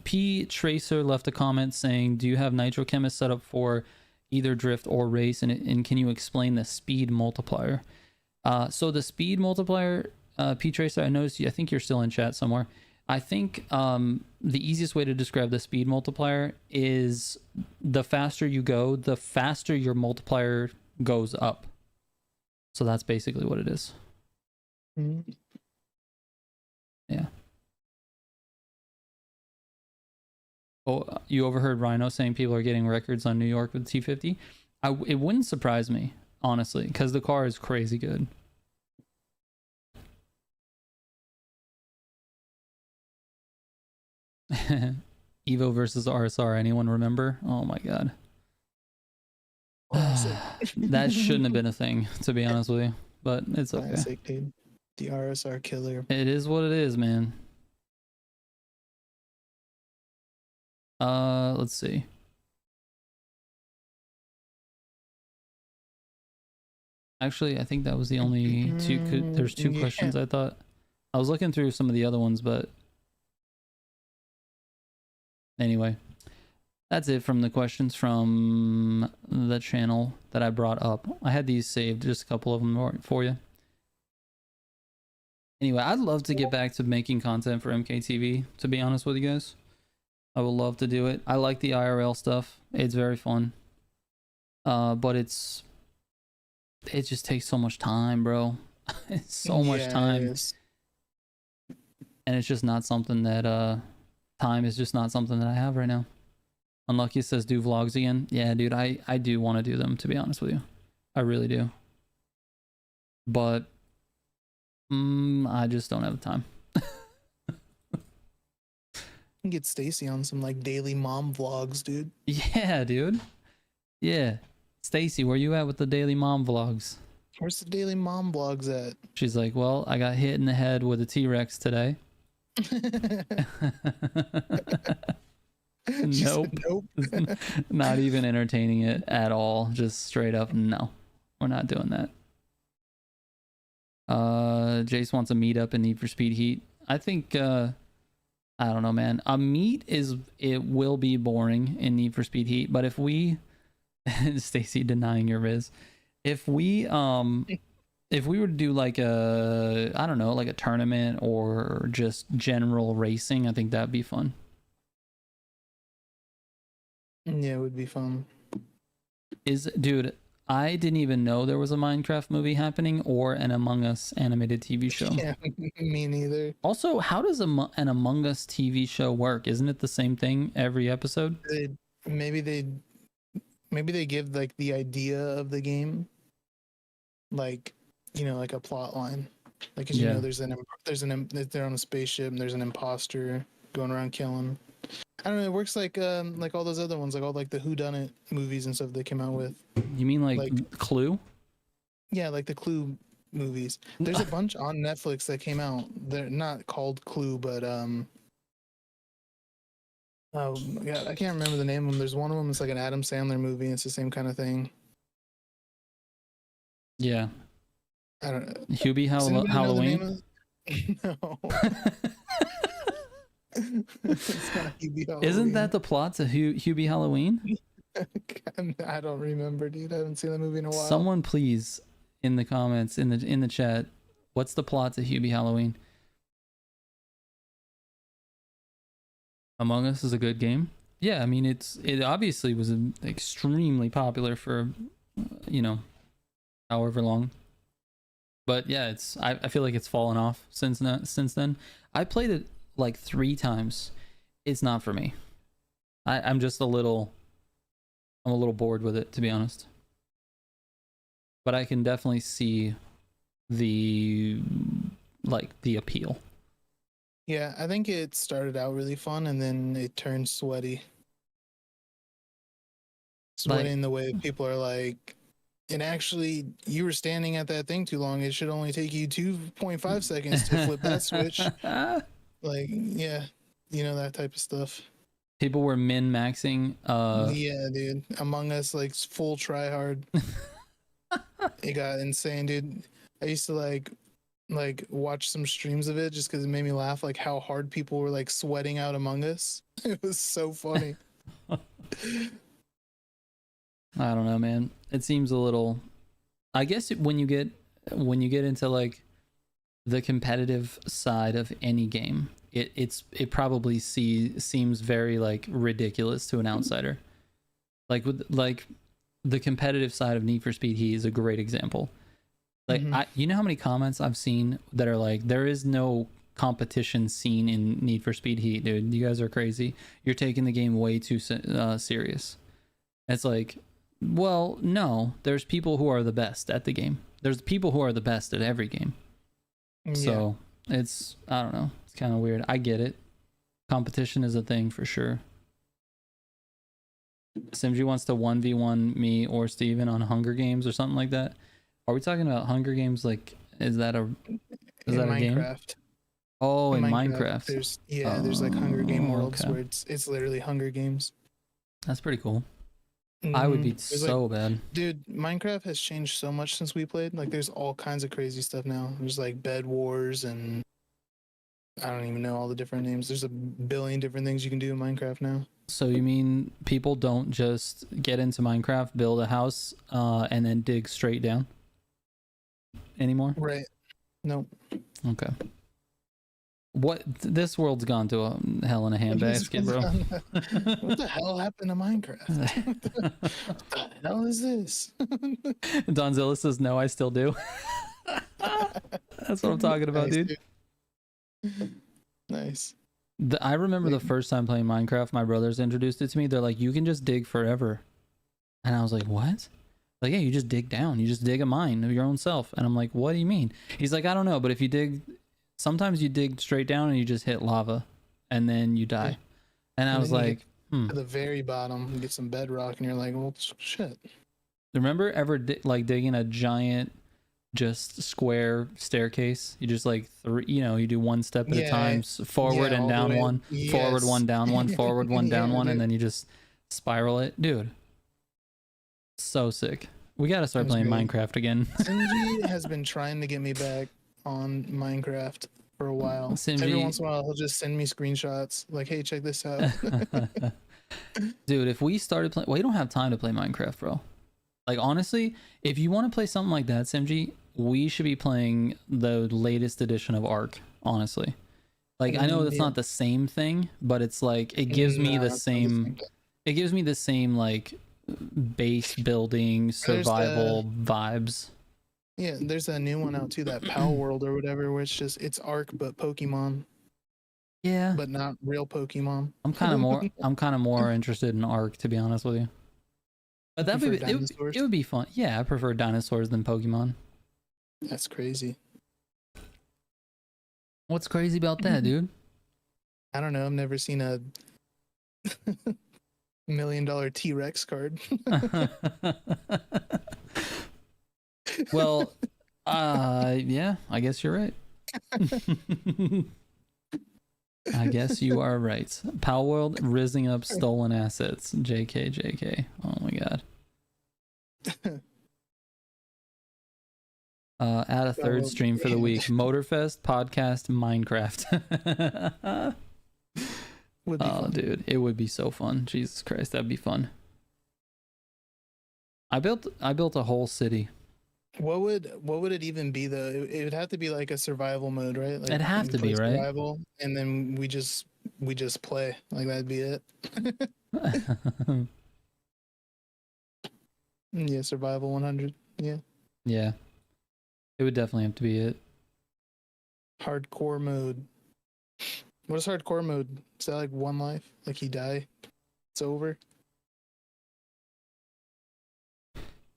P Tracer left a comment saying, do you have nitrochemist set up for either drift or race, and can you explain the speed multiplier? So the speed multiplier, P Tracer, I think you're still in chat somewhere. I think the easiest way to describe the speed multiplier is the faster you go, the faster your multiplier goes up. So that's basically what it is. Yeah. Oh, you overheard Rhino saying people are getting records on New York with T50. It wouldn't surprise me, honestly, because the car is crazy good. Evo versus RSR. Anyone remember? Oh my god. That shouldn't have been a thing, to be honest with you. But it's okay. Classic, dude. The RSR killer. It is what it is, man. Let's see. Actually, I think that was the only two. There's two questions. I thought I was looking through some of the other ones, but anyway, that's it from the questions from the channel that I brought up. I had these saved, just a couple of them for you. Anyway, I'd love to get back to making content for MKTV, to be honest with you guys. I would love to do it. I like the IRL stuff. It's very fun. But it just takes so much time, bro. It's so much time. And it's just not something that time is just not something that I have right now. Unlucky says do vlogs again. Yeah, dude, I do want to do them, to be honest with you. I really do. But I just don't have the time. Get Stacy on some like daily mom vlogs, dude. Yeah, dude. Yeah. Stacy, where you at with the daily mom vlogs? Where's the daily mom vlogs at? She's like, well, I got hit in the head with a T-Rex today. Nope. Nope. Not even entertaining it at all. Just straight up, no. We're not doing that. Jace wants a meetup in Need for Speed Heat. I think I don't know, man. A meet it will be boring in Need for Speed Heat, but if we Stacy denying your Riz. If we were to do like a, I don't know, like a tournament or just general racing, I think that'd be fun. Yeah, it would be fun. Dude, I didn't even know there was a Minecraft movie happening or an Among Us animated TV show. Yeah, me neither. Also, how does an Among Us TV show work? Isn't it the same thing every episode? Maybe they give like the idea of the game, like, you know, like a plot line. Like, 'cause, you know, they're on a spaceship and there's an imposter going around killing. I don't know. It works like all those other ones, like all like the whodunit movies and stuff they came out with. You mean like Clue? Yeah, like the Clue movies. There's a bunch on Netflix that came out. They're not called Clue, but oh my God, I can't remember the name of them. There's one of them. It's like an Adam Sandler movie. It's the same kind of thing. Yeah. I don't know. Hubie Halloween. No. It's not Hubie Halloween. Isn't that the plot to Hubie Halloween? I don't remember, dude. I haven't seen that movie in a while. Someone please in the comments in the chat, what's the plot to Hubie Halloween? Among Us is a good game. Yeah, I mean it obviously was extremely popular for, you know, however long. But yeah, I feel like it's fallen off since then. I played it like 3 times. It's not for me. I'm just a little bored with it, to be honest. But I can definitely see the appeal. Yeah, I think it started out really fun and then it turned sweaty. Sweaty in the way people are like, and actually, you were standing at that thing too long. It should only take you 2.5 seconds to flip that switch. Like, yeah, you know, that type of stuff. People were min-maxing. Yeah, dude. Among Us, like, full try hard. It got insane, dude. I used to like watch some streams of it just because it made me laugh, like how hard people were like sweating out Among Us. It was so funny. I don't know, man. It seems a little, I guess when you get into like the competitive side of any game, it probably seems very like ridiculous to an outsider. Like the competitive side of Need for Speed Heat is a great example. Like, you know how many comments I've seen that are like, there is no competition scene in Need for Speed Heat, dude. You guys are crazy. You're taking the game way too serious. It's like, well, no, there's people who are the best at the game. There's people who are the best at every game. Yeah. So it's, I don't know. It's kind of weird. I get it. Competition is a thing for sure. Simji wants to 1v1 me or Steven on Hunger Games or something like that. Are we talking about Hunger Games? Like, is that a game? Minecraft. Oh, in Minecraft. There's like Hunger Game worlds okay. where it's literally Hunger Games. That's pretty cool. I would be so bad. Dude, Minecraft has changed so much since we played. Like, there's all kinds of crazy stuff now. There's like bed wars and I don't even know all the different names. There's a billion different things you can do in Minecraft now. So you mean people don't just get into Minecraft, build a house, and then dig straight down anymore? Right. Nope. Okay. What, this world's gone to a hell in a handbasket, bro. What the hell happened to Minecraft? What the hell is this? Donzilla says, no, I still do. That's what I'm talking about, Nice, dude. Nice. I remember the first time playing Minecraft, my brothers introduced it to me. They're like, you can just dig forever. And I was like, what? Like, yeah, you just dig down. You just dig a mine of your own self. And I'm like, what do you mean? He's like, I don't know, but if you dig, sometimes you dig straight down and you just hit lava and then you die. And I was like, at the very bottom, you get some bedrock and you're like, well, shit. Remember ever digging a giant, just square staircase? You just like you do one step at a time, forward and down one, forward one, down one, forward one, down one, and then you just spiral it. Dude, so sick. We gotta start playing Minecraft again. Sinji has been trying to get me back on Minecraft for a while. Every once in a while, he'll just send me screenshots like, hey, check this out. Dude, if we started playing, well, you don't have time to play Minecraft, bro. Like, honestly, if you want to play something like that, Simji, we should be playing the latest edition of Ark, honestly. Like, I know that's not the same thing, but it's like, it gives me the same, like, base building, survival vibes. Yeah, there's a new one out too, that Power World or whatever, where it's Ark but Pokemon. Yeah. But not real Pokemon. I'm kind of more interested in Ark, to be honest with you. But it would be fun. Yeah, I prefer dinosaurs than Pokemon. That's crazy. What's crazy about that, dude? I don't know. I've never seen a $1 million T-Rex card. Well, yeah, I guess you're right. I guess you are right. Pal World rizzing up stolen assets. JK. Oh my god. Add a third stream for the week. Motorfest, podcast, Minecraft. Would be fun. Dude, it would be so fun. Jesus Christ, that'd be fun. I built a whole city. What would it even be though? It would have to be like a survival mode, right? Like, it'd have to be, right? Survival, and then we just play. Like, that'd be it. Yeah, survival 100. Yeah. Yeah. It would definitely have to be it. Hardcore mode. What is hardcore mode? Is that like one life? Like, you die, it's over?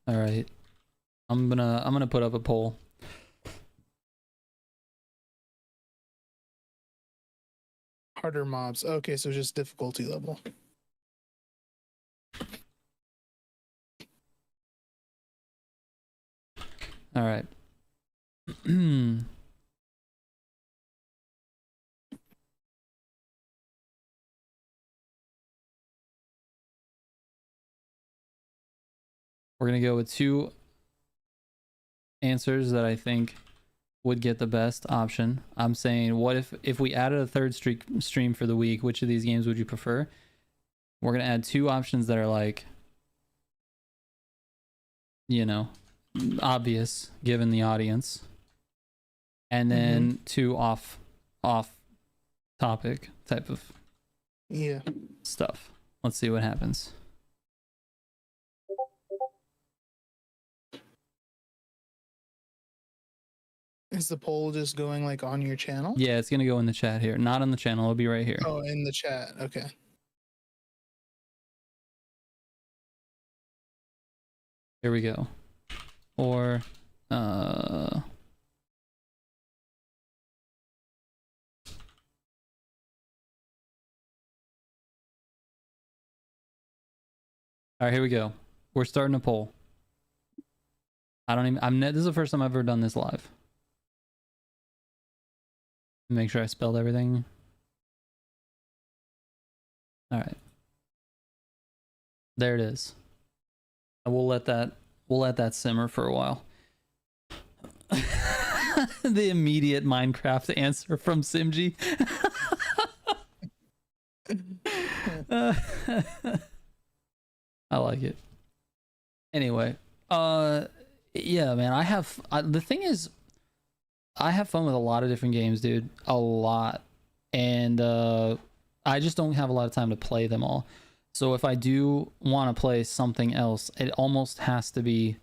All right. I'm gonna put up a poll. Harder mobs. Okay, so just difficulty level. All right. We're gonna go with two answers that I think would get the best option. I'm saying, what if we added a third stream for the week? Which of these games would you prefer? We're gonna add two options that are like, obvious given the audience, and then two off topic type of stuff. Let's see what happens. Is the poll just going like on your channel? Yeah, it's gonna go in the chat here. Not on the channel, it'll be right here. Oh, in the chat. Okay. Here we go. Or All right, here we go. We're starting a poll. This is the first time I've ever done this live. Make sure I spelled everything. All right. There it is. And we'll let that simmer for a while. The immediate Minecraft answer from Simji. I like it. Anyway, yeah, man, the thing is, I have fun with a lot of different games, dude. A lot. And I just don't have a lot of time to play them all. So if I do want to play something else, it almost has to be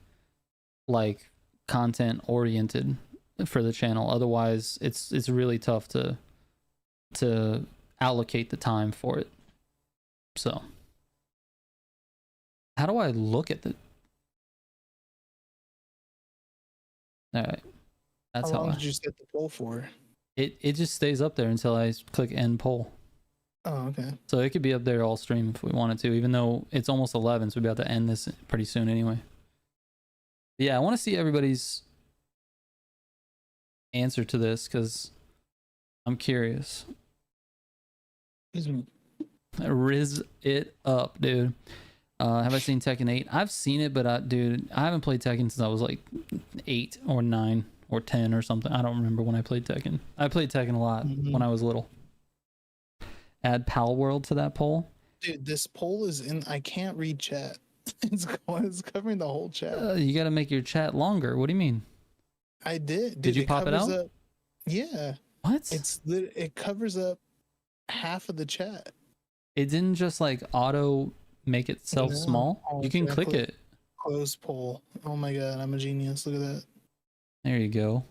like content oriented for the channel. Otherwise, it's really tough to allocate the time for it. So how do I look at the... All right. That's how long did you set the poll for? It just stays up there until I click end poll. Oh, okay. So it could be up there all stream if we wanted to, even though it's almost 11, so we'll be able to end this pretty soon anyway. Yeah, I want to see everybody's answer to this because I'm curious. Riz it up, dude. Have I seen Tekken 8? I've seen it, but dude, I haven't played Tekken since I was like 8 or 9 or 10 or something. I don't remember when I played Tekken. I played Tekken a lot when I was little. Add Pal World to that poll. Dude, this poll is in... I can't read chat. It's covering the whole chat. You got to make your chat longer. What do you mean? I did. Dude, did you pop it out? Yeah. What? It covers up half of the chat. It didn't just like auto make itself small. You can click it. Close poll. Oh my god, I'm a genius. Look at that. There you go.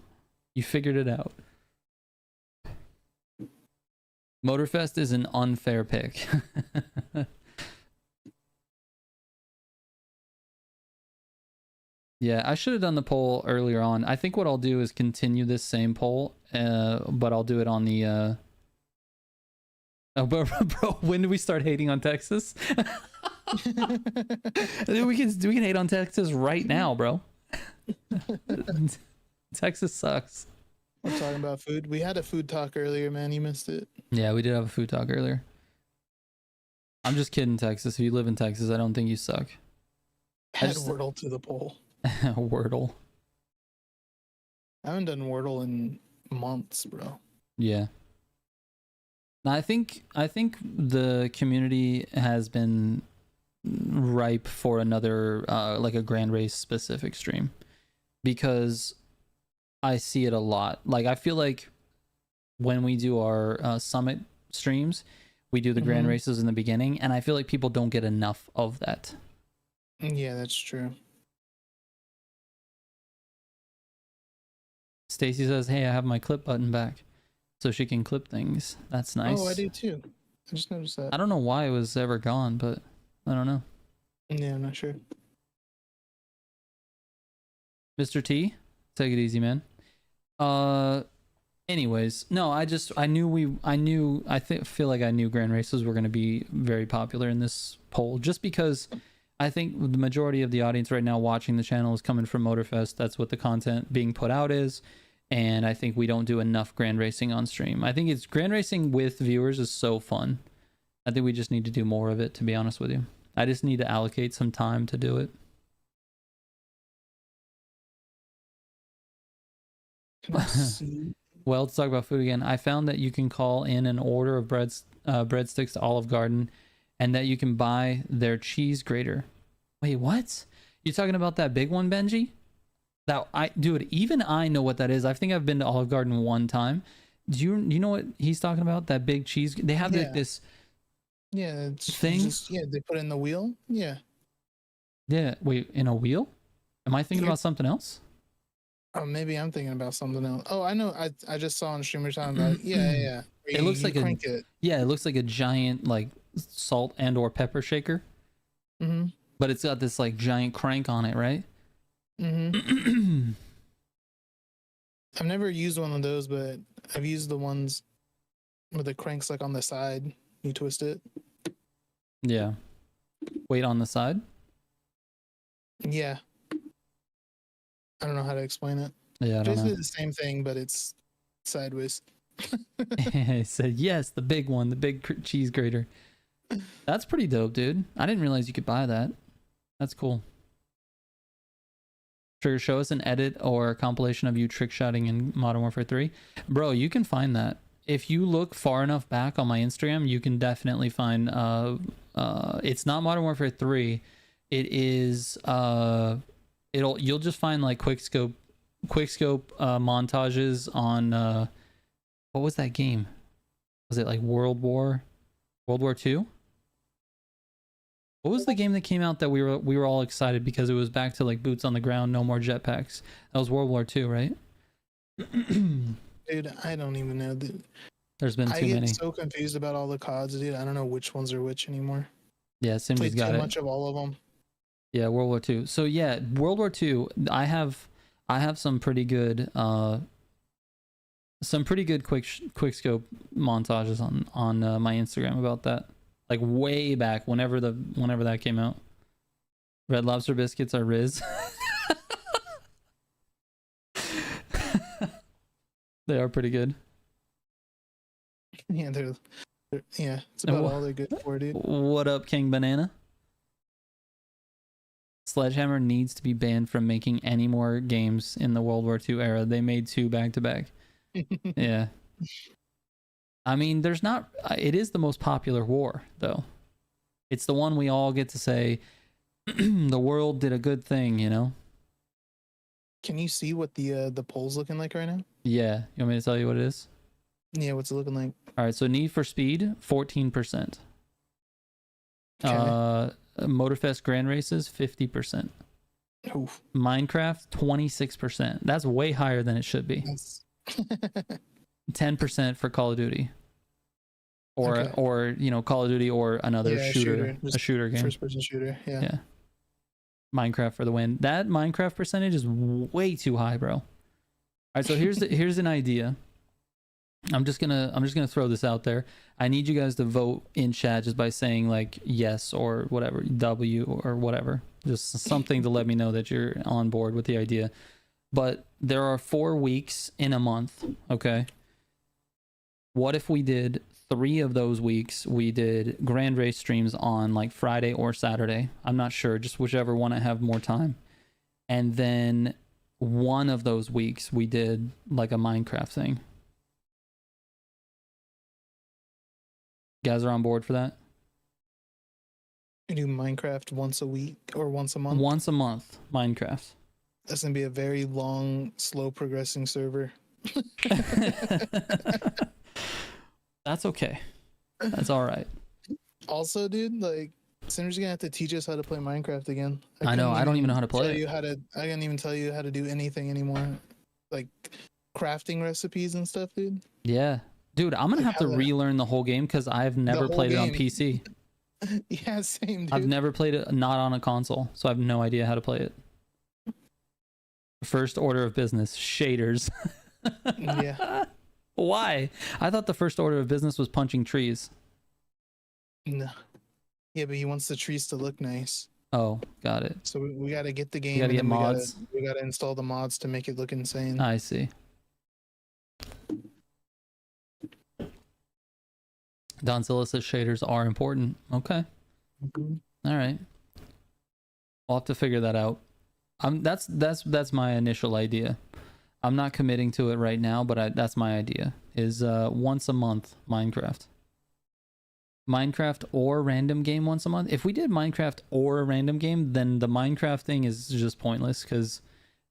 You figured it out. Motorfest is an unfair pick. Yeah, I should have done the poll earlier on. I think what I'll do is continue this same poll, but I'll do it on the... Oh, bro, when do we start hating on Texas? we can hate on Texas right now, bro. Texas sucks. We're talking about food. We had a food talk earlier, man. You missed it. Yeah, we did have a food talk earlier. I'm just kidding, Texas. If you live in Texas, I don't think you suck. Add Wordle to the poll. Wordle. I haven't done Wordle in months, bro. Yeah. I think the community has been ripe for another like a Grand Race specific stream, because I see it a lot. Like I feel like when we do our summit streams, we do the Grand Races in the beginning, and I feel like people don't get enough of that. Yeah, that's true. Stacy says, "Hey, I have my clip button back." So she can clip things. That's nice. Oh, I do too. I just noticed that. I don't know why it was ever gone, but I don't know. Yeah, I'm not sure. Mr. T, take it easy, man. Anyways, no, I feel like I knew Grand Races were going to be very popular in this poll, just because I think the majority of the audience right now watching the channel is coming from Motorfest. That's what the content being put out is. And I think we don't do enough Grand Racing on stream. I think it's Grand Racing with viewers is so fun. I think we just need to do more of it, to be honest with you. I just need to allocate some time to do it. Well, let's talk about food again. I found that you can call in an order of breadsticks to Olive Garden, and that you can buy their cheese grater. Wait, what? You talking about that big one, Benji? Dude, even I know what that is. I think I've been to Olive Garden one time. Do you know what he's talking about? That big cheese. They have like this. Yeah, it's thing. They put it in the wheel. Yeah. Yeah. Wait, in a wheel? Am I thinking about something else? Oh, maybe I'm thinking about something else. Oh, I know. I just saw on streamer talking about it. Yeah. It looks like it looks like a giant like salt and or pepper shaker. But it's got this like giant crank on it, right? I've never used one of those, but I've used the ones with the cranks like on the side. You twist it. Yeah. Wait, on the side? Yeah. I don't know how to explain it. Yeah, I don't Basically know. the same thing, but it's sideways. He said, yes, the big one, the big cheese grater. That's pretty dope, dude. I didn't realize you could buy that. That's cool. Trigger, show us an edit or a compilation of you trick shotting in Modern Warfare 3. Bro, you can find that. If you look far enough back on my Instagram, you can definitely find it's not Modern Warfare 3. It is you'll just find like quickscope montages on what was that game? Was it like World War II? What was the game that came out that we were all excited because it was back to like boots on the ground, no more jetpacks? That was World War II, right? Dude, I don't even know. There's been I too get many. so confused about all the CODs, dude. I don't know which ones are which anymore. Yeah, Simji's Played got too it. much of all of them. Yeah, World War II. So yeah, World War II. I have some pretty good quick scope montages on my Instagram about that. Like way back, whenever that came out. Red Lobster biscuits are Riz. They are pretty good. Yeah, yeah, it's about all they're good for, dude. What up, King Banana? Sledgehammer needs to be banned from making any more games in the World War II era. They made 2 back to back. Yeah. I mean, it is the most popular war, though. It's the one we all get to say, the world did a good thing, you know? Can you see what the poll's looking like right now? Yeah. You want me to tell you what it is? Yeah, what's it looking like? All right, so Need for Speed, 14%. Okay. Motorfest Grand Races, 50%. Oof. Minecraft, 26%. That's way higher than it should be. 10% for Call of Duty. Or you know, Call of Duty or another shooter. A shooter game. First person shooter, yeah. Minecraft for the win. That Minecraft percentage is way too high, bro. All right, so here's an idea. I'm just gonna throw this out there. I need you guys to vote in chat just by saying like yes or whatever, W or whatever. Just something to let me know that you're on board with the idea. But there are 4 weeks in a month, okay? What if we did 3 of those weeks, we did Grand Race streams on like Friday or Saturday? I'm not sure, just whichever one I have more time. And then one of those weeks we did like a Minecraft thing. You guys are on board for that? You do Minecraft once a week or once a month? Once a month, Minecraft. That's gonna be a very long, slow progressing server. That's okay. That's all right. Also, dude, like, Cinder's gonna have to teach us how to play Minecraft again. I know. I don't even know how to play it. I can't even tell you how to do anything anymore. Like crafting recipes and stuff, dude. Yeah. Dude, I'm gonna have to relearn the whole game because I've never played it on PC. Yeah, same, dude. I've never played it not on a console, so I have no idea how to play it. First order of business, shaders. Yeah. Why? I thought the first order of business was punching trees. No. Yeah, but he wants the trees to look nice. Oh, got it. So we got to get the game. You gotta get mods. We got to install the mods to make it look insane. I see. Donzilla says shaders are important. Okay. All right. I'll have to figure that out. That's my initial idea. I'm not committing to it right now, but that's my idea. Is once a month Minecraft. Minecraft or random game once a month. If we did Minecraft or a random game, then the Minecraft thing is just pointless because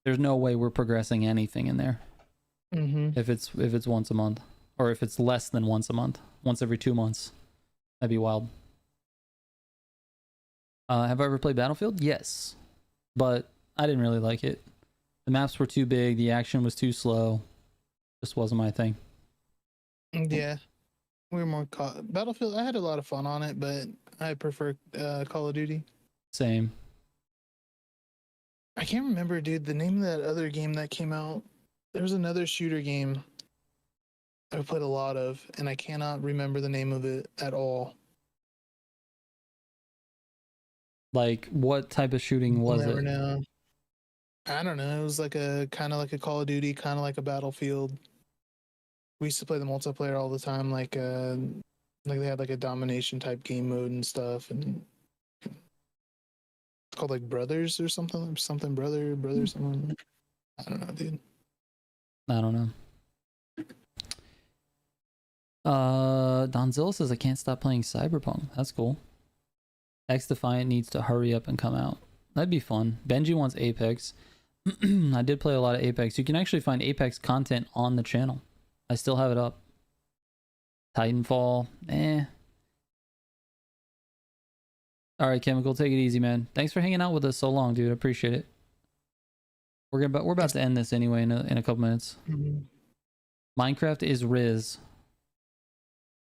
there's no way we're progressing anything in there. If it's once a month, or if it's less than once a month, once every 2 months, that'd be wild. Have I ever played Battlefield? Yes, but I didn't really like it. The maps were too big. The action was too slow. Just wasn't my thing. Yeah. We were more Battlefield. I had a lot of fun on it, but I prefer Call of Duty. Same. I can't remember, dude, the name of that other game that came out. There was another shooter game I played a lot of, and I cannot remember the name of it at all. Like, what type of shooting was Never it? know. I don't know. It was like a kind of like a Call of Duty, kind of like a Battlefield. We used to play the multiplayer all the time, like they had like a domination type game mode and stuff, and it's called like Brothers or something, brother something. I don't know, dude. I don't know. Donzilla says I can't stop playing Cyberpunk. That's cool. X Defiant needs to hurry up and come out. That'd be fun. Benji wants Apex. I did play a lot of Apex. You can actually find Apex content on the channel. I still have it up. Titanfall, All right, Chemical, take it easy, man. Thanks for hanging out with us so long, dude. I appreciate it. We're about to end this anyway in a couple minutes. Minecraft is Riz.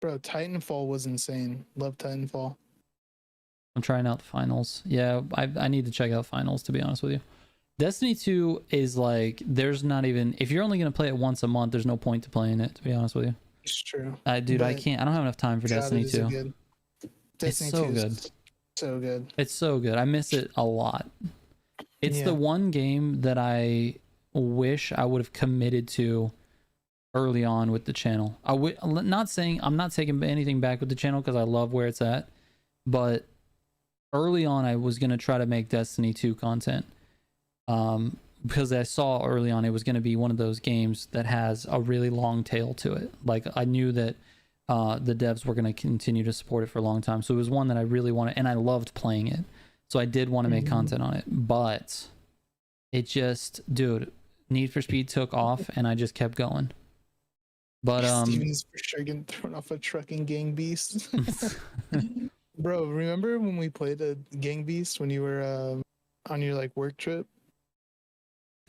Bro, Titanfall was insane. Love Titanfall. I'm trying out the finals. Yeah, I need to check out finals, to be honest with you. Destiny 2 is like, there's not even, if you're only going to play it once a month, there's no point to playing it, to be honest with you. It's true. Dude, I don't have enough time for Destiny 2. It's so good. So good. It's so good. I miss it a lot. It's the one game that I wish I would have committed to early on with the channel. I'm not taking anything back with the channel because I love where it's at, but early on I was going to try to make Destiny 2 content. Because I saw early on it was going to be one of those games that has a really long tail to it. Like, I knew that the devs were going to continue to support it for a long time, so it was one that I really wanted, and I loved playing it, so I did want to make content on it. But it just, dude, Need for Speed took off and I just kept going. But Steven's for sure getting thrown off a trucking gang beast. Bro, remember when we played a gang beast when you were on your like work trip?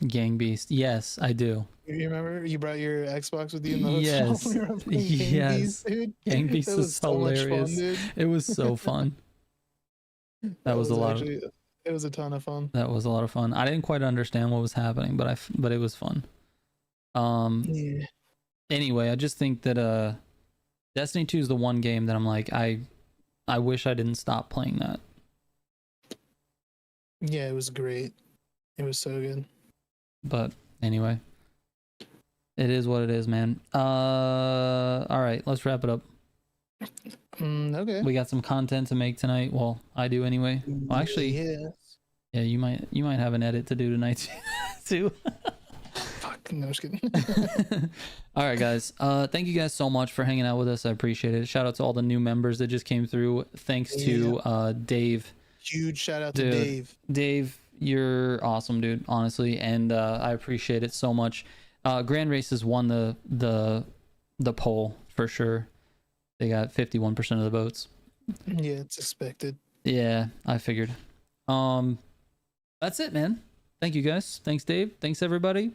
Gang Beast, yes, I do. You remember you brought your Xbox with you in the hotel? Yes, We were playing yes. Beast, dude. Gang Beast That was so much hilarious. fun, dude. It was so fun. That was a lot of. It was a ton of fun. That was a lot of fun. I didn't quite understand what was happening, but it was fun. Yeah. Anyway, I just think that Destiny 2 is the one game that I'm like, I wish I didn't stop playing that. Yeah, it was great. It was so good. But anyway, it is what it is, man. All right, let's wrap it up. Okay. We got some content to make tonight. Well, I do anyway. Well, actually, yeah, you might have an edit to do tonight too. Fuck, no, just kidding. All right, guys. Thank you guys so much for hanging out with us. I appreciate it. Shout out to all the new members that just came through. Thanks to Dave. Huge shout out to Dave. Dave, you're awesome, dude, honestly, and I appreciate it so much. Grand Races won the poll for sure. They got 51% of the votes. Yeah, it's expected. Yeah, I figured. That's it, man. Thank you guys. Thanks, Dave. Thanks, everybody.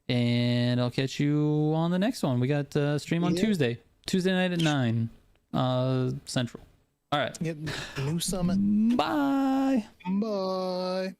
And I'll catch you on the next one. We got stream on Tuesday night at 9 Central. All right. Yep. New summit. Bye. Bye.